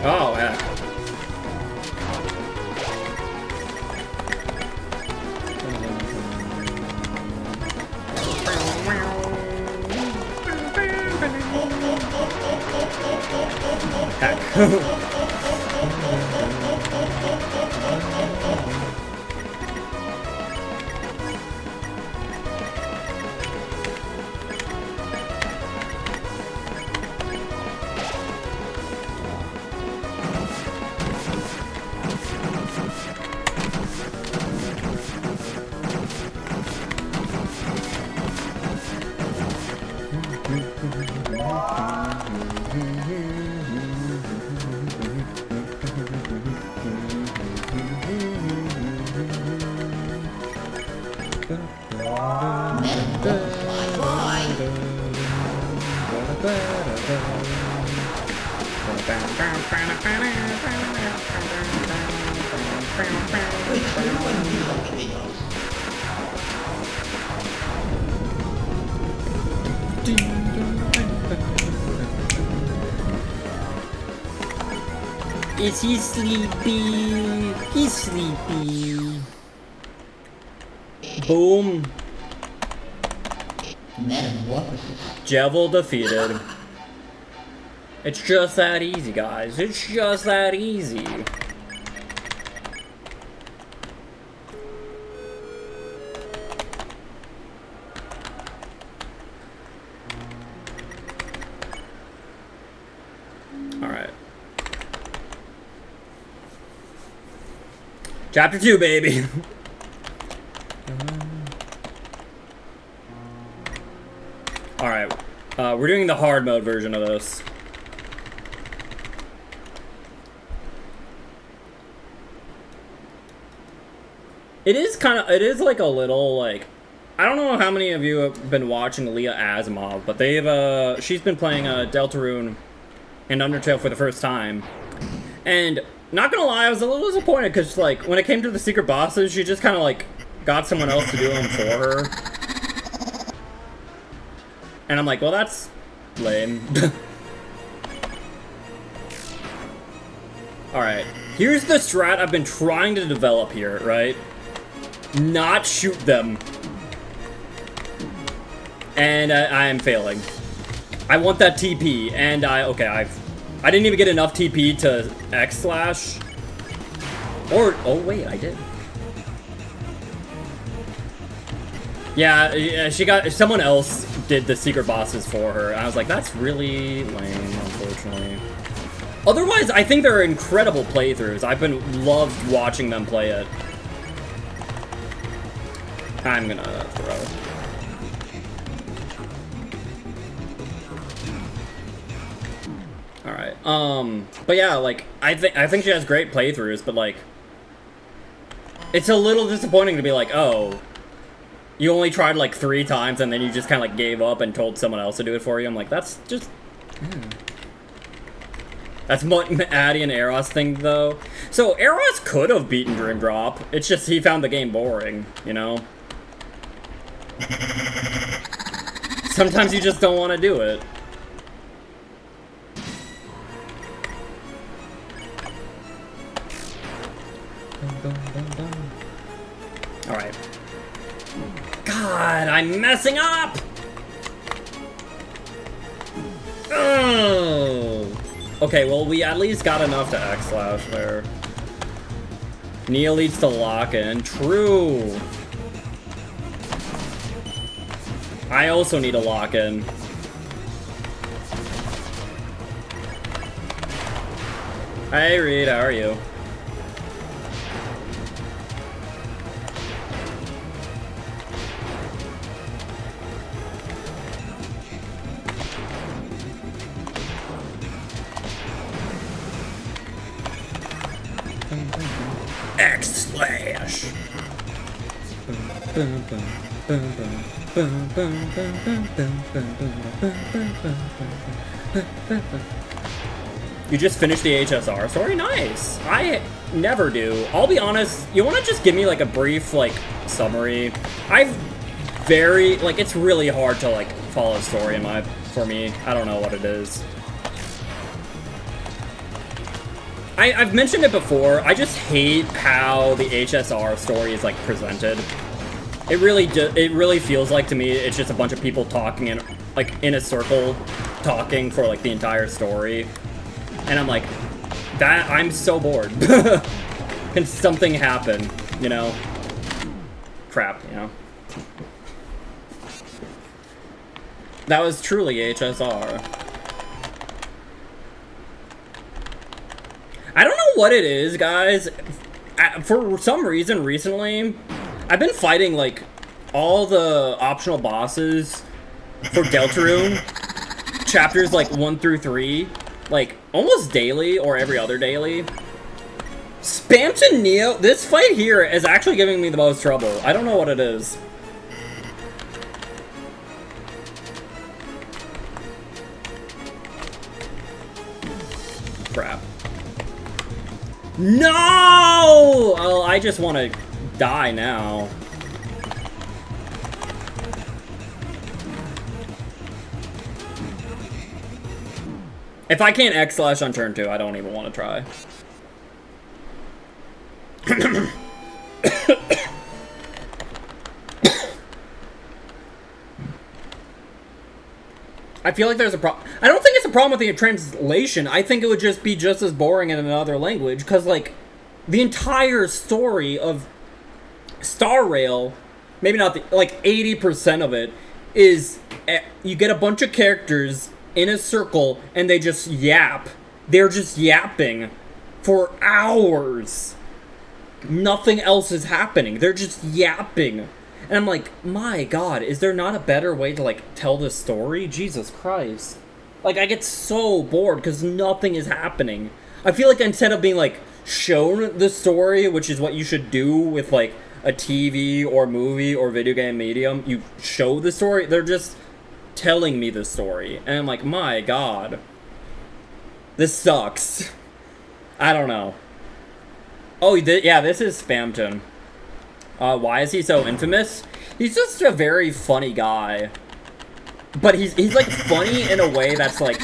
Oh, heck. Heck. Is he sleepy? He's sleepy. Boom. Jevil defeated. It's just that easy, guys. It's just that easy. Alright. Chapter 2, baby. Alright. We're doing the hard mode version of this. It is like a little, like, I don't know how many of you have been watching Leah Asimov, but they've, she's been playing Deltarune and Undertale for the first time. And, not gonna lie, I was a little disappointed, because, like, when it came to the secret bosses, she just kind of, like, got someone else to do them for her. And I'm like, well, that's lame. Alright, here's the strat I've been trying to develop here, right? Not shoot them. And I am failing. I want that TP, and I didn't even get enough TP to X slash. Or, oh wait, I did. Yeah, she got, someone else did the secret bosses for her. I was like, that's really lame, unfortunately. Otherwise, I think they're incredible playthroughs. I've been loved watching them play it. I'm gonna throw. Alright, but yeah, like, I think she has great playthroughs, but like, it's a little disappointing to be like, oh, you only tried like 3 times and then you just kind of like gave up and told someone else to do it for you. I'm like, that's just, That's what Addy and Eros think, though. So, Eros could have beaten Dream Drop. It's just he found the game boring, you know? Sometimes you just don't want to do it. Alright. God, I'm messing up! Oh! Okay, well, we at least got enough to X-Slash there. Nia leads to lock-in. True! I also need a lock-in. Hey, Reed, how are you? X-Slash! You just finished the HSR story? Nice! I never do. I'll be honest, you wanna just give me like a brief, like, summary? It's really hard to, like, follow a story for me. I don't know what it is. I've mentioned it before, I just hate how the HSR story is, like, presented. It really feels like, to me, it's just a bunch of people talking in a circle, talking for, like, the entire story. And I'm like, I'm so bored. Can something happen, you know? Crap, you know? That was truly HSR. I don't know what it is, guys. For some reason, recently, I've been fighting, like, all the optional bosses for Deltarune, chapters, like, 1 through 3, like, almost daily or every other daily. Spamton Neo, this fight here is actually giving me the most trouble. I don't know what it is. Crap. No! Oh, I just want to die now. If I can't X-Slash on turn 2, I don't even want to try. I feel like there's a problem. I don't think it's a problem with the translation. I think it would just be just as boring in another language. Because, like, the entire story of Star Rail, maybe not the, like, 80% of it, is you get a bunch of characters in a circle and they just yap. They're just yapping for hours. Nothing else is happening. They're just yapping. And I'm like, my God, is there not a better way to, like, tell this story? Jesus Christ. Like, I get so bored because nothing is happening. I feel like instead of being, like, shown the story, which is what you should do with, like, a TV or movie or video game medium, you show the story. They're just telling me the story. And I'm like, my God. This sucks. I don't know. Oh, yeah, this is Spamton. Why is he so infamous? He's just a very funny guy. But he's like funny in a way that's like...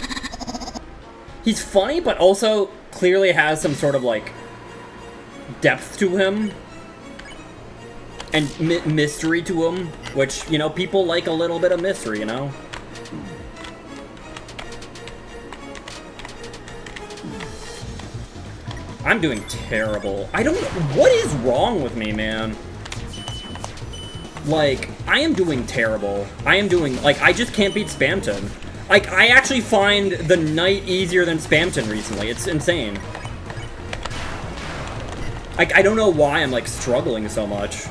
He's funny, but also clearly has some sort of like depth to him. and mystery to them, which, you know, people like a little bit of mystery, you know? I'm doing terrible. I don't know. What is wrong with me, man? Like, I am doing terrible. I am doing, like, I just can't beat Spamton. Like, I actually find the Knight easier than Spamton recently. It's insane. Like, I don't know why I'm, like, struggling so much.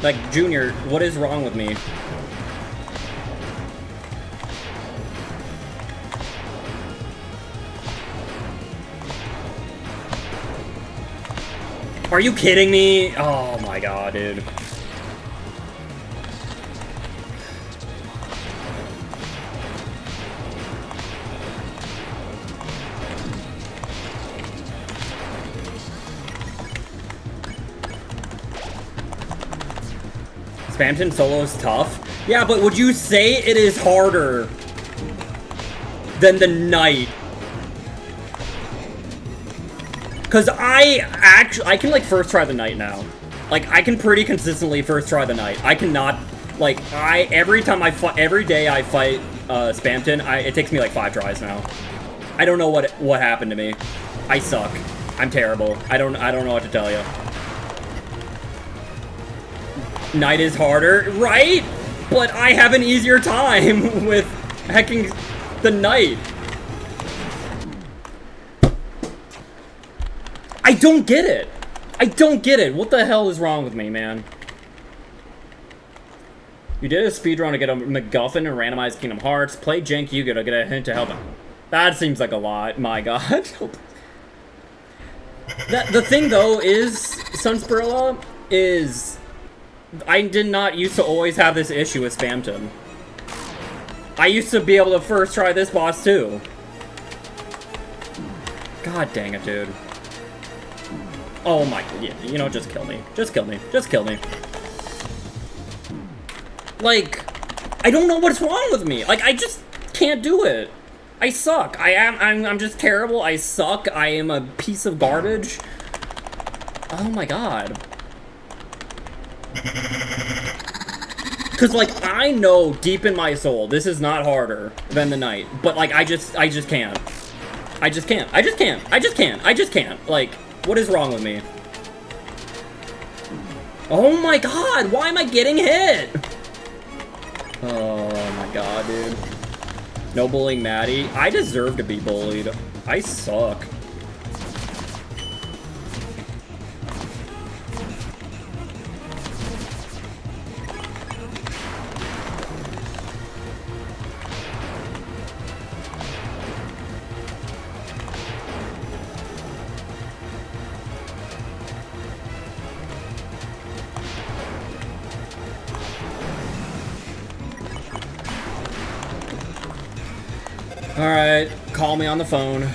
Like, Junior, what is wrong with me? Are you kidding me? Oh my god, dude. Spamton solo is tough. Yeah, but would you say it is harder than the Knight? Cause I can like first try the Knight now. Like I can pretty consistently first try the Knight. I cannot, like every day I fight Spamton, it takes me like 5 tries now. I don't know what happened to me. I suck. I'm terrible. I don't know what to tell you. Knight is harder, right? But I have an easier time with hacking the Knight. I don't get it. I don't get it. What the hell is wrong with me, man? You did a speedrun to get a MacGuffin and randomized Kingdom Hearts. Play Jank Yuga to get a hint to help him. That seems like a lot. My god. The thing, though, is... Sunspirilla is... I did not used to always have this issue with Spamton. I used to be able to first try this boss, too. God dang it, dude. Oh my, yeah, you know, just kill me. Just kill me. Just kill me. Like, I don't know what's wrong with me. Like, I just can't do it. I suck. I'm just terrible. I suck. I am a piece of garbage. Oh my god. Cause like I know deep in my soul this is not harder than the Knight, but like I just can't. I just can't. I just can't. I just can't. I just can't. Like, what is wrong with me? Oh my god, why am I getting hit? Oh my god, dude. No bullying Maddie. I deserve to be bullied. I suck. Alright, call me on the phone.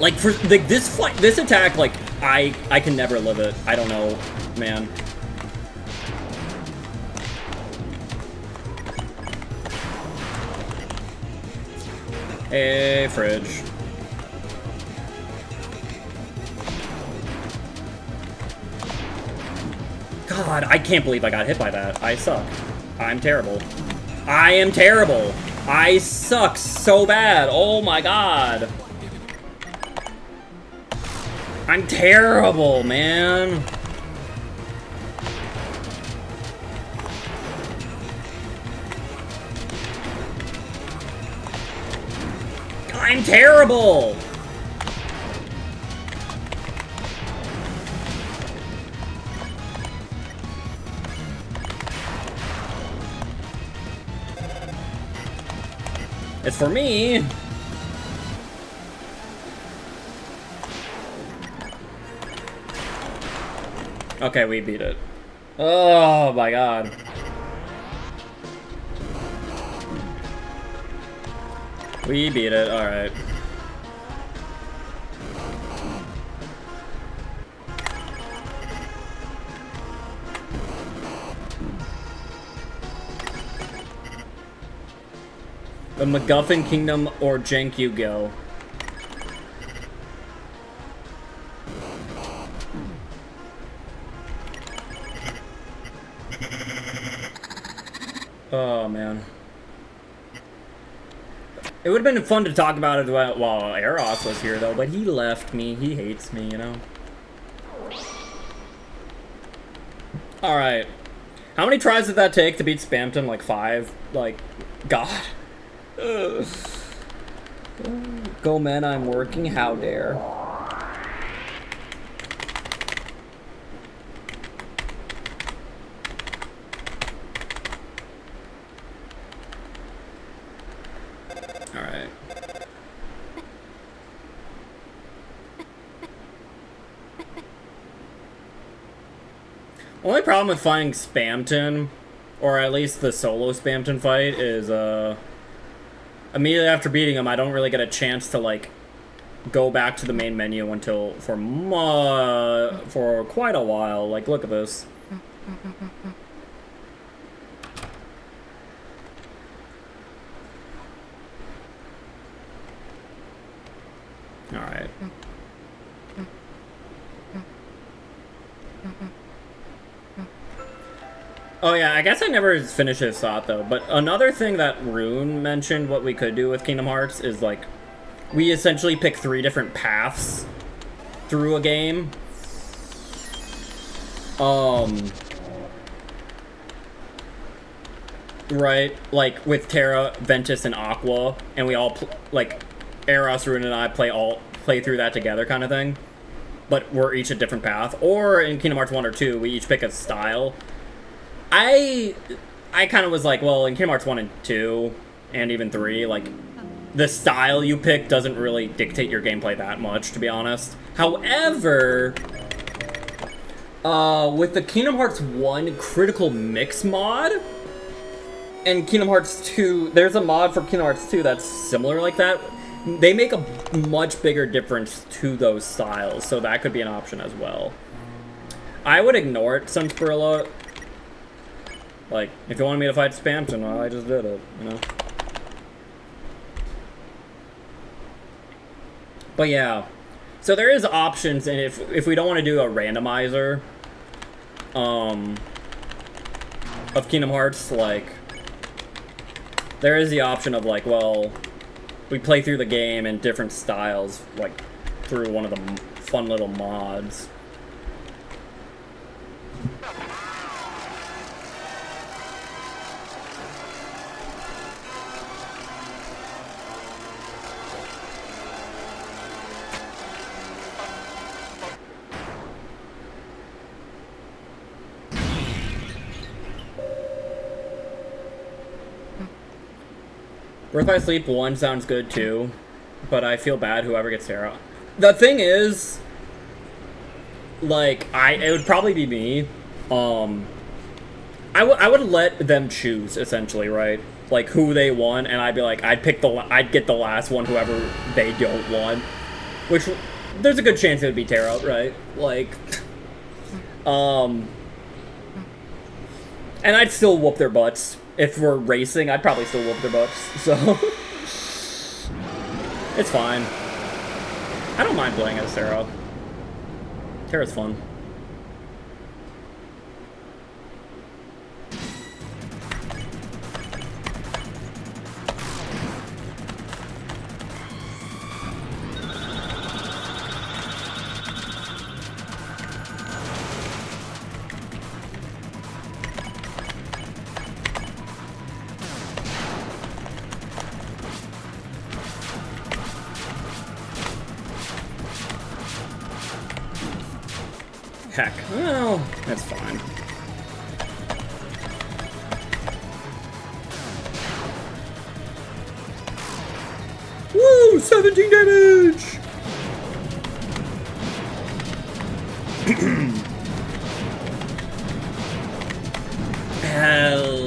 Like for like this attack, like I can never live it. I don't know, man. Hey, fridge. God, I can't believe I got hit by that. I suck. I'm terrible. I am terrible. I suck so bad. Oh my god. I'm terrible, man. I'm I'm terrible! It's for me. Okay, we beat it. Oh my god. We beat it, alright. The MacGuffin Kingdom or Jank You Go. Oh man. It would have been fun to talk about it while Eros was here though, but he left me. He hates me, you know? Alright. How many tries did that take to beat Spamton? Like 5? Like, God. Ugh. Go men, I'm working, how dare. Alright. Only problem with finding Spamton, or at least the solo Spamton fight, is immediately after beating him, I don't really get a chance to like go back to the main menu until for quite a while. Like, look at this. All right. Oh yeah, I guess I never finished this thought though, but another thing that Rune mentioned what we could do with Kingdom Hearts is like, we essentially pick 3 different paths through a game. Right, like with Terra, Ventus, and Aqua, and we all, like, Eros, Rune, and I play through that together kind of thing, but we're each a different path. Or in Kingdom Hearts 1 or 2, we each pick a style. I kind of was like, well, in Kingdom Hearts 1 and 2, and even 3, like, the style you pick doesn't really dictate your gameplay that much, to be honest. However, with the Kingdom Hearts 1 Critical Mix mod, and Kingdom Hearts 2, there's a mod for Kingdom Hearts 2 that's similar like that. They make a much bigger difference to those styles, so that could be an option as well. I would ignore it, Sunspirilla. Like, if you wanted me to fight Spamton, well, I just did it, you know? But yeah. So there is options, and if we don't want to do a randomizer, of Kingdom Hearts, like, there is the option of, like, well, we play through the game in different styles, like, through one of the fun little mods. Birth by Sleep 1 sounds good too, but I feel bad whoever gets Terra. The thing is, like, it would probably be me. I would let them choose, essentially, right? Like, who they want, and I'd be like, I'd get the last one, whoever they don't want. Which, there's a good chance it would be Terra, right? Like, and I'd still whoop their butts. If we're racing, I'd probably still whoop their butts, so... It's fine. I don't mind playing as Terra. Terra's fun. Heck, well, that's fine. Woo! 17 damage! Hell.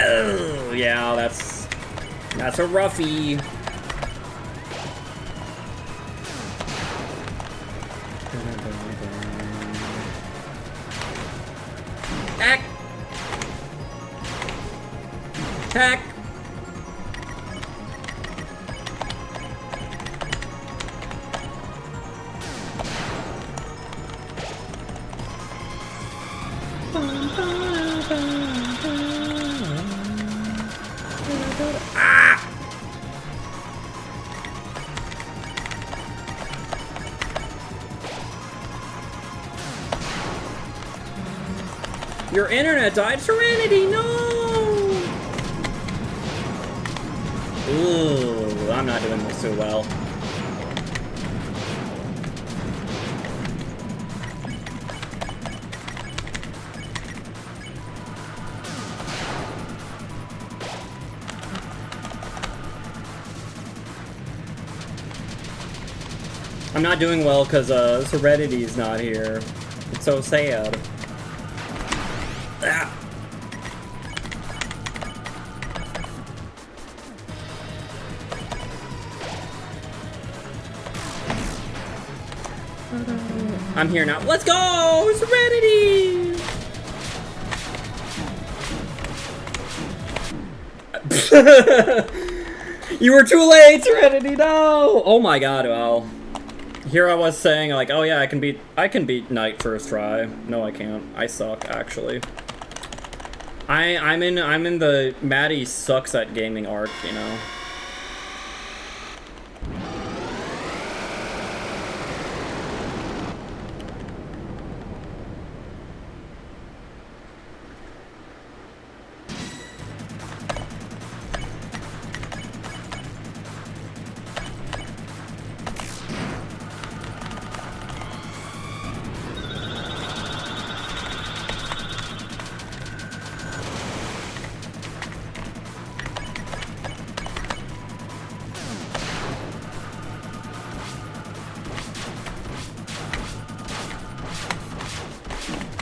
Oh, yeah, that's a roughie. Heck. Heck. Your internet died, Serenity, no! Ooh, I'm not doing this too well. I'm not doing well because Serenity's not here. It's so sad. Ah. I'm here now. Let's go! Serenity! You were too late, Serenity, no! Oh my god, well. Here I was saying, like, oh yeah, I can beat Knight first try. No, I can't. I suck, actually. I'm in the Maddie sucks at gaming arc, you know.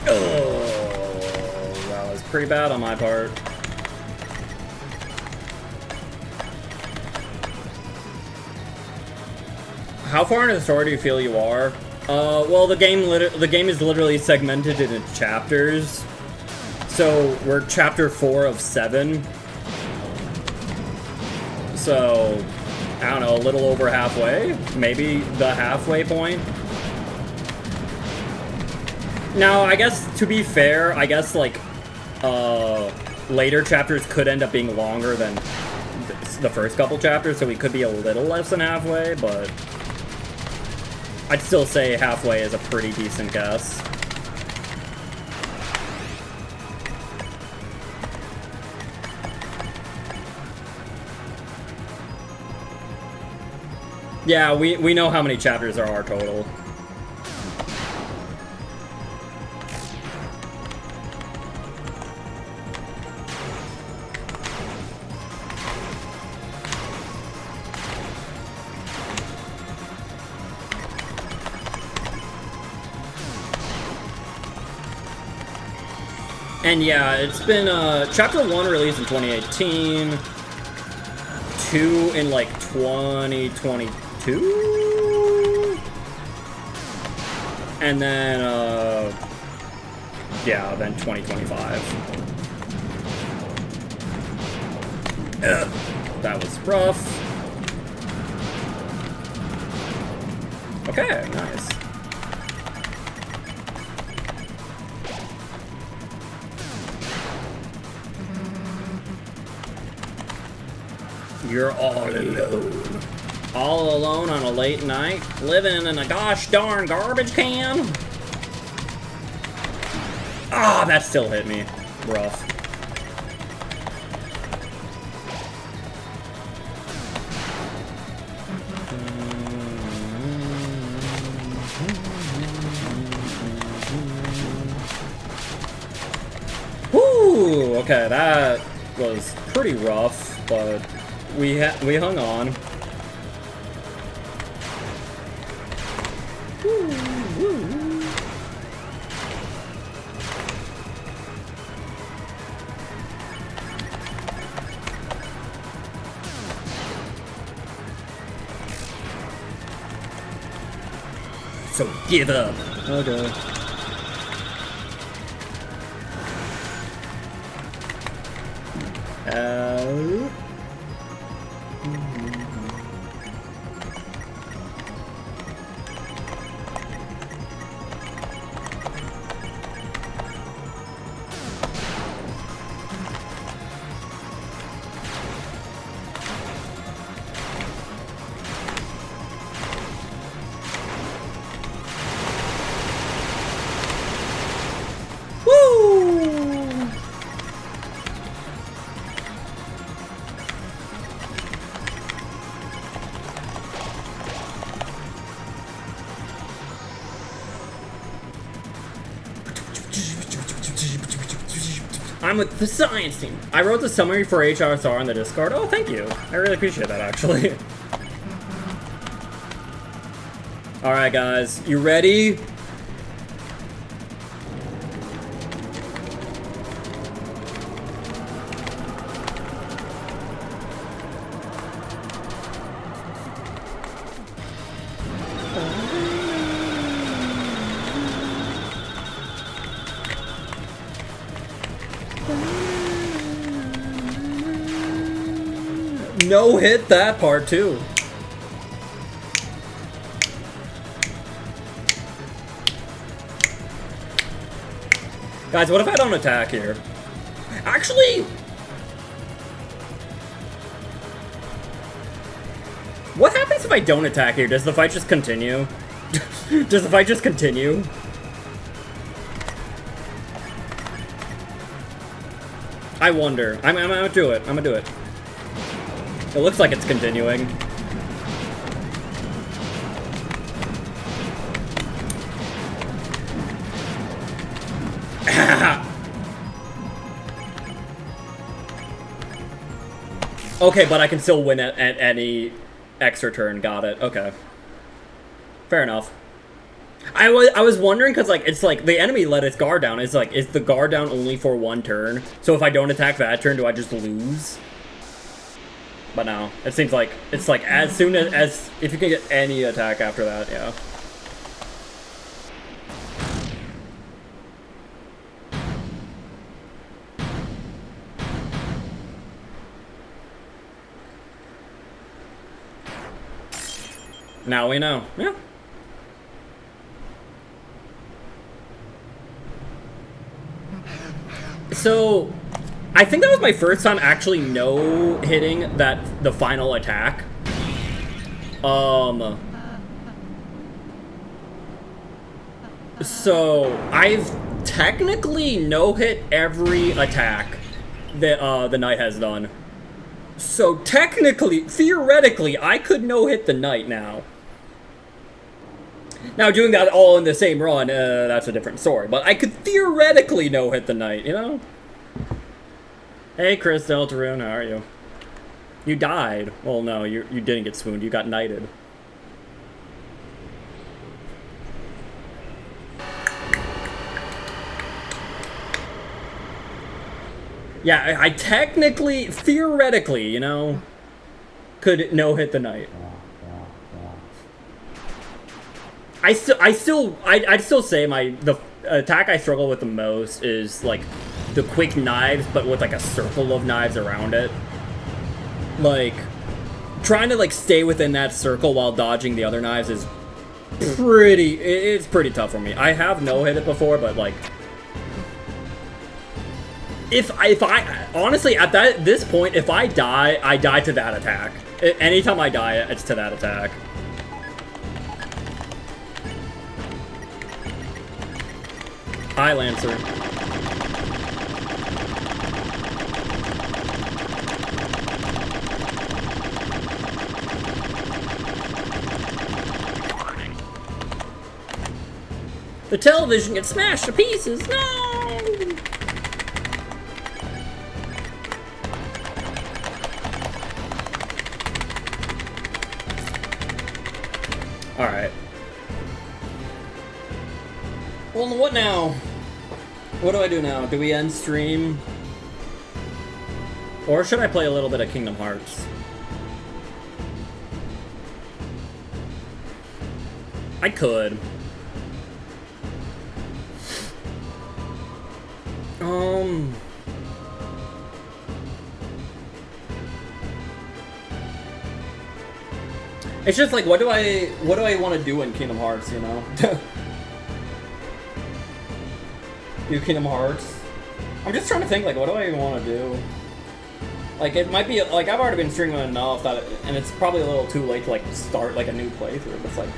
Oh, that was pretty bad on my part. How far into the story do you feel you are? Well, the game is literally segmented into chapters. So we're chapter 4 of 7. So I don't know, a little over halfway, maybe the halfway point. Now, I guess, to be fair, I guess, like, later chapters could end up being longer than the first couple chapters, so we could be a little less than halfway, but I'd still say halfway is a pretty decent guess. Yeah, we know how many chapters there are total. And yeah, it's been, Chapter 1 released in 2018, 2 in, like, 2022? And then, yeah, then 2025. That was rough. Okay, nice. You're all alone. All alone on a late night, living in a gosh darn garbage can. Ah, that still hit me. Rough. Woo! Okay, that was pretty rough, but we hung on. So give up. Okay. I'm with the science team. I wrote the summary for HRSR in the Discord. Oh, thank you. I really appreciate that, actually. Alright, guys. You ready? No hit that part too. Guys, what if I don't attack here? Actually, what happens if I don't attack here? Does the fight just continue? Does the fight just continue? I wonder. I'm gonna do it. I'm gonna do it. It looks like it's continuing. Okay, but I can still win at any extra turn. Got it. Okay. Fair enough. I was wondering because like it's like the enemy let its guard down. It's like, is the guard down only for one turn? So if I don't attack that turn, do I just lose? But no, it seems like it's like as soon as if you can get any attack after that, yeah. Now we know. Yeah. So, I think that was my first time actually no-hitting the final attack. So, I've technically no-hit every attack that the knight has done. So, technically, theoretically, I could no-hit the knight now. Now, doing that all in the same run, that's a different story. But I could theoretically no-hit the knight, you know? Hey, Chris Deltarune, how are you? You died. Well, no, you didn't get swooned. You got knighted. Yeah, I technically, theoretically, you know, could no-hit the knight. I'd still say the attack I struggle with the most is like the quick knives, but with like a circle of knives around it. Like trying to like stay within that circle while dodging the other knives is it's pretty tough for me. I have no hit it before, but like if I honestly at this point, if I die to that attack. Anytime I die, it's to that attack. Hi, Lancer. The television gets smashed to pieces. No! Alright. Well, what now? What do I do now? Do we end stream? Or should I play a little bit of Kingdom Hearts? I could. It's just like, what do I want to do in Kingdom Hearts, you know? Do Kingdom Hearts? I'm just trying to think, like, what do I even want to do? Like, it might be, like, I've already been streaming enough that, and it's probably a little too late to, like, start, like, a new playthrough, but it's like,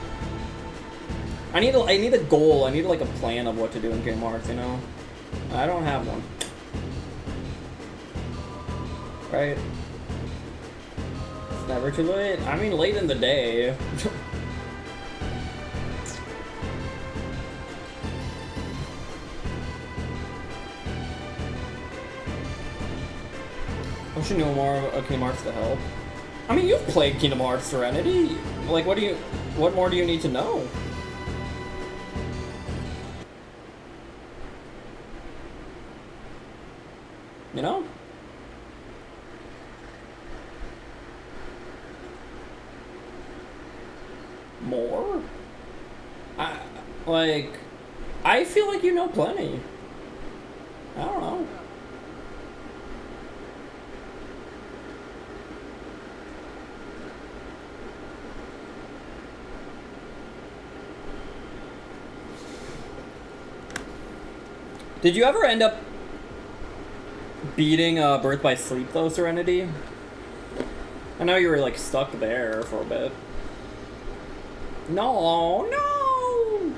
I need a goal, I need, like, a plan of what to do in Kingdom Hearts, you know? I don't have one. Right? It's never too late. I mean, late in the day. I should know more of Kingdom Hearts to help. I mean, you've played Kingdom Hearts Serenity. Like, what more do you need to know? You know? More? I feel like you know plenty. I don't know. Did you ever end up beating Birth by Sleep, though, Serenity? I know you were, like, stuck there for a bit. No, no!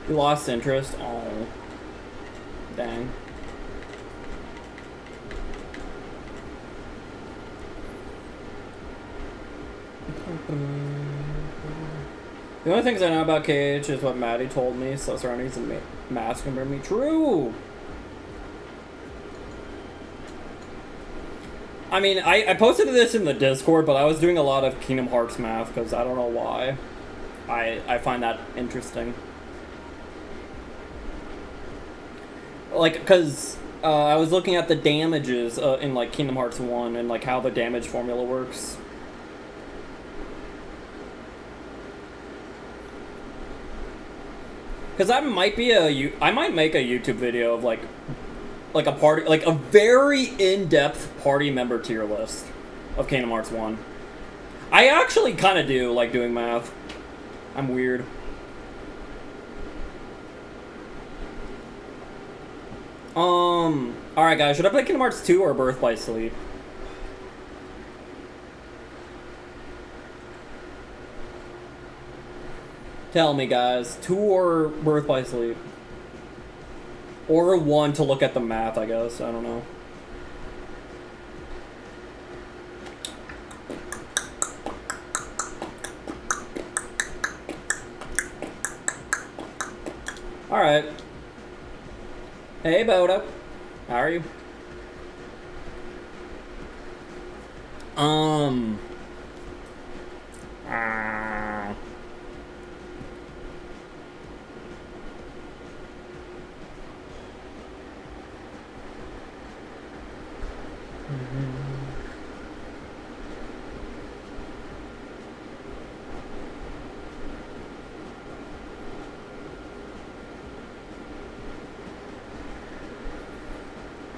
You lost interest? Oh. Dang. The only things I know about KH is what Maddie told me, so Serenity's and mask can bring me true. I mean, I posted this in the Discord, but I was doing a lot of Kingdom Hearts math, because I don't know why. I find that interesting. Like, because I was looking at the damages in, like, Kingdom Hearts 1, and, like, how the damage formula works. Because I might make a YouTube video of like a party, like a very in-depth party member tier list of Kingdom Hearts 1. I actually kind of do like doing math. I'm weird. Alright guys, should I play Kingdom Hearts 2 or Birth by Sleep? Tell me, guys. 2 or Birth by Sleep? Or 1 to look at the math, I guess. I don't know. Alright. Hey, Bodo. How are you?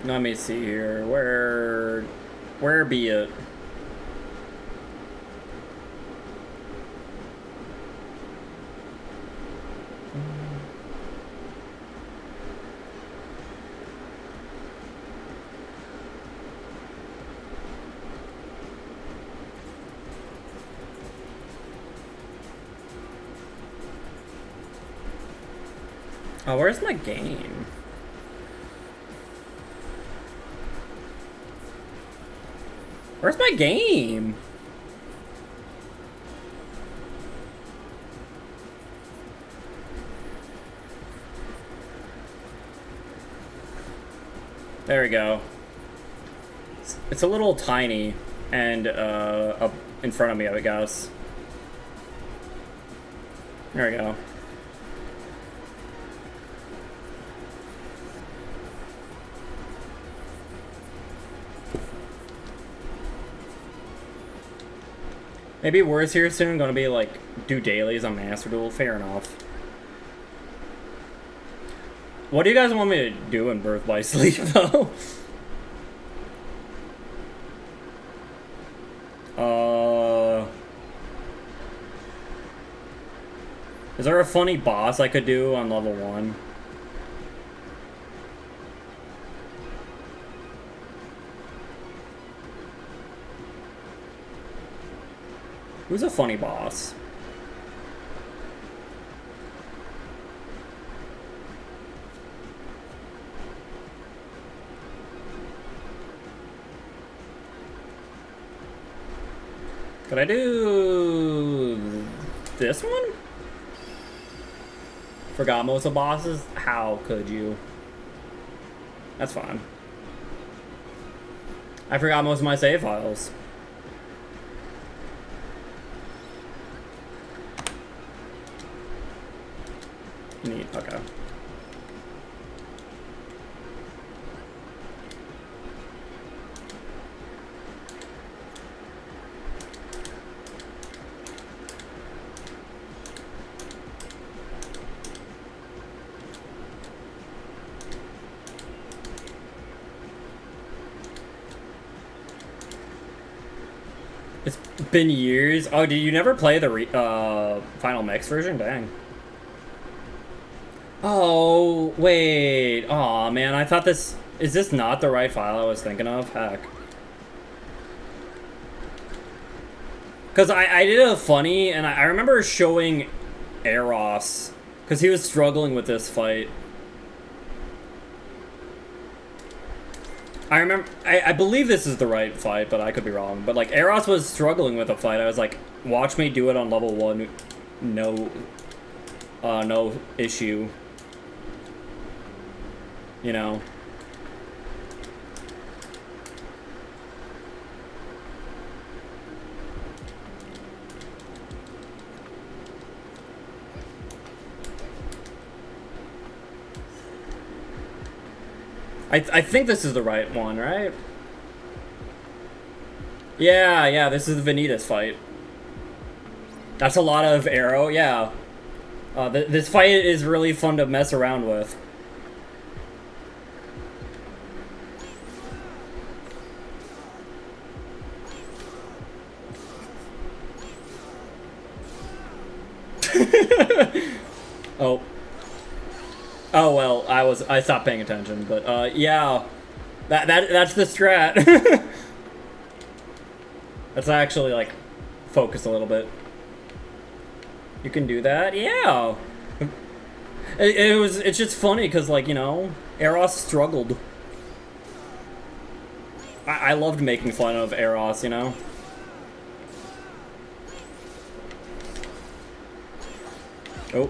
Let me see here. Where be it? Oh, where's my game? Where's my game? There we go. It's a little tiny and up in front of me, I guess. There we go. Maybe Words Here Soon gonna be like do dailies on Master Duel. Fair enough. What do you guys want me to do in Birth by Sleep though? Is there a funny boss I could do on level 1? Who's a funny boss? Could I do this one? Forgot most of the bosses? How could you? That's fine. I forgot most of my save files. Neat, okay. It's been years. Oh, did you never play the Final Mix version? Dang. Oh, wait. Aw, man, I thought this... Is this not the right file I was thinking of? Heck. Because I did a funny, and I remember showing Eros, because he was struggling with this fight. I remember... I believe this is the right fight, but I could be wrong. But, like, Eros was struggling with a fight. I was like, watch me do it on level 1. No... no issue. You know. I think this is the right one, right? Yeah, this is the Vanitas fight. That's a lot of arrow, yeah. This fight is really fun to mess around with. Oh. Oh well, I stopped paying attention, but yeah. That's the strat. Let's actually like focus a little bit. You can do that? Yeah. It's just funny because, like, you know, Eros struggled. I loved making fun of Eros, you know? Oh.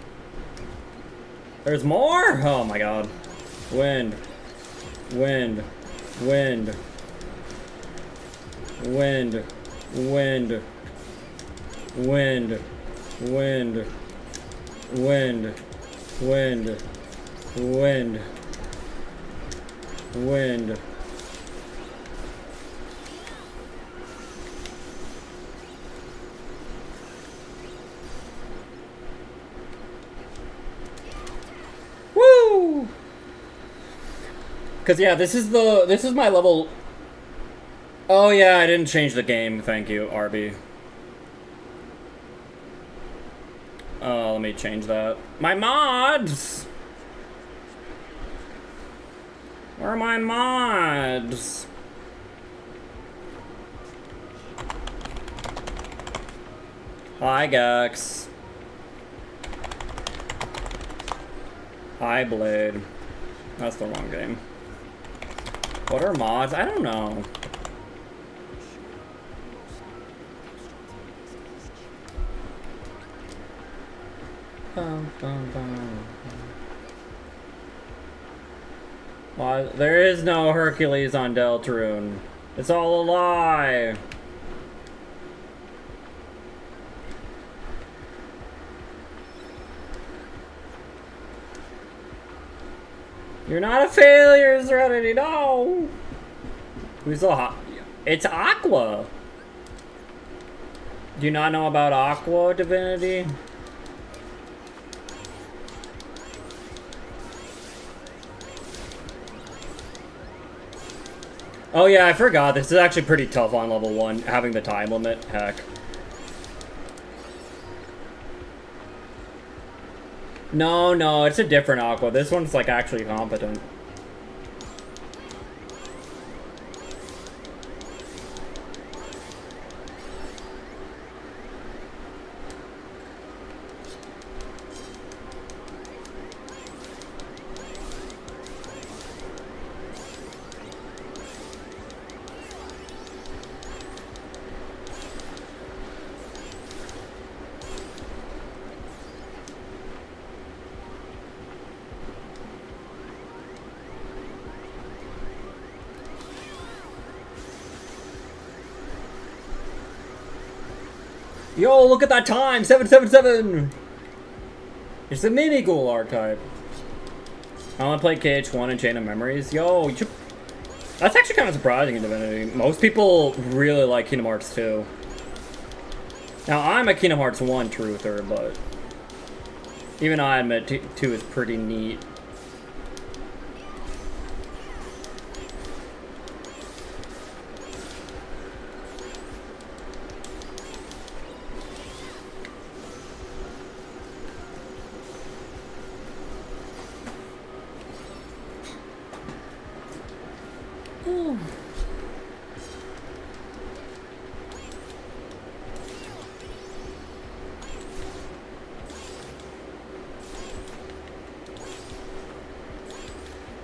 There's more? Oh my god. Wind. Wind. Wind. Wind. Wind. Wind. Wind. Wind. Wind. Wind. Wind. Woo! Cause yeah, this is my level. Oh yeah, I didn't change the game. Thank you, RB. Let me change that. My mods! Where are my mods? Hi, Gex. Hi, Blade. That's the wrong game. What are mods? I don't know. Why, there is no Hercules on Deltarune. It's all a lie. You're not a failure, Serenity. No. Who's the hot? It's Aqua. Do you not know about Aqua, Divinity? Oh yeah, I forgot. This is actually pretty tough on level 1, having the time limit. Heck. No, it's a different Aqua. This one's like actually competent. Yo, look at that time! 777! It's the mini ghoul archetype. I want to play KH1 and Chain of Memories. Yo, that's actually kind of surprising in Divinity. Most people really like Kingdom Hearts 2. Now, I'm a Kingdom Hearts 1 truther, but even I admit 2 is pretty neat.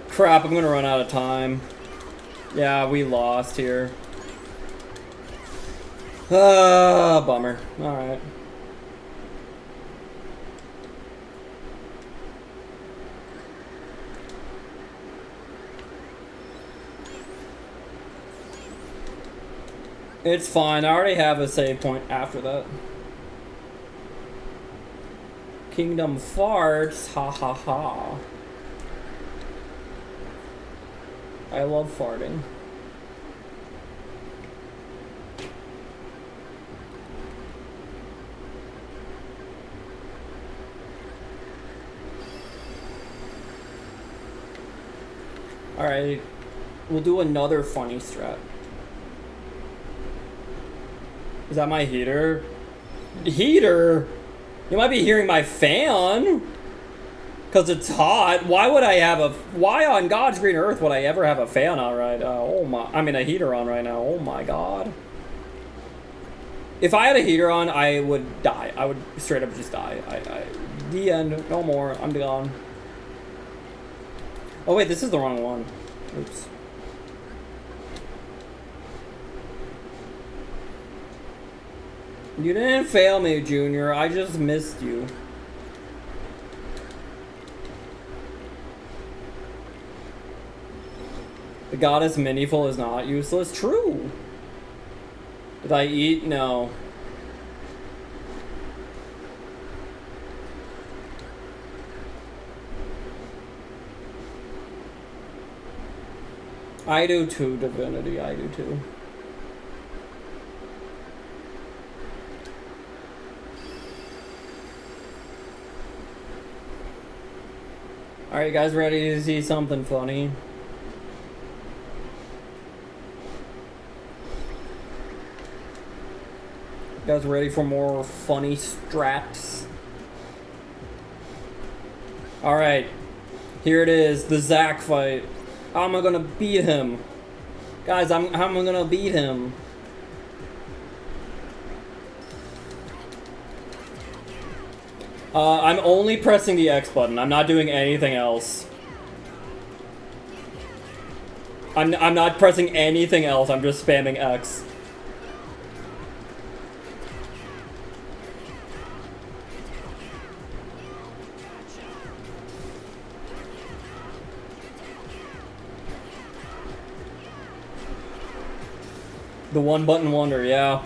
Crap, I'm gonna run out of time. Yeah, we lost here. Ah, bummer. Alright. It's fine, I already have a save point after that. Kingdom farts, ha ha ha. I love farting. Alright, we'll do another funny strat. Is that my heater? Heater? You might be hearing my fan. Because it's hot. Why would I have a... Why on God's green earth would I ever have a fan on right now? Oh my... I mean, a heater on right now. Oh my god. If I had a heater on, I would die. I would straight up just die. The end. No more. I'm gone. Oh wait, this is the wrong one. Oops. You didn't fail me, Junior. I just missed you. The goddess Miniful is not useless. True. Did I eat? No. I do too, Divinity. I do too. Are you guys ready to see something funny? You guys ready for more funny strats? Alright. Here it is, the Zack fight. How am I gonna beat him? Guys, how am I gonna beat him? I'm only pressing the X button. I'm not doing anything else. I'm not pressing anything else. I'm just spamming X. The one button wonder, yeah.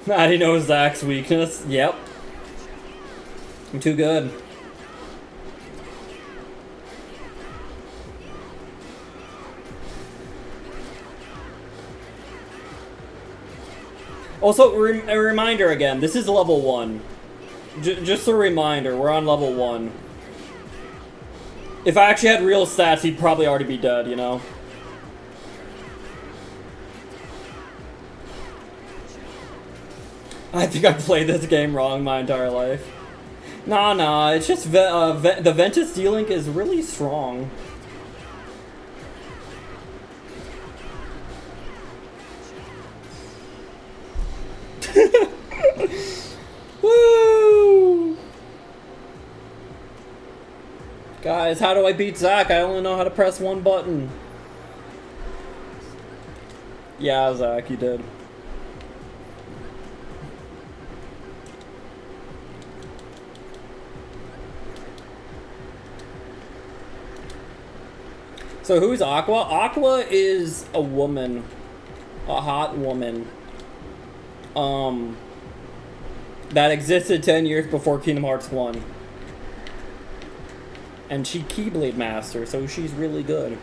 I didn't know Zack's weakness. Yep. I'm too good. Also, a reminder again, this is level 1. Just a reminder, we're on level 1. If I actually had real stats, he'd probably already be dead, you know? I think I played this game wrong my entire life. Nah, it's just the Ventus D-Link is really strong. Woo! Guys, how do I beat Zack? I only know how to press one button. Yeah, Zack, you did. So who's Aqua? Aqua is a woman. A hot woman. That existed 10 years before Kingdom Hearts 1. And she Keyblade Master, so she's really good.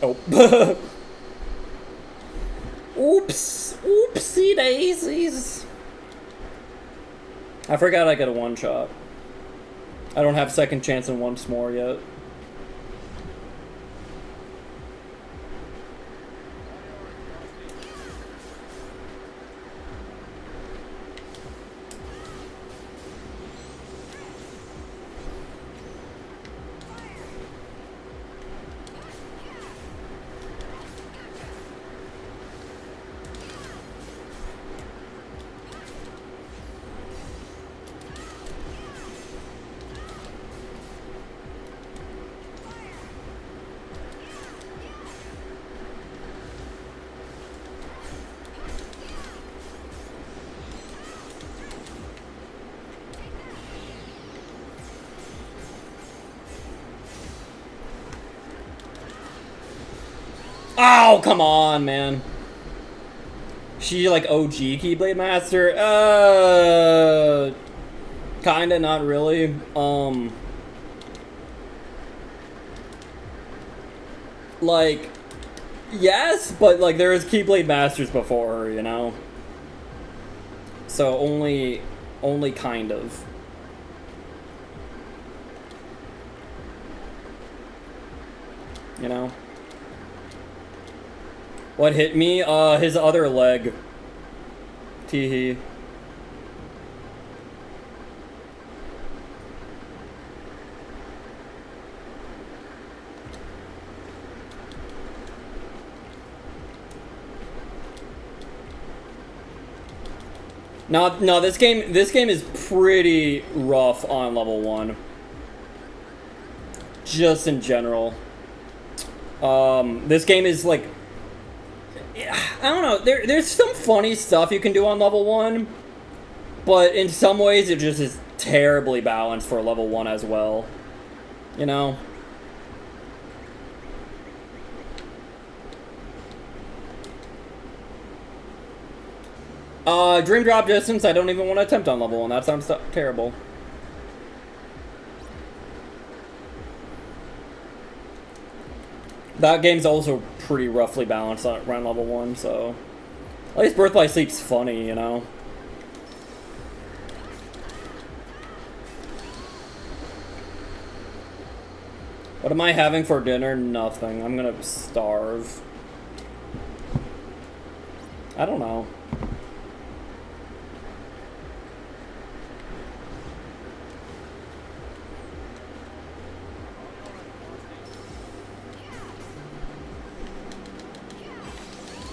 Oh. Oops. Oopsie daisies. I forgot I got a one-shot. I don't have second chance and once more yet. Oh, come on, man. She like OG Keyblade Master? Kinda, not really. Like, yes, but like there was Keyblade Masters before her, you know? So only kind of. You know? What hit me? His other leg. Teehee. No, this game is pretty rough on level 1. Just in general. This game is like, I don't know, there's some funny stuff you can do on level 1, but in some ways it just is terribly balanced for level 1 as well. You know? Dream drop distance, I don't even want to attempt on level 1. That sounds terrible. That game's also pretty roughly balanced around level 1, so... At least Birth by Sleep's funny, you know? What am I having for dinner? Nothing. I'm gonna starve. I don't know.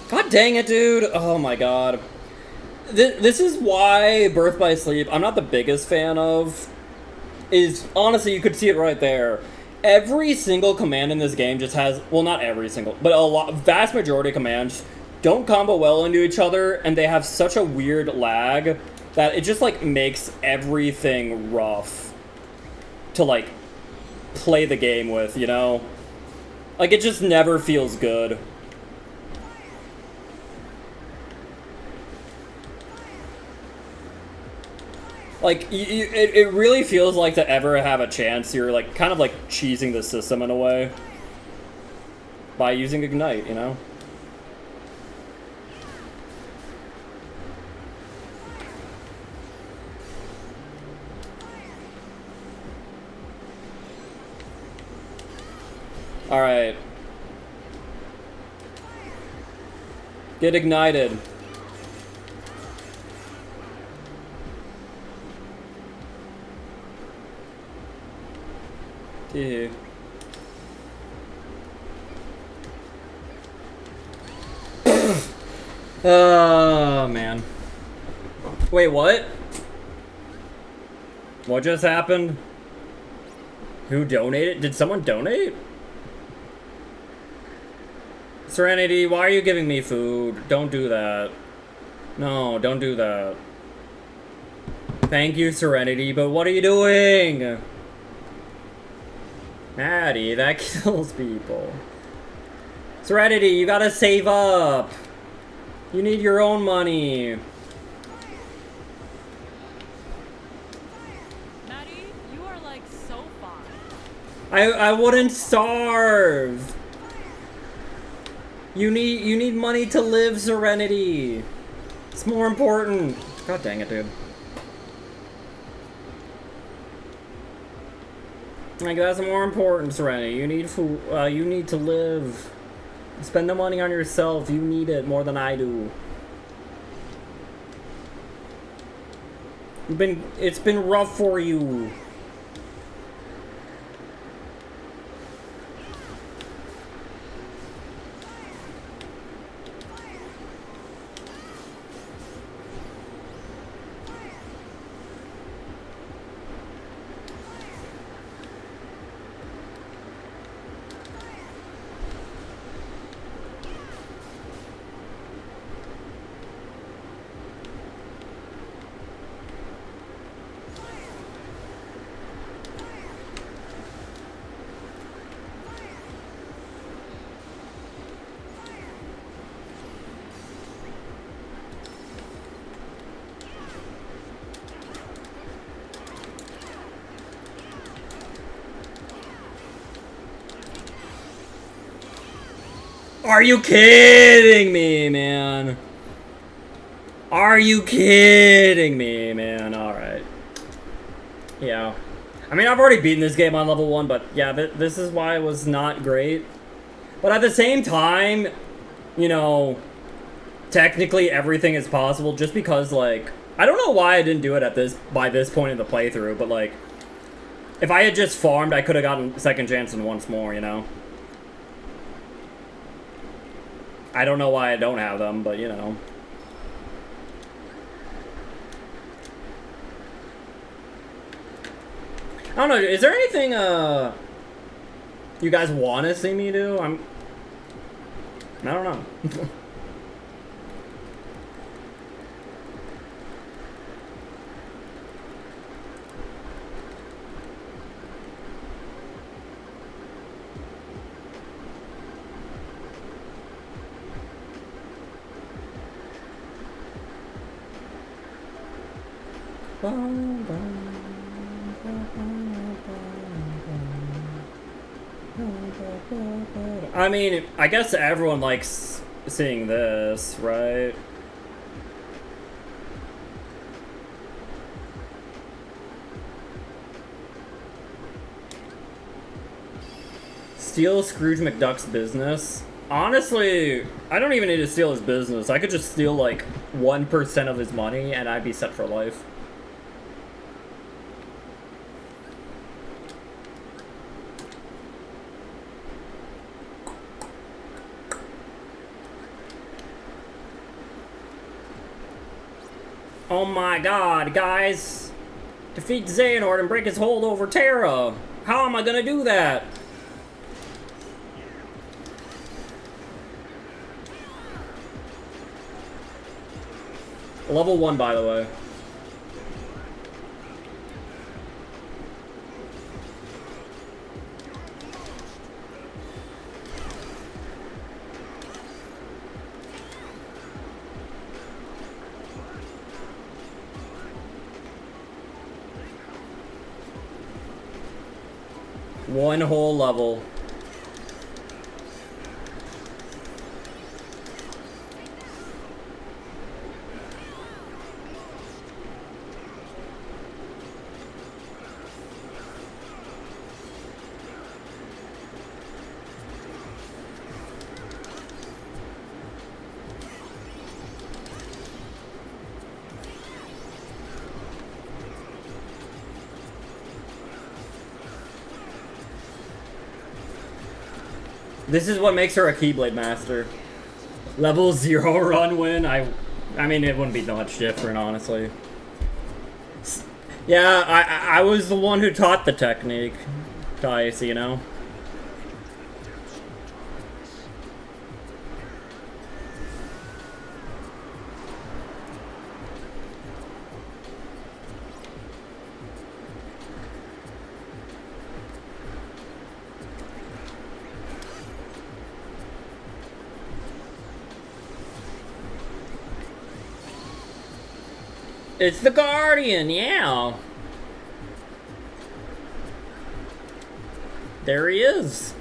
God dang it, dude. Oh my god. This is why Birth by Sleep, I'm not the biggest fan of. Is, honestly, you could see it right there. Every single command in this game just has, well, not every single, but vast majority of commands don't combo well into each other, and they have such a weird lag that it just, like, makes everything rough to, like, play the game with, you know? Like, it just never feels good. Like, it really feels like to ever have a chance, you're, like, kind of, like, cheesing the system in a way. By using Ignite, you know? Alright. Get ignited. Yeah. Oh, man. Wait, what? What just happened? Who donated? Did someone donate? Serenity, why are you giving me food? Don't do that. No, don't do that. Thank you, Serenity, but what are you doing? Maddie, that kills people. Serenity, you gotta save up. You need your own money. Maddie, you are like so fine. I wouldn't starve. You need money to live, Serenity. It's more important. God dang it, dude. Like, that's more important, Serenity. You need food. You need to live. Spend the money on yourself. You need it more than I do. It's been rough for you. Are you kidding me, man? Are you kidding me, man? Alright. Yeah. I mean, I've already beaten this game on level 1, but yeah, this is why it was not great. But at the same time, you know, technically everything is possible just because, like, I don't know why I didn't do it by this point in the playthrough, but, like, if I had just farmed, I could have gotten second chance and once more, you know? I don't know why I don't have them, but, you know. I don't know. Is there anything you guys want to see me do? I don't know. I mean, I guess everyone likes seeing this, right? Steal Scrooge McDuck's business? Honestly, I don't even need to steal his business. I could just steal like 1% of his money and I'd be set for life. Oh my god, guys! Defeat Xehanort and break his hold over Terra! How am I gonna do that? Level 1, by the way. One whole level. This is what makes her a Keyblade Master. Level 0 run win, I mean, it wouldn't be much different, honestly. Yeah, I was the one who taught the technique to Ice, you know? It's the Guardian, yeah. There he is.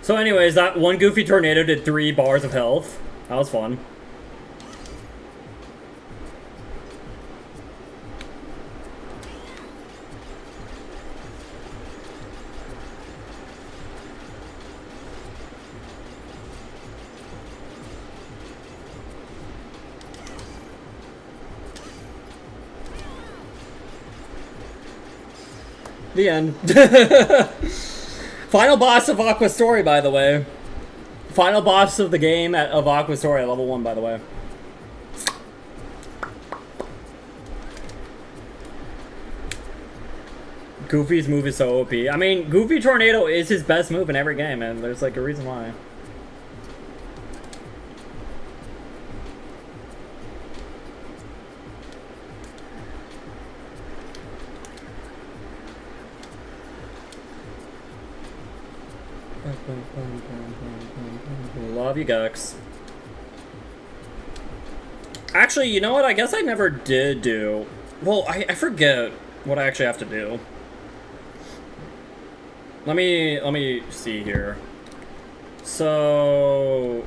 So anyways, that one Goofy Tornado did 3 bars of health. That was fun. The end. Final boss of Aqua Story, by the way. Final boss of the game of Aqua Story at level 1, by the way. Goofy's move is so OP. I mean, Goofy Tornado is his best move in every game, and there's like a reason why. Love you, Gux. Actually, you know what? I guess I never did do. Well, I forget what I actually have to do. Let me see here. So...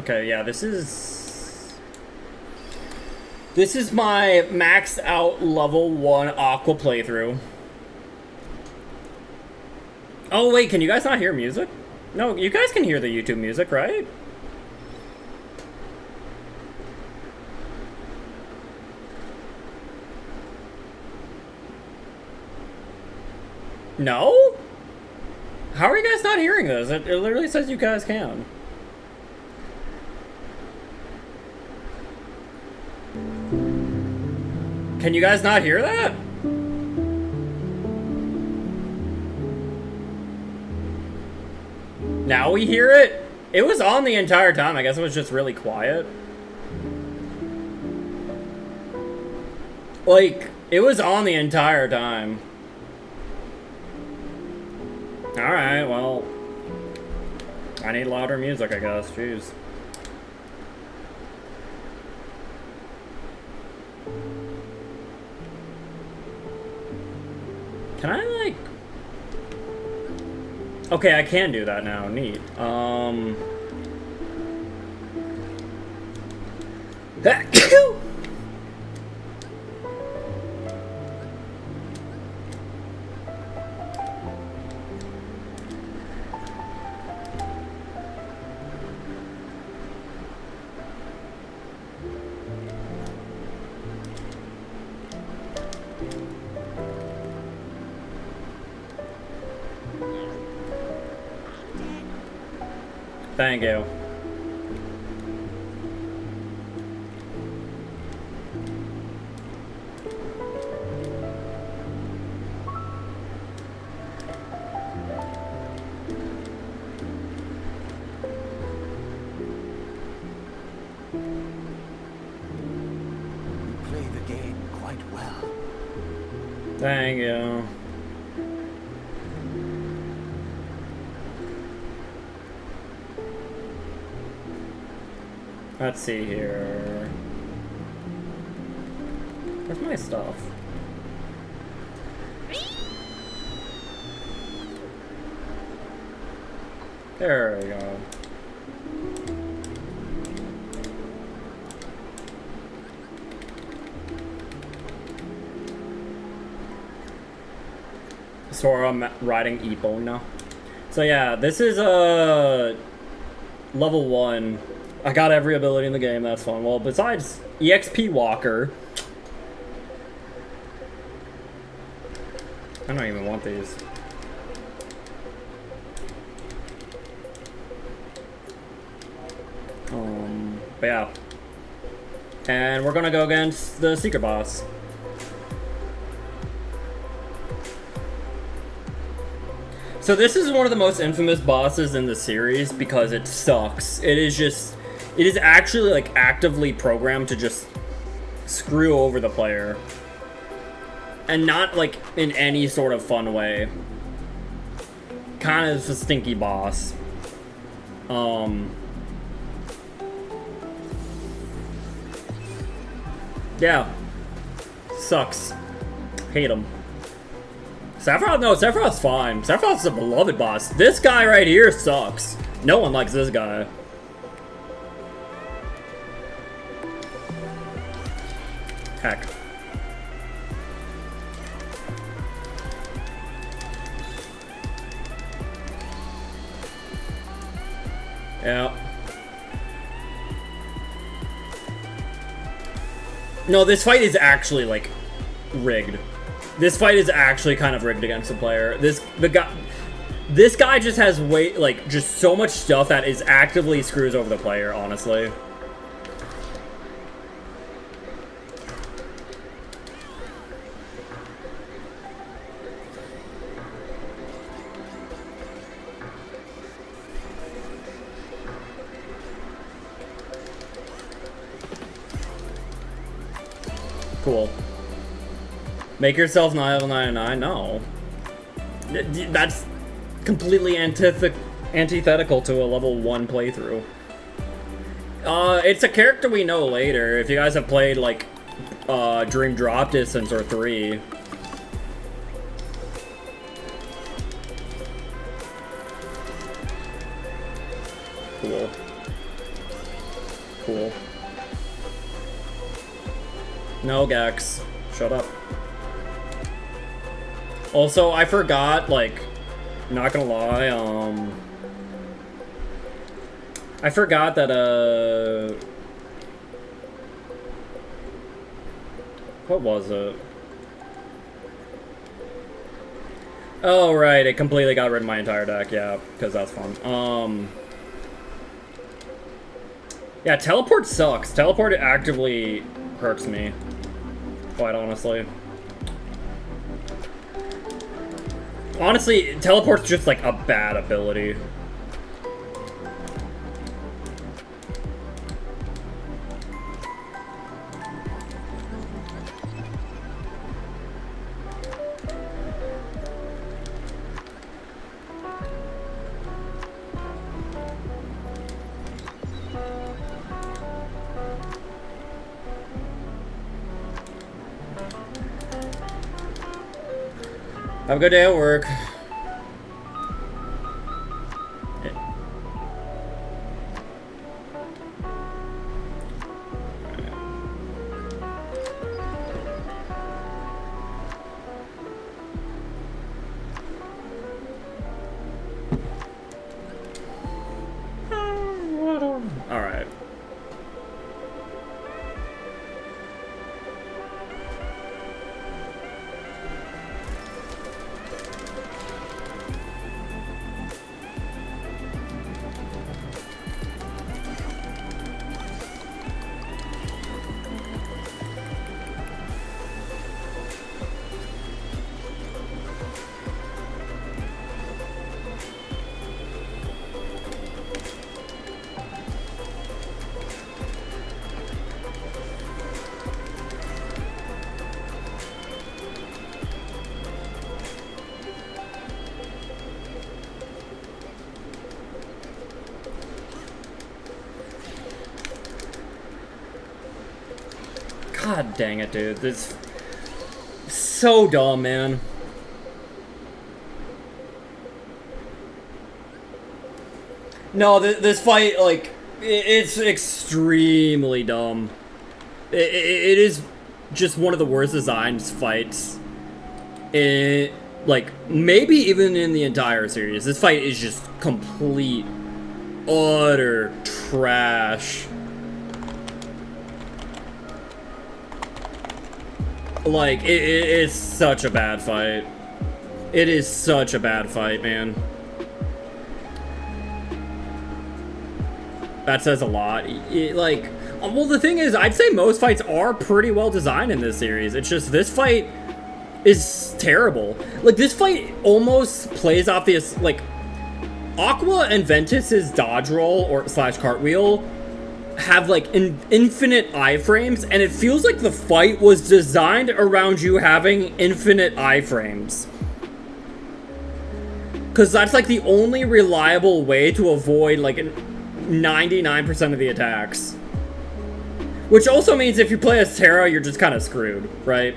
Okay, yeah, this is my maxed out level 1 Aqua playthrough. Oh wait, can you guys not hear music? No, you guys can hear the YouTube music, right? No? How are you guys not hearing this? It literally says you guys can. Can you guys not hear that? Now we hear it? It was on the entire time. I guess it was just really quiet. Like, it was on the entire time. Alright, well, I need louder music, I guess. Jeez. Can I, like... Okay, I can do that now. Neat. Thank you. You play the game quite well. Thank you. Let's see here. Where's my stuff? There we go. So I'm riding Epo now. So yeah, this is level 1. I got every ability in the game, that's fun. Well, besides EXP Walker, I don't even want these. But yeah. And we're gonna go against the secret boss. So this is one of the most infamous bosses in the series because it sucks. It is actually like actively programmed to just screw over the player. And not like in any sort of fun way. Kind of a stinky boss. Yeah. Sucks. Hate him. Sephiroth? No, Sephiroth's fine. Sephiroth's a beloved boss. This guy right here sucks. No one likes this guy. Heck. Yeah. No, this fight is actually, like, rigged. This fight is actually kind of rigged against the player. This guy just has just so much stuff that is actively screws over the player, honestly. Cool. Make yourself level 99? No. That's completely antithetical to a level 1 playthrough. It's a character we know later. If you guys have played, like, Dream Drop Distance or 3. Cool. No, Gex. Shut up. Also, I forgot, like, not gonna lie, I forgot that, what was it? Oh, right, it completely got rid of my entire deck, yeah, because that's fun. Yeah, teleport sucks. Teleport actively hurts me, quite honestly. Honestly, teleport's just like a bad ability. Have a good day at work. All right. God dang it, dude. This is so dumb, man. No, this fight, like, it's extremely dumb. It is just one of the worst designed fights. Like, maybe even in the entire series. This fight is just complete, utter trash. Like, it's such a bad fight. It is such a bad fight, man. That says a lot. Like, well, the thing is, I'd say most fights are pretty well designed in this series. It's just this fight is terrible. Like, this fight almost plays off this, like, Aqua and Ventus's dodge roll or slash cartwheel have like infinite iframes, and it feels like the fight was designed around you having infinite iframes. Because that's like the only reliable way to avoid like 99% of the attacks. Which also means if you play as Terra, you're just kind of screwed, right?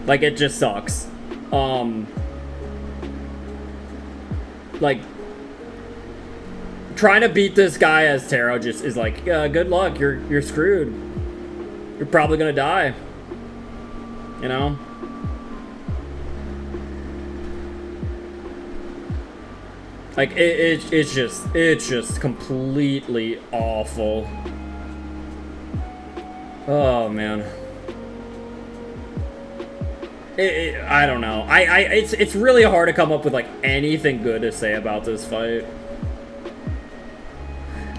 Like, it just sucks. Like, trying to beat this guy as Terra just is like, good luck, you're screwed. You're probably gonna die. You know? Like, it's just completely awful. Oh, man. I don't know. It's really hard to come up with, like, anything good to say about this fight.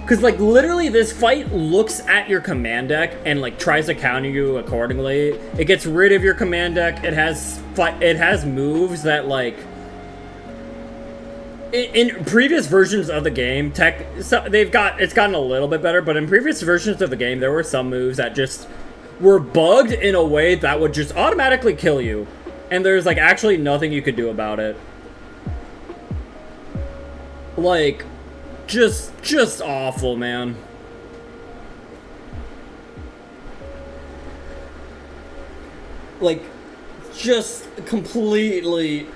Because, like, literally this fight looks at your command deck and, like, tries to counter you accordingly. It gets rid of your command deck. It has moves that, like, in previous versions of the game, it's gotten a little bit better, but in previous versions of the game, there were some moves that just were bugged in a way that would just automatically kill you. And there's, like, actually nothing you could do about it. Like, just awful, man. Like, just completely,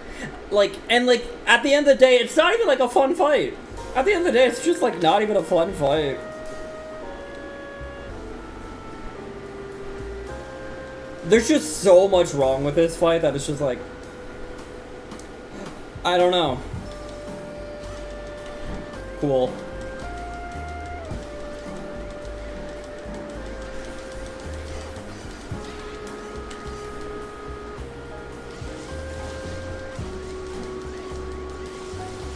like, and like, at the end of the day, it's not even like a fun fight. At the end of the day, it's just like not even a fun fight. There's just so much wrong with this fight that it's just like, I don't know. Cool.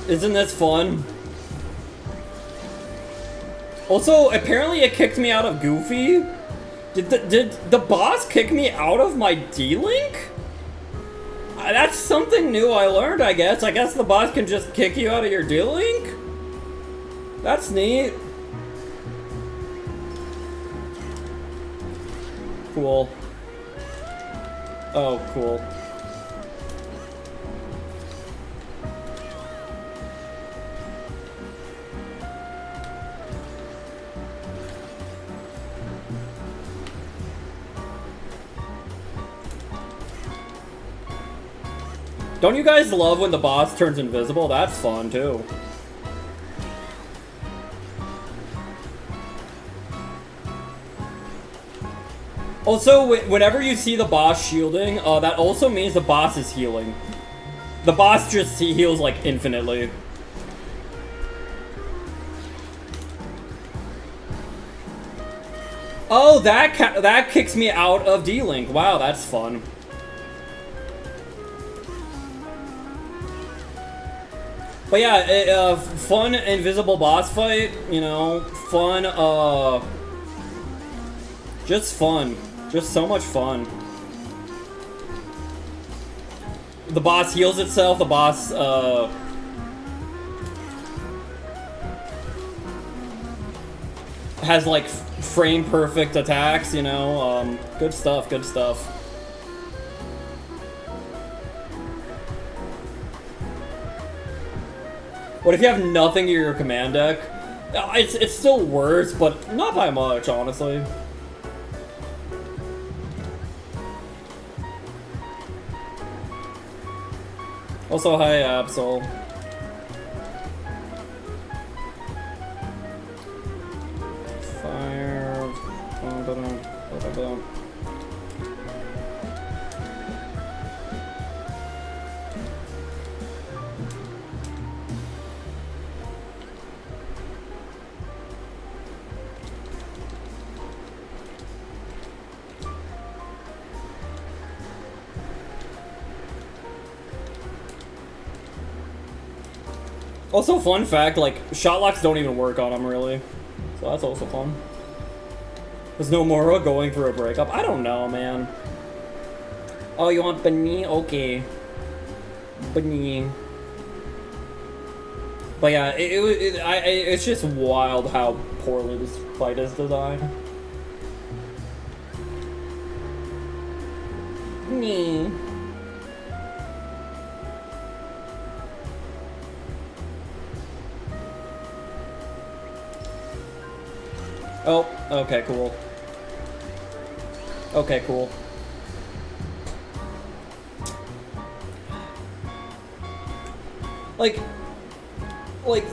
Isn't this fun? Also, apparently it kicked me out of Goofy. Did the boss kick me out of my D-Link? That's something new I learned, I guess. I guess the boss can just kick you out of your D-Link? That's neat. Cool. Oh, cool. Don't you guys love when the boss turns invisible? That's fun, too. Also, whenever you see the boss shielding, that also means the boss is healing. The boss just heals, like, infinitely. Oh, that kicks me out of D-Link. Wow, that's fun. But yeah, fun invisible boss fight, you know, fun, just fun. Just so much fun. The boss heals itself, the boss, has, like, frame-perfect attacks, you know, good stuff, good stuff. What if you have nothing in your command deck? It's still worse, but not by much, honestly. Also, hi, Absol. Fire. Also, fun fact, like, shot locks don't even work on him, really. So that's also fun. Is Nomura going through a breakup? I don't know, man. Oh, you want Bunny? Okay. Bunny. But yeah, it's just wild how poorly this fight is designed. Nee. Oh, okay, cool. Okay, cool. Like,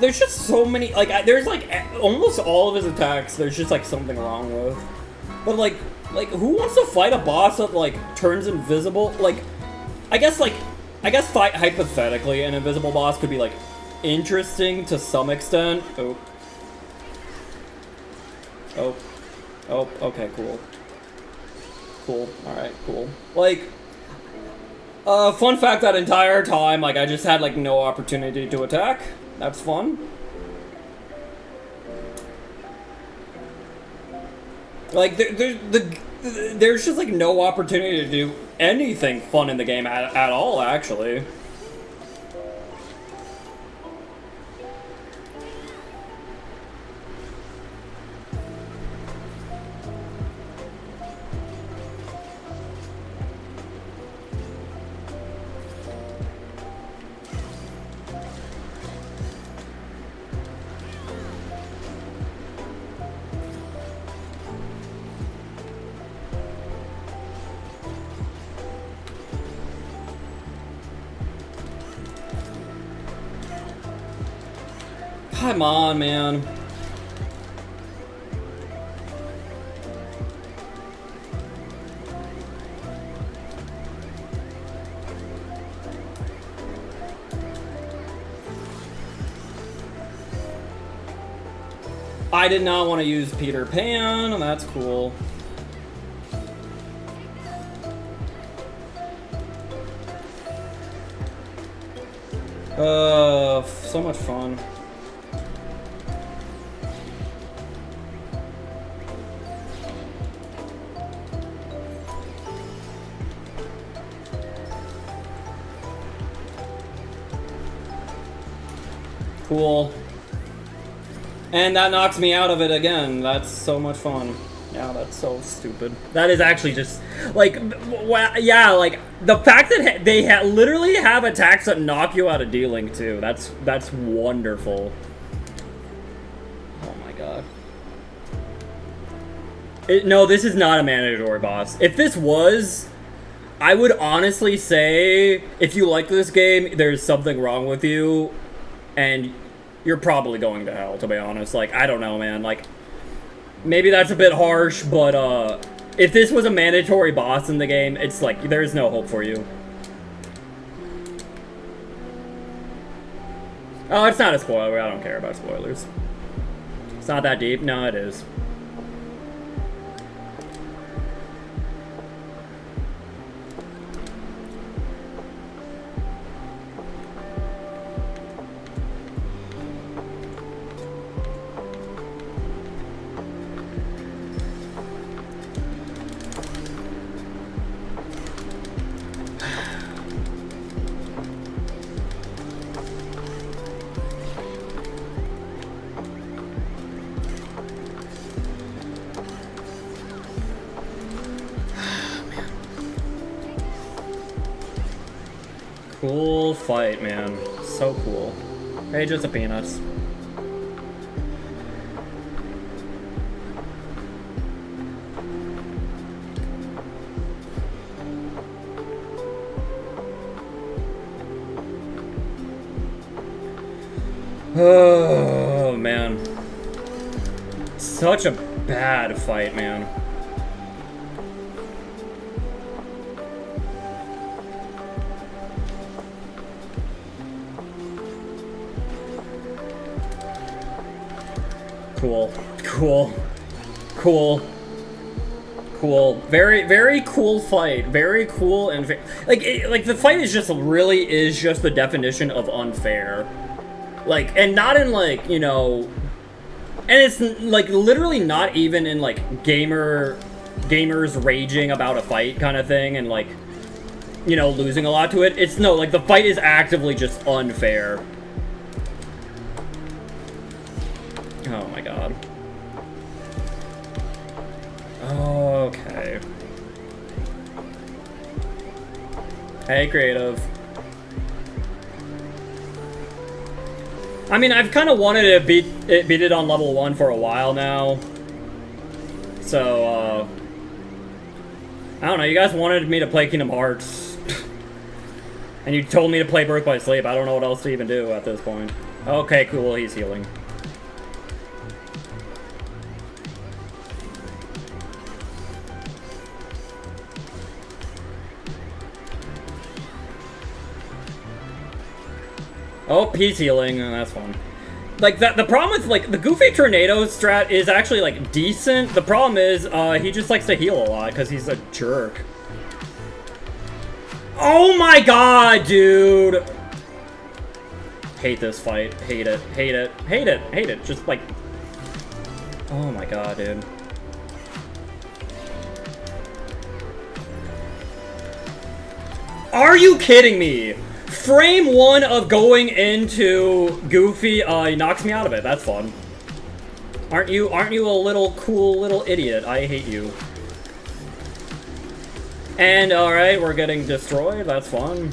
there's just so many, like, there's, like, almost all of his attacks, there's just, like, something wrong with. But, like, who wants to fight a boss that, like, turns invisible? Like, I guess hypothetically, an invisible boss could be, like, interesting to some extent. Oh. Oh. Oh, okay, cool. Cool, alright, cool. Like, fun fact, that entire time, like, I just had, like, no opportunity to attack. That's fun. Like, there's just, like, no opportunity to do anything fun in the game at all, actually. Come on, man. I did not want to use Peter Pan, and that's cool. So much fun. Cool. And that knocks me out of it again. That's so much fun. Yeah, that's so stupid. That is actually just, like, yeah, like, the fact that they literally have attacks that knock you out of dealing, too. That's wonderful. Oh my god. No, this is not a mandatory boss. If this was, I would honestly say, if you like this game, there's something wrong with you, and you're probably going to hell, to be honest. Like, I don't know, man. Like, maybe that's a bit harsh, but, if this was a mandatory boss in the game, it's like, there's no hope for you. Oh, it's not a spoiler. I don't care about spoilers. It's not that deep. No, it is. Cool fight, man. So cool. Hey, just a peanuts. Oh, man. Such a bad fight, man. Cool. Cool. Cool. Cool. Very, very cool fight. Very cool and like the fight is just really is just the definition of unfair. Like, and not in like, you know, and it's like literally not even in like gamers raging about a fight kind of thing and like, you know, losing a lot to it. It's no, like the fight is actively just unfair. Oh my god. Okay. Hey, creative. I mean, I've kind of wanted to beat it on level 1 for a while now. So, I don't know, you guys wanted me to play Kingdom Hearts. And you told me to play Birth by Sleep. I don't know what else to even do at this point. Okay, cool, he's healing. Oh, he's healing, and that's fun. Like, the problem with, like, the Goofy Tornado strat is actually, like, decent. The problem is, he just likes to heal a lot, because he's a jerk. Oh my god, dude! Hate this fight. Hate it. Hate it. Hate it. Hate it. Just, like... Oh my god, dude. Are you kidding me? Frame 1 of going into Goofy, he knocks me out of it. That's fun. Aren't you a little cool little idiot? I hate you. And alright, we're getting destroyed. That's fun.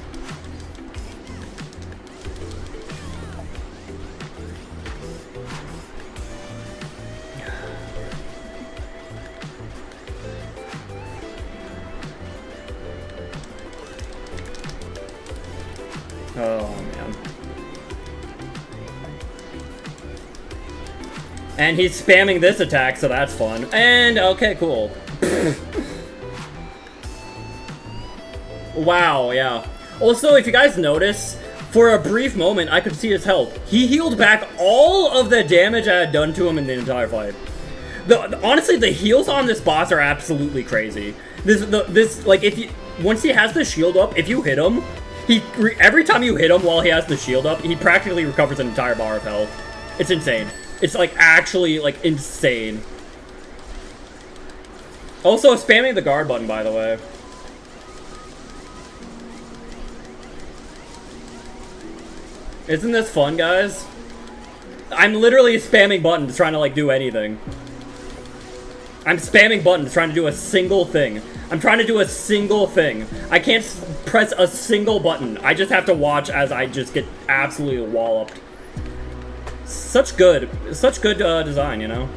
Oh, man. And he's spamming this attack, so that's fun. And, okay, cool. Wow, yeah. Also, if you guys notice, For a brief moment, I could see his health. He healed back all of the damage I had done to him in the entire fight. Honestly, the heals on this boss are absolutely crazy. Like, once he has the shield up, if you hit him, every time you hit him while he has the shield up, he practically recovers an entire bar of health. It's insane. It's, like, actually, like, insane. Also, spamming the guard button, by the way. Isn't this fun, guys? I'm literally spamming buttons trying to, like, do anything. I'm spamming buttons trying to do a single thing. I'm trying to do a single thing. I can't press a single button. I just have to watch as I just get absolutely walloped. Such good design, you know?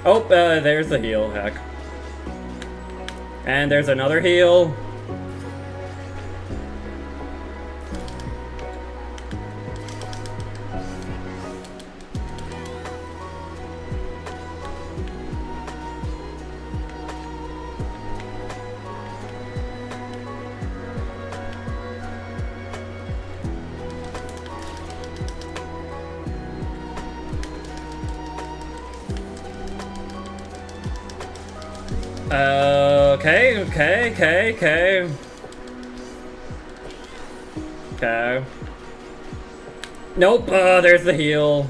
Oh, there's the heal, heck. And there's another heal. Okay. Nope, there's the heal.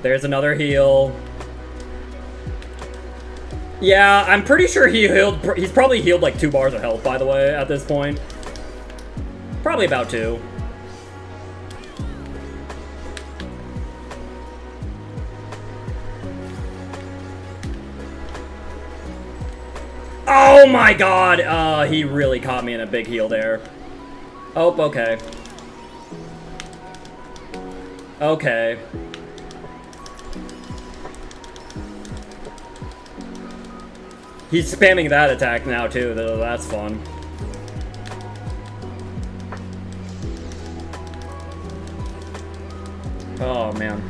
There's another heal. Yeah, I'm pretty sure he's probably healed like 2 bars of health, by the way, at this point. Probably about 2. Oh my god! He really caught me in a big heal there. Oh, okay. Okay. He's spamming that attack now, too, though. That's fun. Oh, man.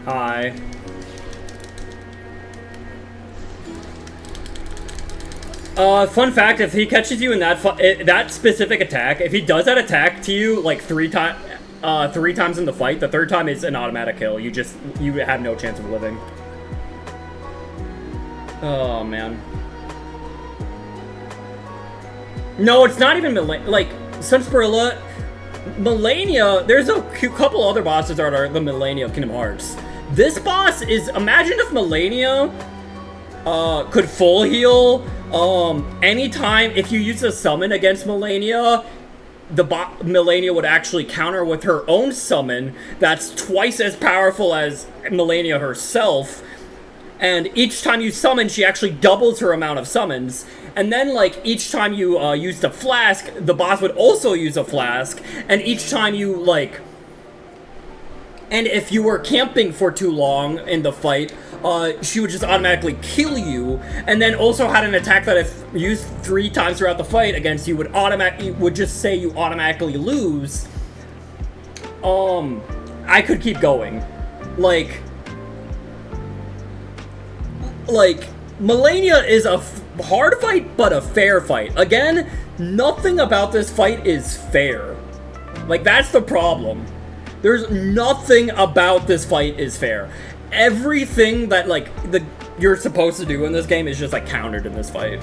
Hi. Fun fact, if he catches you in that specific attack, if he does that attack to you, like, 3 times in the fight, the 3rd time is an automatic kill. You have no chance of living. Oh, man. No, it's not even like, Sunsperilla, Melania, there's a couple other bosses that are the Melania of Kingdom Hearts. This boss is, imagine if Melania could full heal. Anytime if you use a summon against Melania, Melania would actually counter with her own summon that's twice as powerful as Melania herself. And each time you summon, she actually doubles her amount of summons. And then, like, each time you used a flask, the boss would also use a flask. And each time you, like... And if you were camping for too long in the fight, she would just automatically kill you. And then also had an attack that if used 3 times throughout the fight against you would just say you automatically lose. I could keep going. Like, Melania is a hard fight, but a fair fight. Again, nothing about this fight is fair. Like, that's the problem. There's nothing about this fight is fair. Everything that, like, you're supposed to do in this game is just, like, countered in this fight.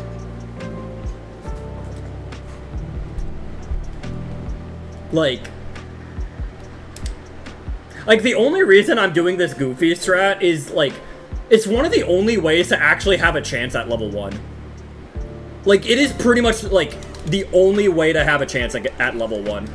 Like, the only reason I'm doing this goofy strat is, like, it's one of the only ways to actually have a chance at level 1. Like, it is pretty much, like, the only way to have a chance at level 1.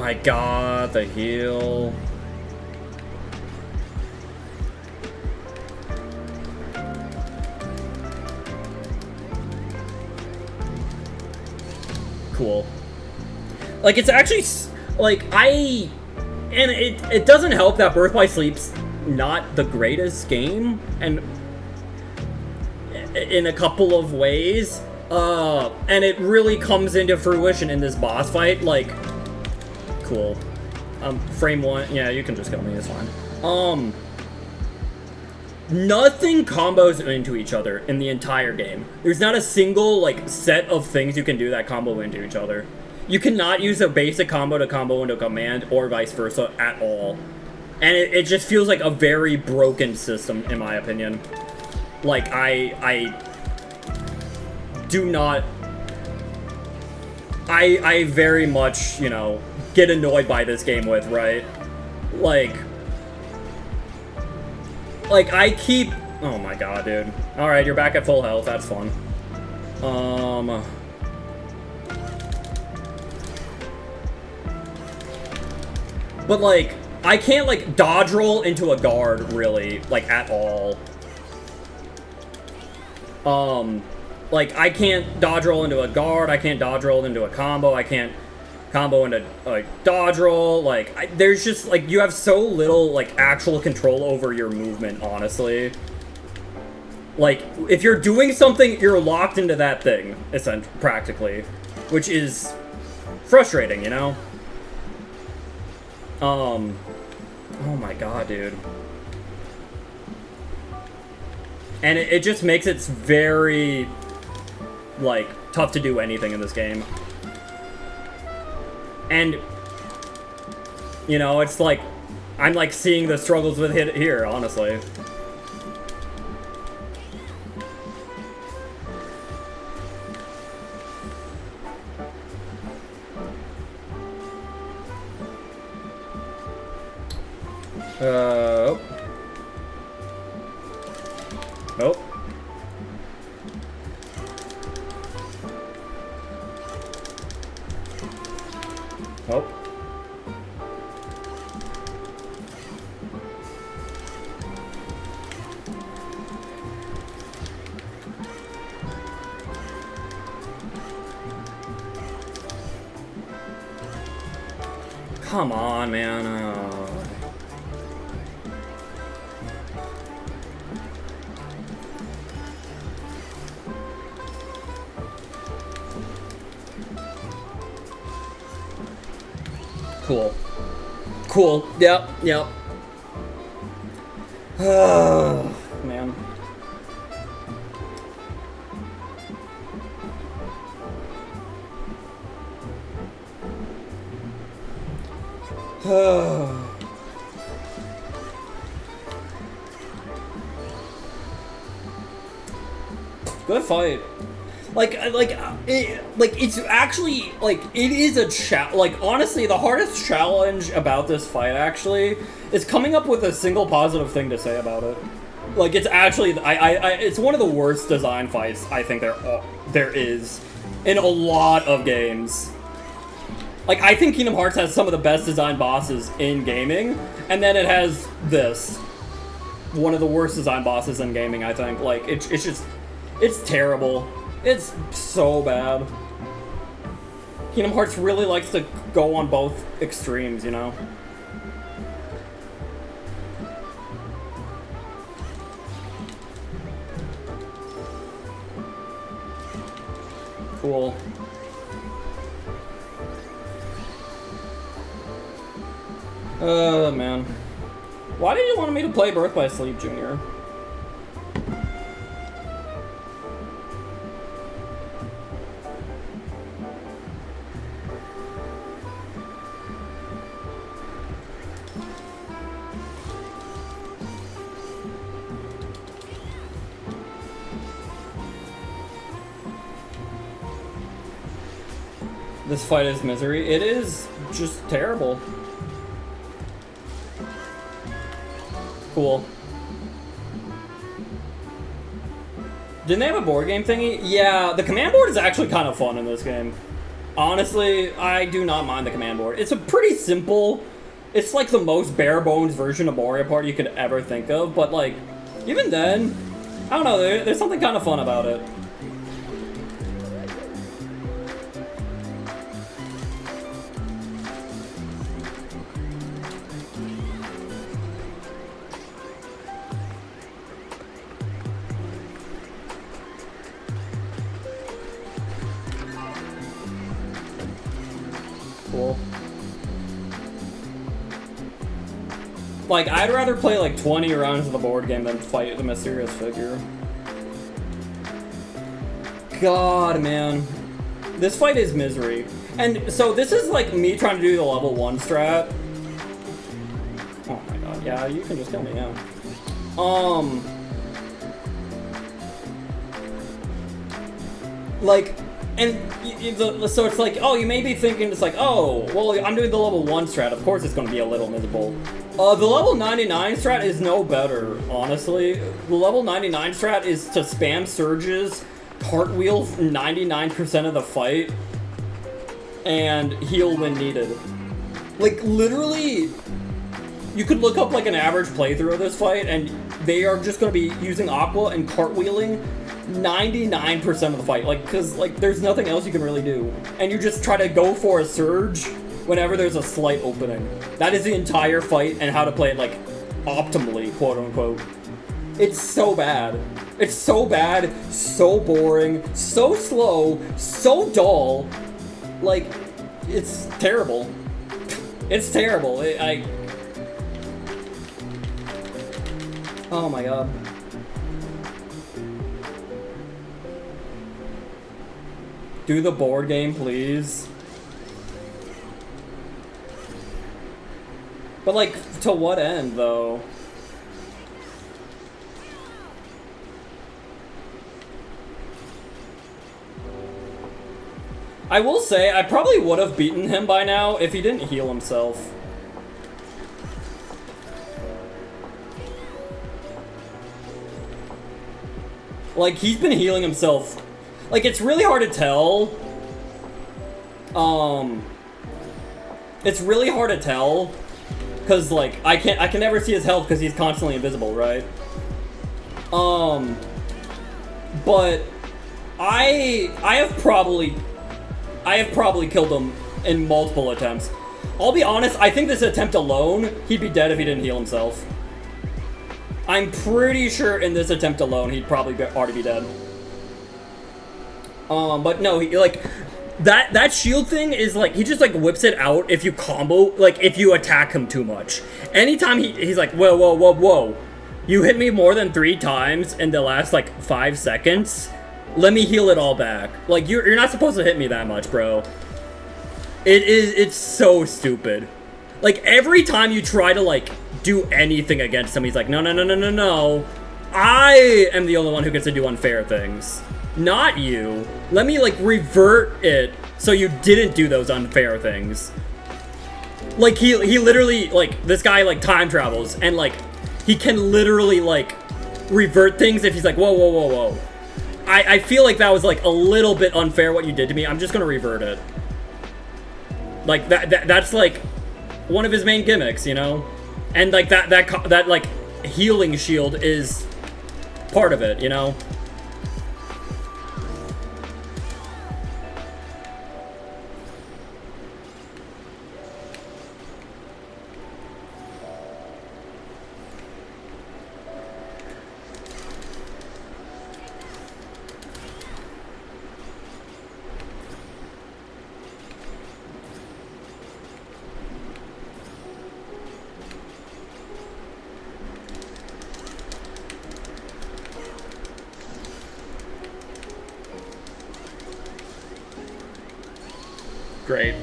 my god, the heal. Cool. Like, it's actually, like, and it doesn't help that Birth by Sleep's not the greatest game, and in a couple of ways, and it really comes into fruition in this boss fight, like, cool. Frame 1, yeah, you can just kill me, it's fine. Nothing combos into each other in the entire game. There's not a single, like, set of things you can do that combo into each other. You cannot use a basic combo to combo into a command, or vice versa, at all. And it just feels like a very broken system, in my opinion. Like, I do not... I very much, you know, get annoyed by this game with, right? Like, I keep... Oh my god, dude. Alright, you're back at full health. That's fun. But, like, I can't, like, dodge roll into a guard, really. Like, at all. Like, I can't dodge roll into a guard. I can't dodge roll into a combo. I can't combo into, like, dodge roll. Like, there's just, like, you have so little, like, actual control over your movement, honestly. Like, if you're doing something, you're locked into that thing, practically. Which is frustrating, you know? Oh my god, dude. And it just makes it very, like, tough to do anything in this game. And, you know, it's like, I'm, like, seeing the struggles with it here, honestly. Oh. Oh. Oh. Come on, man. Cool. Cool. Yep. Yep. Man. Good fight. It's actually, like, it is a like, honestly, the hardest challenge about this fight, actually, is coming up with a single positive thing to say about it. Like, it's actually, it's one of the worst design fights I think there is in a lot of games. Like, I think Kingdom Hearts has some of the best designed bosses in gaming, and then it has this. One of the worst designed bosses in gaming, I think. Like, it's just, it's terrible. It's so bad. Kingdom Hearts really likes to go on both extremes, you know? Cool. Oh, man. Why did you want me to play Birth by Sleep, Junior? This fight is misery. It is just terrible. Cool. Didn't they have a board game thingy? Yeah, the command board is actually kind of fun in this game. Honestly, I do not mind the command board. It's a pretty simple... It's like the most bare-bones version of Mario Party you could ever think of, but like, even then, I don't know, there's something kind of fun about it. Cool. Like, I'd rather play like 20 rounds of the board game than fight the mysterious figure. God, man. This fight is misery. And so this is like me trying to do the level 1 strat. Oh my god, yeah, you can just kill me, yeah. Like, and so it's like, oh, you may be thinking, it's like, oh, well, I'm doing the level 1 strat, of course it's going to be a little miserable. The level 99 strat is no better, honestly. The level 99 strat is to spam surges, cartwheel 99% of the fight, and heal when needed. Like, literally, you could look up, like, an average playthrough of this fight, and they are just going to be using Aqua and cartwheeling 99% of the fight. Like, because, like, there's nothing else you can really do. And you just try to go for a surge whenever there's a slight opening. That is the entire fight and how to play it, like, optimally, quote-unquote. It's so bad. It's so bad, so boring, so slow, so dull. Like, it's terrible. It's terrible. Oh my god. Do the board game, please. But, like, to what end, though? I will say, I probably would have beaten him by now if he didn't heal himself. Like, he's been healing himself. Like, it's really hard to tell. It's really hard to tell. Because, like, I can never see his health because he's constantly invisible, right? But I have probably killed him in multiple attempts. I'll be honest, I think this attempt alone, he'd be dead if he didn't heal himself. I'm pretty sure in this attempt alone, he'd probably already be dead. But no, he, like, that shield thing is like, he just like whips it out if you combo, like if you attack him too much. Anytime he's like, whoa, whoa, whoa, whoa. You hit me more than 3 times in the last like 5 seconds. Let me heal it all back. Like, you're not supposed to hit me that much, bro. It's so stupid. Like, every time you try to, like, do anything against him, he's like, no, no, no, no, no, no. I am the only one who gets to do unfair things. Not you. Let me, like, revert it so you didn't do those unfair things. Like, he literally, like, this guy, like, time travels, and, like, he can literally, like, revert things if he's like, whoa, whoa, whoa, whoa. I feel like that was, like, a little bit unfair what you did to me. I'm just gonna revert it. Like, that's, like, one of his main gimmicks, you know? And, like, that like, healing shield is part of it, you know? Great.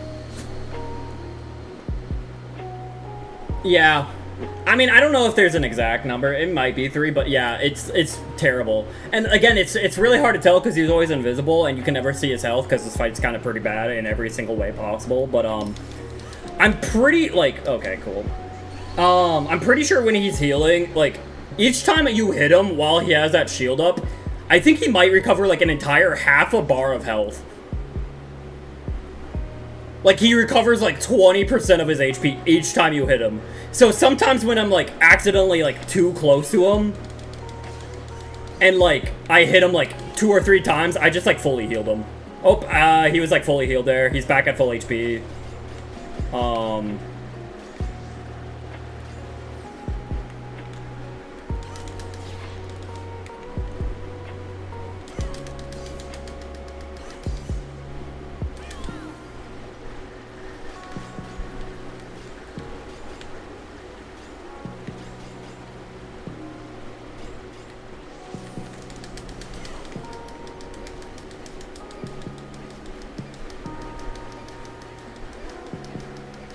Yeah. I mean, I don't know if there's an exact number. It might be 3, but yeah, it's terrible. And again, it's really hard to tell because he's always invisible and you can never see his health because this fight's kind of pretty bad in every single way possible. But I'm pretty, like, okay, cool. I'm pretty sure when he's healing, like, each time you hit him while he has that shield up, I think he might recover like an entire half a bar of health. Like, he recovers, like, 20% of his HP each time you hit him. So sometimes when I'm, like, accidentally, like, too close to him, and, like, I hit him, like, 2 or 3 times, I just, like, fully healed him. Oh, he was, like, fully healed there. He's back at full HP.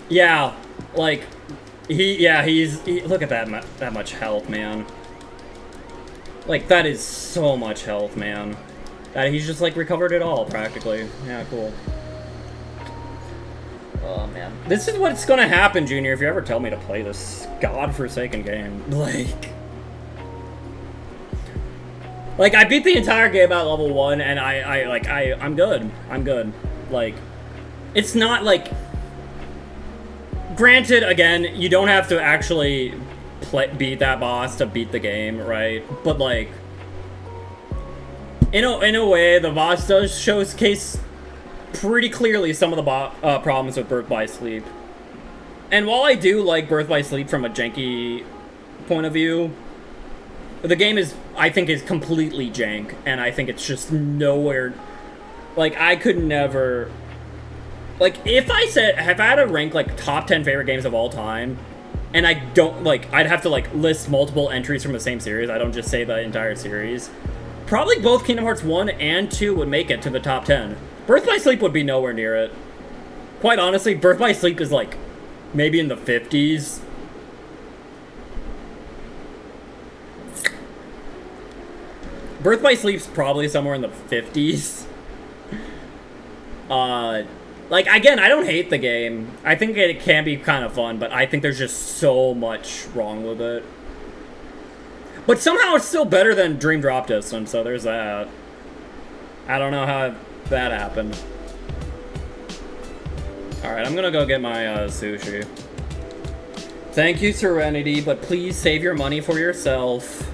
Yeah, like, he's look at that much health, man. Like, that is so much health, man. That he's just, like, recovered it all, practically. Yeah, cool. Oh, man. This is what's gonna happen, Junior, if you ever tell me to play this godforsaken game. Like, I beat the entire game at level 1, and I'm good. I'm good. Like, it's not, like... Granted, again, you don't have to actually beat that boss to beat the game, right? But, like, in a way, the boss does showcase pretty clearly some of the problems with Birth by Sleep. And while I do like Birth by Sleep from a janky point of view, the game I think is completely jank, and I think it's just nowhere... Like, I could never... Like, if I had to rank, like, top 10 favorite games of all time, and I don't, like, I'd have to, like, list multiple entries from the same series, I don't just say the entire series, probably both Kingdom Hearts 1 and 2 would make it to the top 10. Birth by Sleep would be nowhere near it. Quite honestly, Birth by Sleep is, like, maybe in the 50s. Birth by Sleep's probably somewhere in the 50s. Like, again, I don't hate the game. I think it can be kind of fun, but I think there's just so much wrong with it. But somehow it's still better than Dream Drop Distance, so there's that. I don't know how that happened. Alright, I'm gonna go get my sushi. Thank you, Serenity, but please save your money for yourself.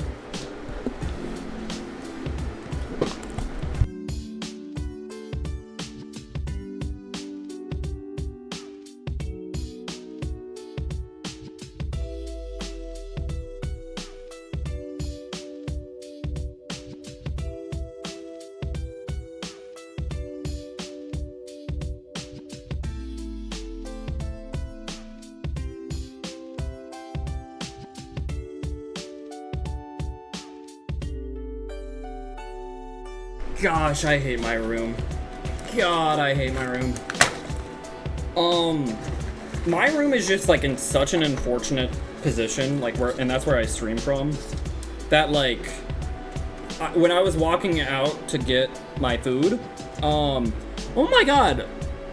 Gosh, I hate my room. God, I hate my room. My room is just, like, in such an unfortunate position, like, and that's where I stream from, that, like, when I was walking out to get my food, oh my god,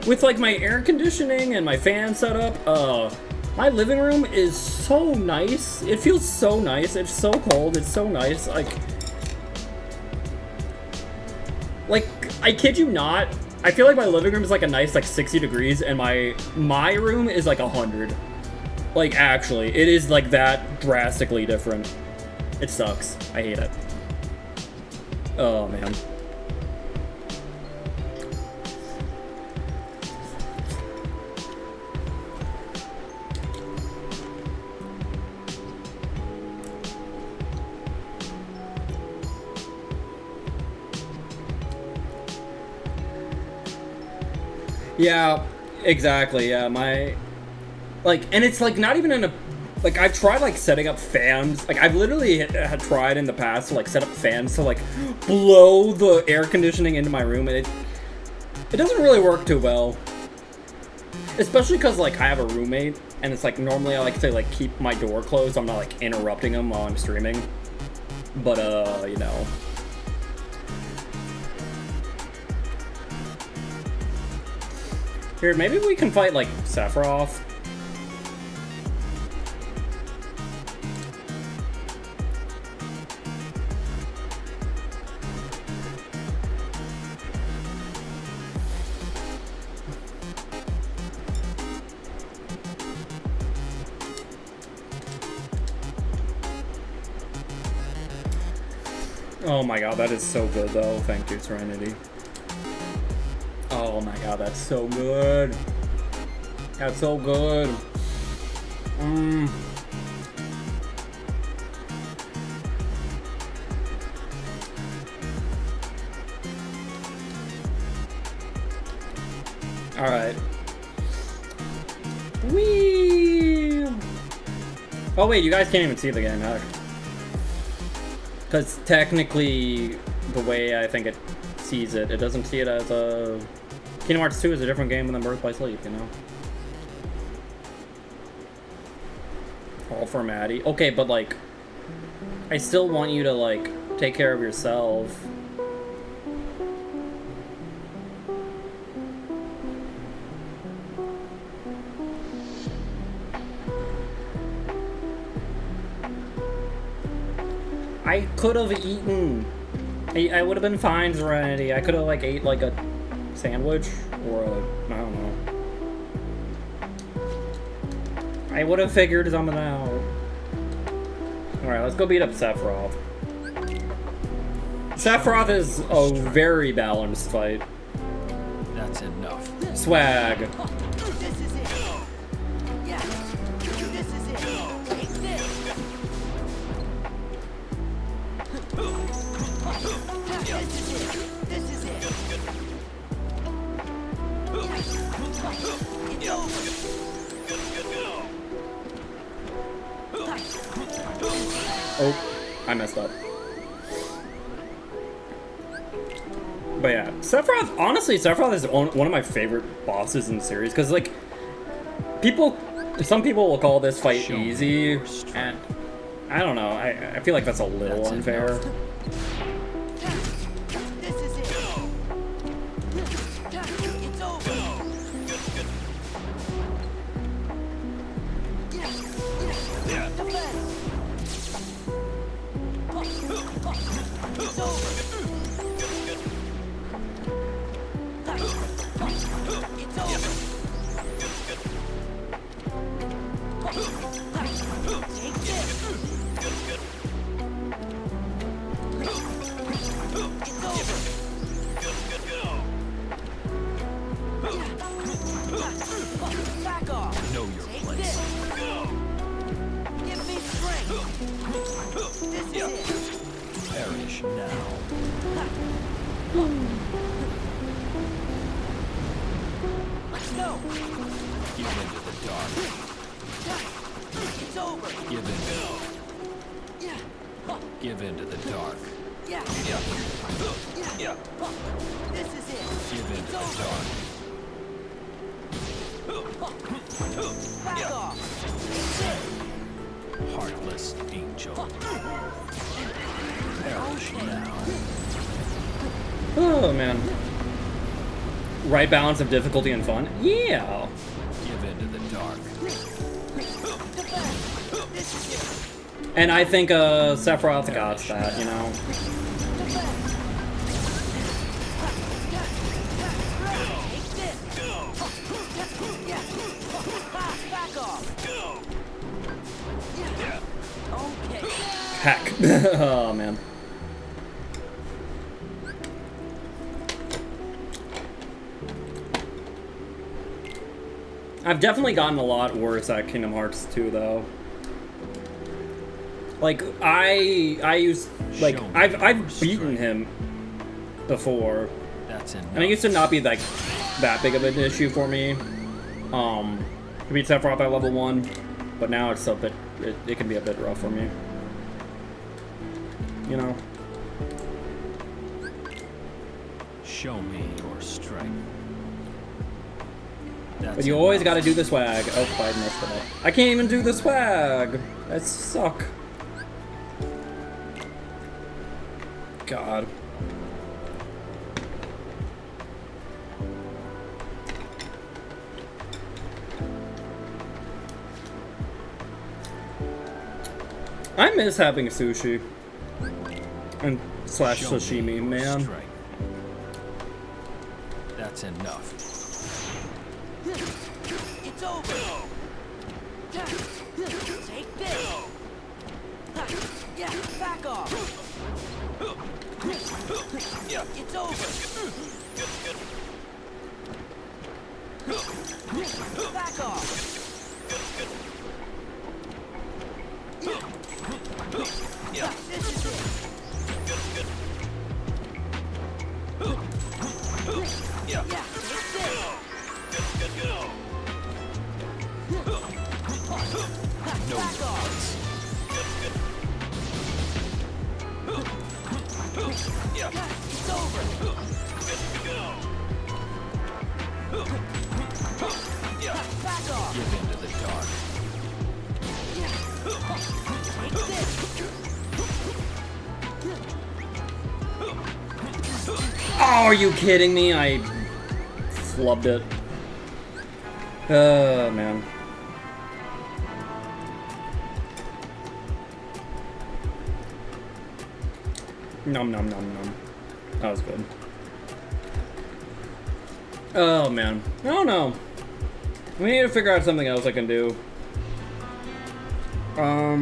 with, like, my air conditioning and my fan set up, my living room is so nice. It feels so nice. It's so cold. It's so nice. Like, I kid you not, I feel like my living room is like a nice, like, 60 degrees, and my room is like 100. Like, actually, it is like that drastically different. It sucks. I hate it. Oh, man. Yeah, exactly, yeah, like, and it's, like, not even in a, like, I've tried, like, setting up fans, like, I've literally had tried in the past to, like, set up fans to, like, blow the air conditioning into my room, and it doesn't really work too well. Especially because, like, I have a roommate, and it's, like, normally I like to, like, keep my door closed, I'm not, like, interrupting him while I'm streaming, but, you know. Here, maybe we can fight, like, Sephiroth. Oh my god, that is so good though. Thank you, Serenity. Oh my god, that's so good. That's so good. Alright. Whee! Oh wait, you guys can't even see the game, because technically, the way I think it sees it, it doesn't see it as a... Kingdom Hearts 2 is a different game than Birth by Sleep, you know? All for Maddie. Okay, but like, I still want you to like, take care of yourself. I could have eaten. I would have been fine, Serenity. I could have like ate like a sandwich or a, I don't know. I would have figured something out. Alright, let's go beat up Sephiroth. Sephiroth is a very balanced fight. That's enough. Swag. This is it. Yeah. This is it. Take this. This is it. It's over. Oh, I messed up. But yeah, Sephiroth, honestly, Sephiroth is one of my favorite bosses in the series, because, like, some people will call this fight easy, and I don't know, I feel like that's a little unfair. This is it. It's over. Defense. It's over. It's over. Take this. It's over. Back off. Know your Take place. this. Give me strength. This is it. Perish now. Let's go. Give into the dark. It's over. Give in. Yeah. Give into the dark. Yeah. Yeah. Yeah. This is it. Give into the dark. Back off. It's it. Heartless angel. Perish now. Oh, man. Right balance of difficulty and fun? Yeah! Give into the dark. This is it. And I think, Sephiroth got that, you know? Take this. Yeah. Back off. Yeah. Okay. Heck. Oh, man. I've definitely gotten a lot worse at Kingdom Hearts 2, though. Like, I used, like, I've beaten him before. That's enough. And it used to not be, like, that big of an issue for me. To beat Sephiroth at level 1. But now it's a bit, it can be a bit rough for me. You know? Show me your strength. That's But you always enough. gotta do the swag. Oh, I messed it up. I can't even do the swag! That suck. God. I miss having sushi. And slash Show me sashimi, your man. strength. That's enough. It's over. Take this. Yeah. Back off. It's over. Back off. This is it. Yeah, take this. Back off. It's over. Back off. Give into the dark. Take this. Oh, are you kidding me? I flubbed it. Oh, man. Nom nom nom nom. That was good. Oh, man. I don't know. We need to figure out something else I can do. I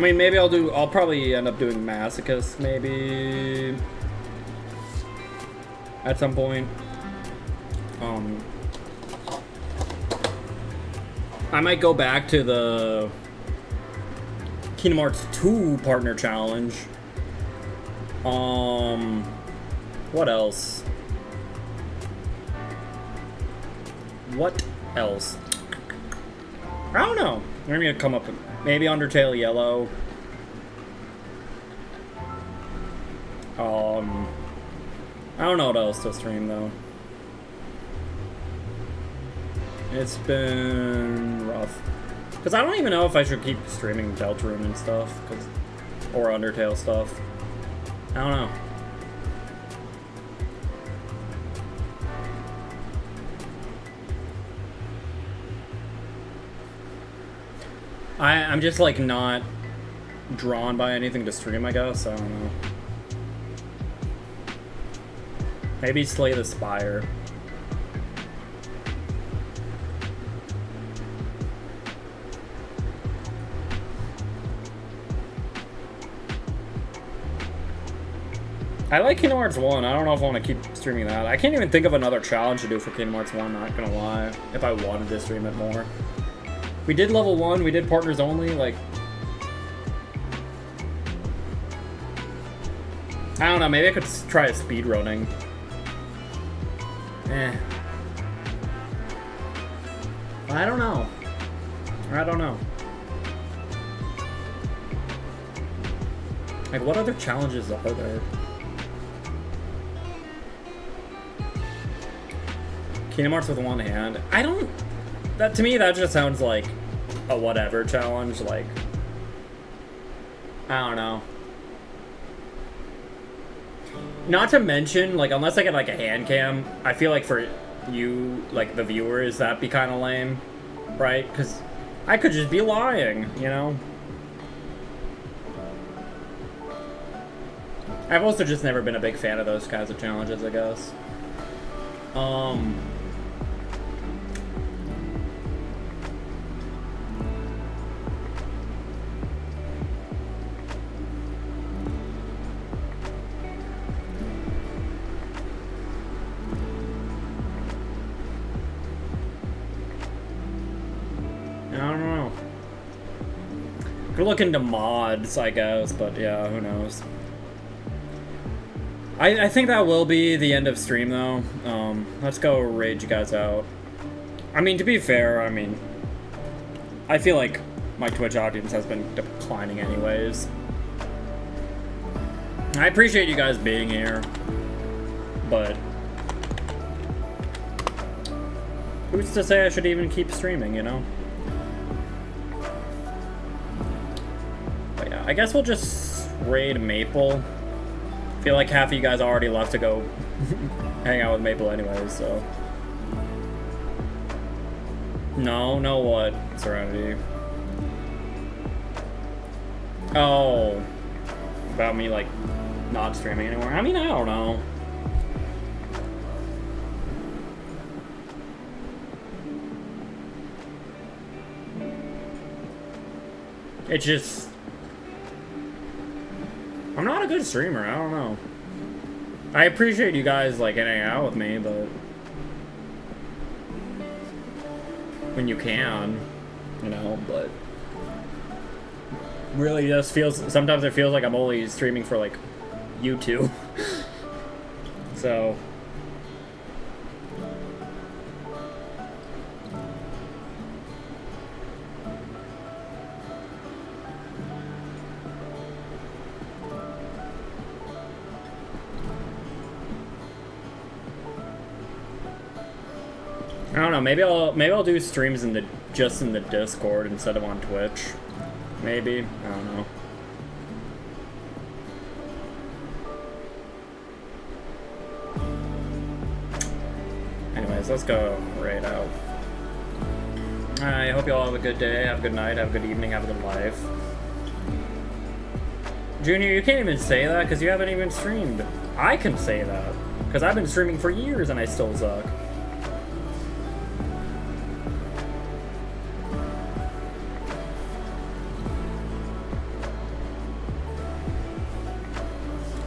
mean, maybe I'll probably end up doing Masochist, maybe. At some point. I might go back to the Kingdom Hearts 2 partner challenge. What else? What else? I don't know. I'm gonna come up with maybe Undertale Yellow. I don't know what else to stream though. It's been rough. Cause I don't even know if I should keep streaming Deltarune and stuff, or Undertale stuff. I don't know. I'm just like not drawn by anything to stream, I guess. I don't know. Maybe Slay the Spire. I like Kingdom Hearts 1. I don't know if I want to keep streaming that. I can't even think of another challenge to do for Kingdom Hearts 1, not gonna lie, if I wanted to stream it more. We did level 1, we did partners only, like... I don't know, maybe I could try a speedrunning. I don't know. I don't know. Like, what other challenges are there? Kingdom Hearts with one hand. I don't... That, to me, that just sounds like a whatever challenge, like... I don't know. Not to mention, like, unless I get, like, a hand cam, I feel like for you, like, the viewers, that'd be kind of lame, right? Because I could just be lying, you know? I've also just never been a big fan of those kinds of challenges, I guess. Could look into mods, I guess, but yeah, who knows. I think that will be the end of stream, though. Let's go raid you guys out. I mean, to be fair, I mean, I feel like my Twitch audience has been declining anyways. I appreciate you guys being here, but who's to say I should even keep streaming, you know? But yeah, I guess we'll just raid Maple. I feel like half of you guys already left to go hang out with Maple anyways, so. No what? Serenity. Oh. About me, like, not streaming anymore? I mean, I don't know. It's just... I'm I'm not a good streamer, I don't know. I appreciate you guys, like, hanging out with me, but... when you can, you know, but... really just feels... sometimes it feels like I'm only streaming for, like, YouTube. So... I don't know, maybe I'll do streams in the just in the Discord instead of on Twitch. Maybe. I don't know. Anyways, let's go right out. I hope you all have a good day, have a good night, have a good evening, have a good life. Junior, you can't even say that because you haven't even streamed. I can say that because I've been streaming for years and I still suck.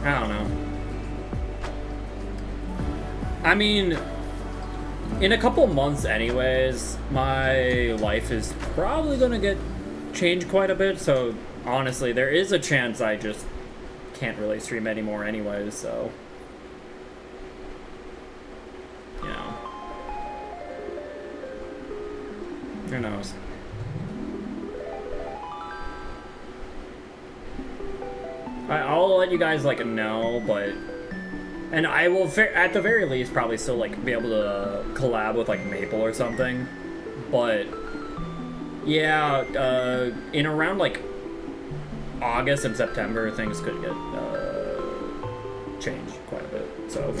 I don't know. I mean, in a couple months anyways, my life is probably gonna get changed quite a bit, so honestly, there is a chance I just can't really stream anymore anyways, so... you know. Who knows? I'll let you guys, like, know, but... and I will, at the very least, probably still, like, be able to collab with, like, Maple or something. But, yeah, in around, like, August and September, things could get, changed quite a bit, so...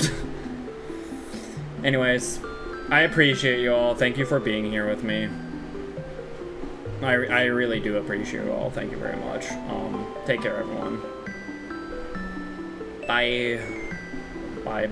Anyways, I appreciate you all. Thank you for being here with me. I really do appreciate you all. Thank you very much. Take care, everyone. Bye. Bye.